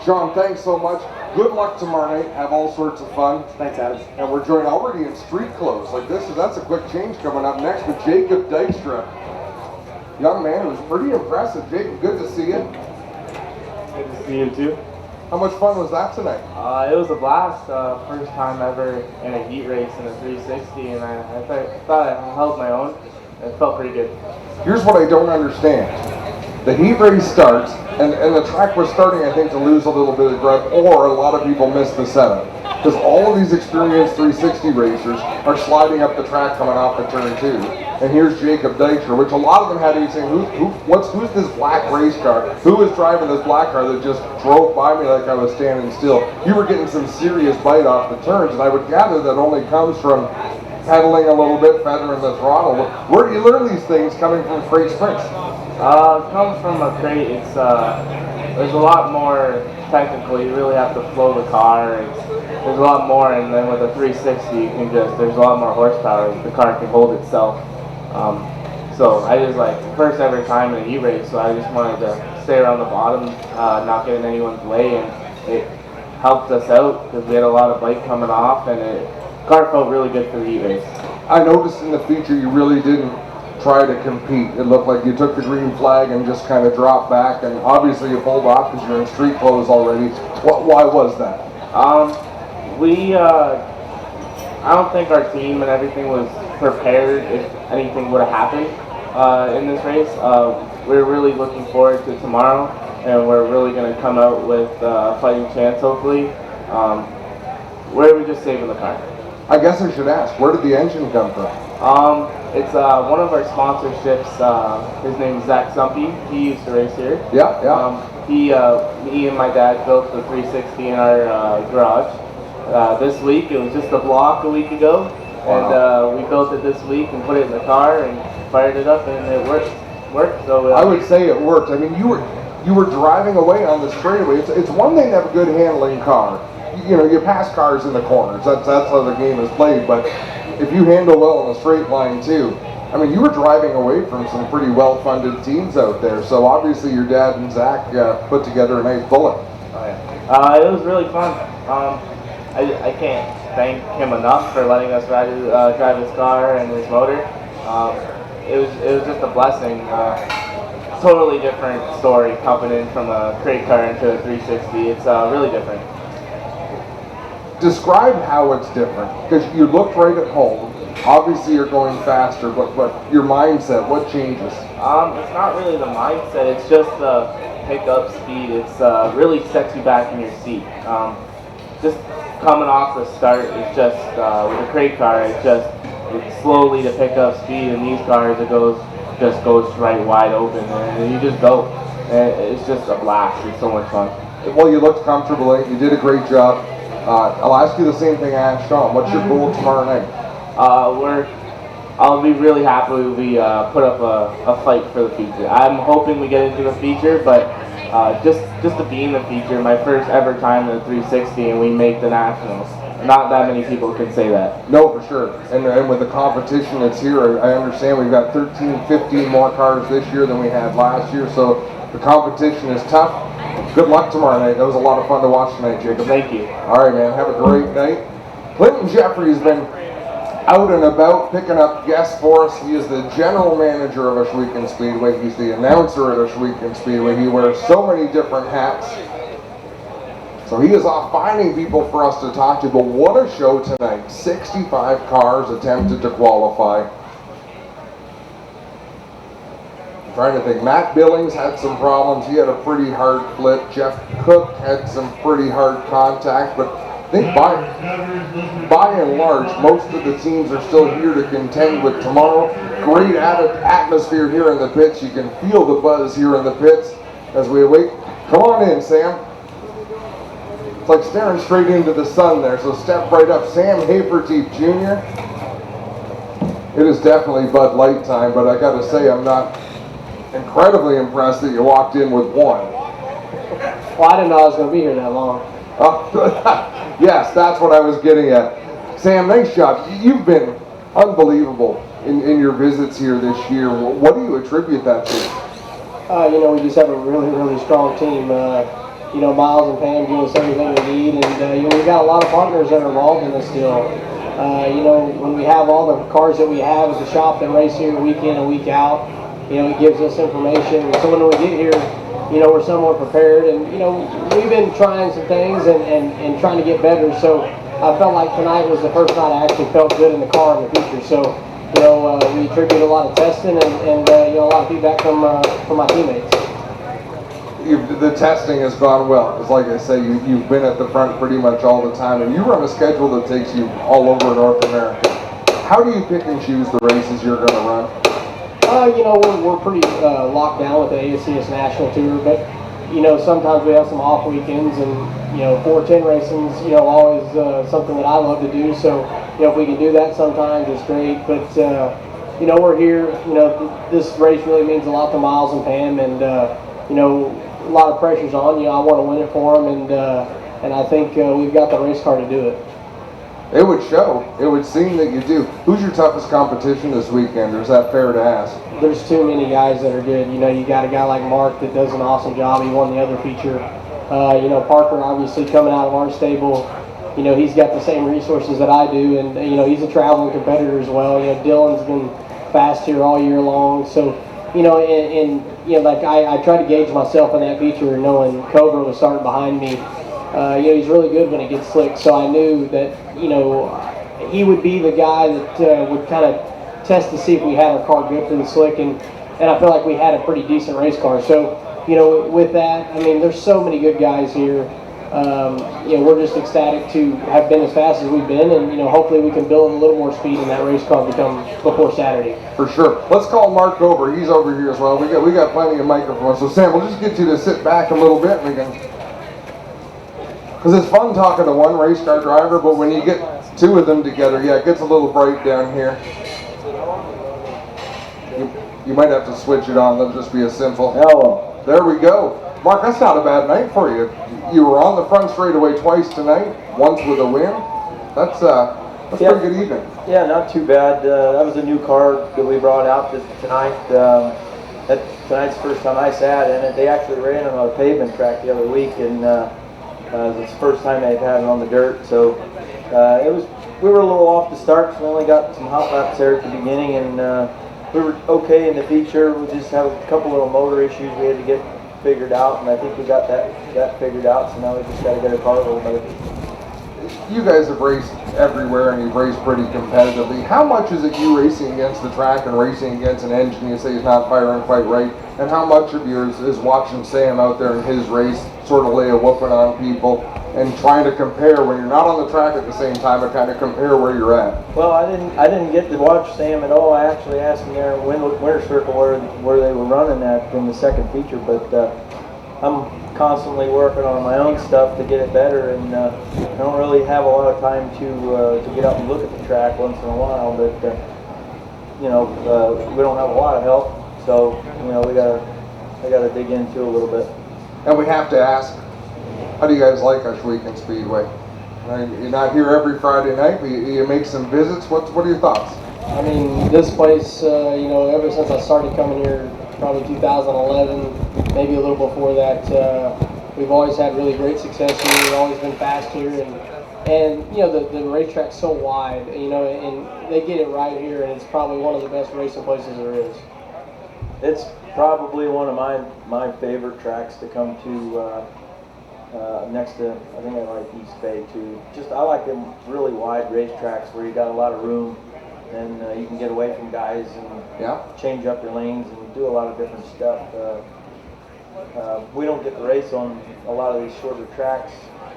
Sean, thanks so much. Good luck tomorrow night. Have all sorts of fun. Thanks, Adam. And we're joined already in street clothes. That's a quick change coming up next with Jacob Dykstra. Young man, it was pretty impressive. Jacob, good to see you. Good to see you too. How much fun was that tonight? It was a blast. First time ever in a heat race in a 360, and I thought I held my own. It felt pretty good. Here's what I don't understand. The heat race starts, and the track was starting, I think, to lose a little bit of grip, or a lot of people missed the setup. Because all of these experienced 360 racers are sliding up the track coming off the turn 2. And here's Jacob Dykstra, which a lot of them had to be saying, who's this black race car? Who was driving this black car that just drove by me like I was standing still? You were getting some serious bite off the turns, and I would gather that only comes from pedaling a little bit, feathering the throttle. Where do you learn these things coming from crate sprints? It comes from a crate. It's there's a lot more technical. You really have to flow the car. There's a lot more, and then with a 360, you can there's a lot more horsepower. The car can hold itself. So I just first ever time in a heat race, so I just wanted to stay around the bottom, not get in anyone's way, and it helped us out because we had a lot of bite coming off, and the car felt really good for the heat race. I noticed in the feature you really didn't try to compete? It looked like you took the green flag and just kind of dropped back, and obviously you pulled off because you're in street clothes already. Why was that? I don't think our team and everything was prepared if anything would have happened in this race. We're really looking forward to tomorrow, and we're really going to come out with a fighting chance, hopefully. Where are we just saving the car? I guess I should ask, where did the engine come from? It's one of our sponsorships. His name is Zach Sumpy. He used to race here. Yeah. Me and my dad built the 360 in our garage. This week, it was just a block a week ago, and we built it this week and put it in the car and fired it up, and it worked. So I would say it worked. I mean, you were driving away on the straightaway. It's one thing to have a good handling car. You know, you pass cars in the corners. That's how the game is played. But if you handle well in a straight line too, I mean, you were driving away from some pretty well-funded teams out there. So obviously, your dad and Zach put together a nice bullet. It was really fun. I can't thank him enough for letting us drive his car and his motor. It was just a blessing. Totally different story coming in from a crate car into a 360. It's really different. Describe how it's different, because you looked right at home. Obviously, you're going faster, but your mindset, what changes? It's not really the mindset. It's just the pickup speed. It's really sets you back in your seat. Just coming off the start, it's just with a crate car, it's slowly to pick up speed. In these cars, it goes right wide open, and you just go. And it's just a blast. It's so much fun. Well, you looked comfortable. You did a great job. I'll ask you the same thing I asked Sean. What's your goal tomorrow night? I'll be really happy if we put up a fight for the feature. I'm hoping we get into the feature, but just to be in the feature, my first ever time in the 360, and we make the nationals. Not that many people can say that. No, for sure. And with the competition that's here, I understand we've got 13, 15 more cars this year than we had last year, so the competition is tough. Good luck tomorrow night. That was a lot of fun to watch tonight, Jacob. Thank you. All right, man. Have a great night. Clinton Jeffrey has been out and about picking up guests for us. He is the general manager of Ashwegan Speedway. He's the announcer at Ashwegan Speedway. He wears so many different hats. So he is off finding people for us to talk to. But what a show tonight. 65 cars attempted to qualify. I'm trying to think. Matt Billings had some problems. He had a pretty hard flip. Jeff Cook had some pretty hard contact. But I think by and large, most of the teams are still here to contend with tomorrow. Great atmosphere here in the pits. You can feel the buzz here in the pits as we await. Come on in, Sam. It's like staring straight into the sun there, so step right up. Sam Haferteep Jr. It is definitely Bud Light time, but I got to say I'm not incredibly impressed that you walked in with one. Well, I didn't know I was going to be here that long. Yes, that's what I was getting at. Sam, nice job. You've been unbelievable in your visits here this year. What do you attribute that to? We just have a really, really strong team. Miles and Pam give us everything we need, and we've got a lot of partners that are involved in this deal. When we have all the cars that we have at the shop that race here week in and week out, it gives us information. So when we get here, we're somewhat prepared, and we've been trying some things and trying to get better. So I felt like tonight was the first night I actually felt good in the car in the feature. So we attribute a lot of testing and a lot of feedback from my teammates. The testing has gone well. It's like I say, you've been at the front pretty much all the time, and you run a schedule that takes you all over North America. How do you pick and choose the races you're going to run? We're pretty locked down with the ASCS National Tour, but sometimes we have some off weekends, and 410 racing's always something that I love to do. So if we can do that sometimes, it's great. But we're here. This race really means a lot to Miles and Pam, and a lot of pressure's on you. I want to win it for them, and I think we've got the race car to do it. It would show. It would seem that you do. Who's your toughest competition this weekend, or is that fair to ask? There's too many guys that are good. You got a guy like Mark that does an awesome job. He won the other feature. Parker obviously coming out of our stable. He's got the same resources that I do, and he's a traveling competitor as well. Dylan's been fast here all year long. So, you know, like I try to gauge myself in that feature, knowing Cobra was starting behind me. He's really good when it gets slick, so I knew that, he would be the guy that would kind of test to see if we had our car good for the slick, and I feel like we had a pretty decent race car. So, with that, I mean, there's so many good guys here. We're just ecstatic to have been as fast as we've been, and hopefully we can build a little more speed in that race car before Saturday. For sure. Let's call Mark over. He's over here as well. We got plenty of microphones. So Sam, we'll just get you to sit back a little bit, and we can, because it's fun talking to one race car driver, but when you get two of them together, yeah, it gets a little bright down here. You might have to switch it on. That'll just be a simple. Hello. There we go. Mark, that's not a bad night for you. You were on the front straightaway twice tonight, once with a win. That's pretty good evening. Yeah, not too bad. That was a new car that we brought out tonight. Tonight's the first time I sat in it. They actually ran it on a pavement track the other week, and it's the first time they've had it on the dirt. So we were a little off the start, so we only got some hot laps there at the beginning, and we were okay in the feature. We just have a couple little motor issues we had to get figured out, and I think we got that figured out, so now we just got to get our car a little better. You guys have raced everywhere, and you've raced pretty competitively. How much is it you racing against the track and racing against an engine you say is not firing quite right, and how much of yours is watching Sam out there in his race sort of lay a whooping on people and trying to compare when you're not on the track at the same time, but kind of compare where you're at? Well, I didn't get to watch Sam at all. I actually asked him there in Winter Circle where they were running at in the second feature, but I'm constantly working on my own stuff to get it better, and I don't really have a lot of time to get up and look at the track once in a while, but we don't have a lot of help, so I gotta dig into a little bit. And we have to ask, how do you guys like Ashwegan Speedway? You're not here every Friday night, but you make some visits. What are your thoughts? I mean, this place, ever since I started coming here, probably 2011, maybe a little before that, we've always had really great success here. We've always been fast here, and the racetrack's so wide, and they get it right here, and it's probably one of the best racing places there is. It's probably one of my favorite tracks to come to. Next to, I think I like East Bay too. I like them really wide racetracks where you got a lot of room, and you can get away from guys and change up your lanes and do a lot of different stuff. We don't get to race on a lot of these shorter tracks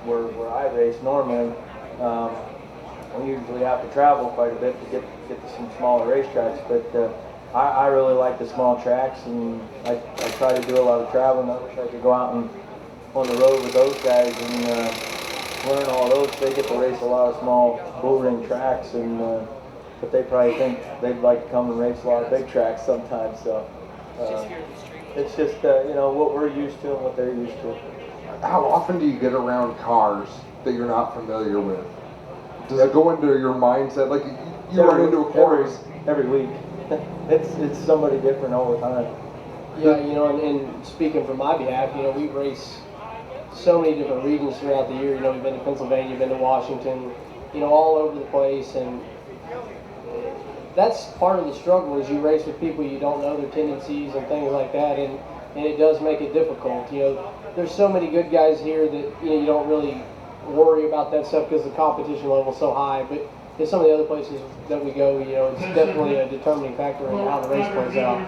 where I race normally. We usually have to travel quite a bit to get to some smaller racetracks, but I really like the small tracks, and I try to do a lot of traveling. I wish I could go out and on the road with those guys and learn all those. They get to race a lot of small bull ring tracks, but they probably think they'd like to come and race a lot of big tracks sometimes. So it's just what we're used to and what they're used to. How often do you get around cars that you're not familiar with? Does it go into your mindset? Like you run into a course every week. It's somebody different all the time. Yeah, and speaking for my behalf, we race so many different regions throughout the year. We've been to Pennsylvania, been to Washington, all over the place, and that's part of the struggle is you race with people you don't know their tendencies and things like that, and it does make it difficult. There's so many good guys here that you don't really worry about that stuff because the competition level's so high, but in some of the other places that we go, it's definitely a determining factor in how the race plays out.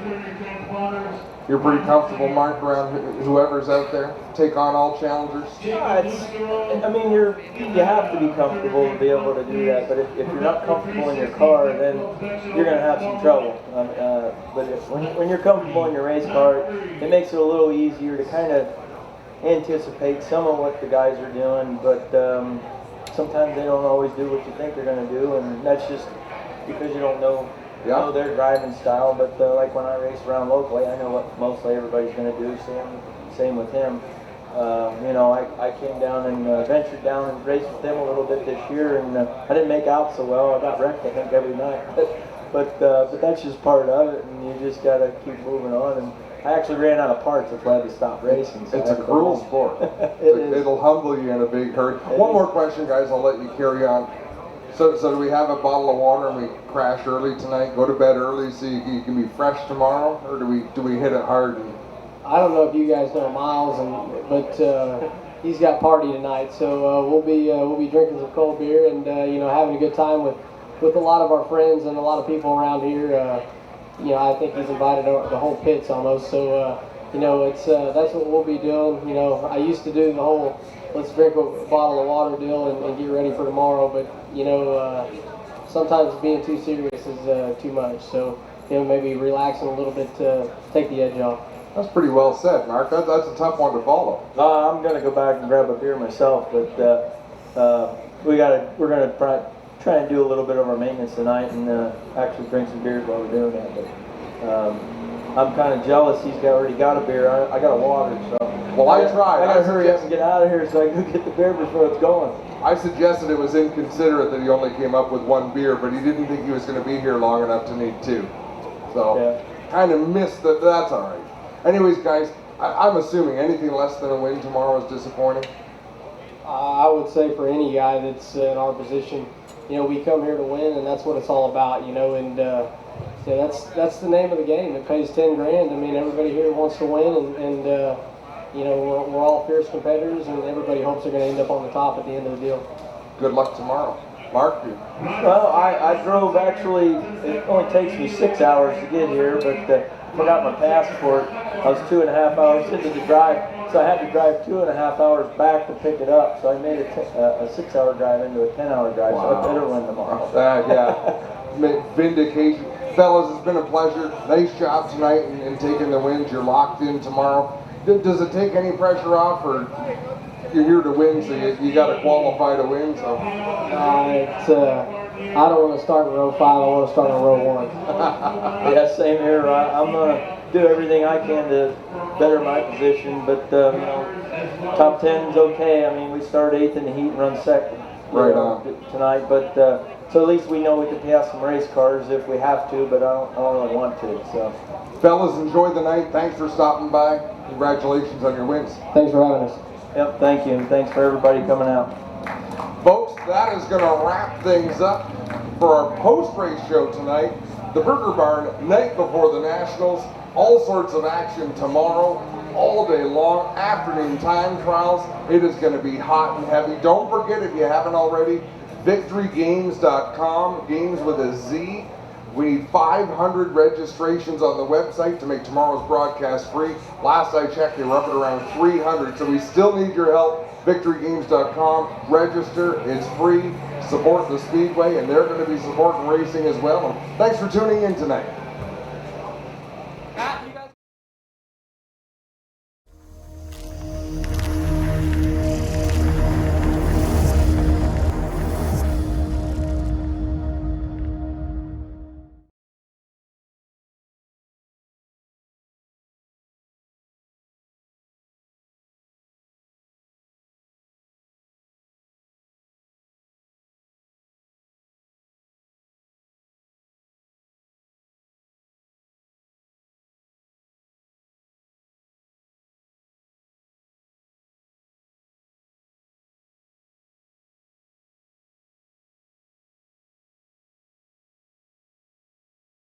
You're pretty comfortable, Mark, around whoever's out there? Take on all challengers? Yeah, you have to be comfortable to be able to do that, but if you're not comfortable in your car, then you're going to have some trouble. But when you're comfortable in your race car, it makes it a little easier to kind of anticipate some of what the guys are doing, but sometimes they don't always do what you think they're going to do, and that's just because you don't know their driving style. But like when I race around locally, I know what mostly everybody's going to do. Same with him. I came down and ventured down and raced with them a little bit this year, and I didn't make out so well. I got wrecked, I think, every night. But that's just part of it, and you just got to keep moving on. And I actually ran out of parts, that's why I had to stop racing. So it's a cruel sport. It'll humble you in a big hurry. One more question, guys, I'll let you carry on. So do we have a bottle of water and we crash early tonight, go to bed early so you can be fresh tomorrow, or do we hit it hard? I don't know if you guys know Miles, but he's got party tonight, so we'll be drinking some cold beer and having a good time with a lot of our friends and a lot of people around here. I think he's invited the whole pits almost, so it's that's what we'll be doing. I used to do the whole let's drink a bottle of water deal and get ready for tomorrow, but sometimes being too serious is too much. So maybe relaxing a little bit to take the edge off. That's pretty well said, Mark. That's a tough one to follow. I'm going to go back and grab a beer myself, but we're going to try and do a little bit of our maintenance tonight and actually drink some beers while we're doing that. But I'm kind of jealous he's already got a beer. I got a water, so. Well, I tried. I got to hurry up and get out of here so I can go get the beer before it's going. I suggested it was inconsiderate that he only came up with one beer, but he didn't think he was going to be here long enough to need two. So, kind of missed that. That's all right. Anyways, guys, I'm assuming anything less than a win tomorrow is disappointing. I would say for any guy that's in our position, we come here to win, and that's what it's all about, and that's the name of the game. It pays 10 grand. I mean, everybody here wants to win, and we're all fierce competitors, and everybody hopes they're going to end up on the top at the end of the deal. Good luck tomorrow. Mark? Well, I drove, actually, it only takes me 6 hours to get here, but forgot my passport. I was 2.5 hours into the drive, so I had to drive 2.5 hours back to pick it up. So I made a 6-hour drive into a 10-hour drive. Wow. So I better win tomorrow. Yeah, vindication. Fellas, it's been a pleasure. Nice job tonight in taking the wins. You're locked in tomorrow. Does it take any pressure off, or you're here to win, so you got to qualify to win? So I don't want to start in row 5. I want to start in row 1. Yeah, same here. I'm going to do everything I can to better my position, but top 10 is okay. I mean, we started 8th in the heat and run second tonight, but so at least we know we can pass some race cars if we have to, but I don't really want to. So, fellas, enjoy the night. Thanks for stopping by. Congratulations on your wins. Thanks for having us. Yep, thank you, and thanks for everybody coming out. Folks, that is going to wrap things up for our post-race show tonight. The Burger Barn, night before the Nationals. All sorts of action tomorrow, all day long, afternoon time trials. It is going to be hot and heavy. Don't forget, if you haven't already, victorygames.com, games with a Z. We need 500 registrations on the website to make tomorrow's broadcast free. Last I checked, they were up at around 300, so we still need your help. victorygames.com, register, it's free, support the Speedway, and they're going to be supporting racing as well. And thanks for tuning in tonight.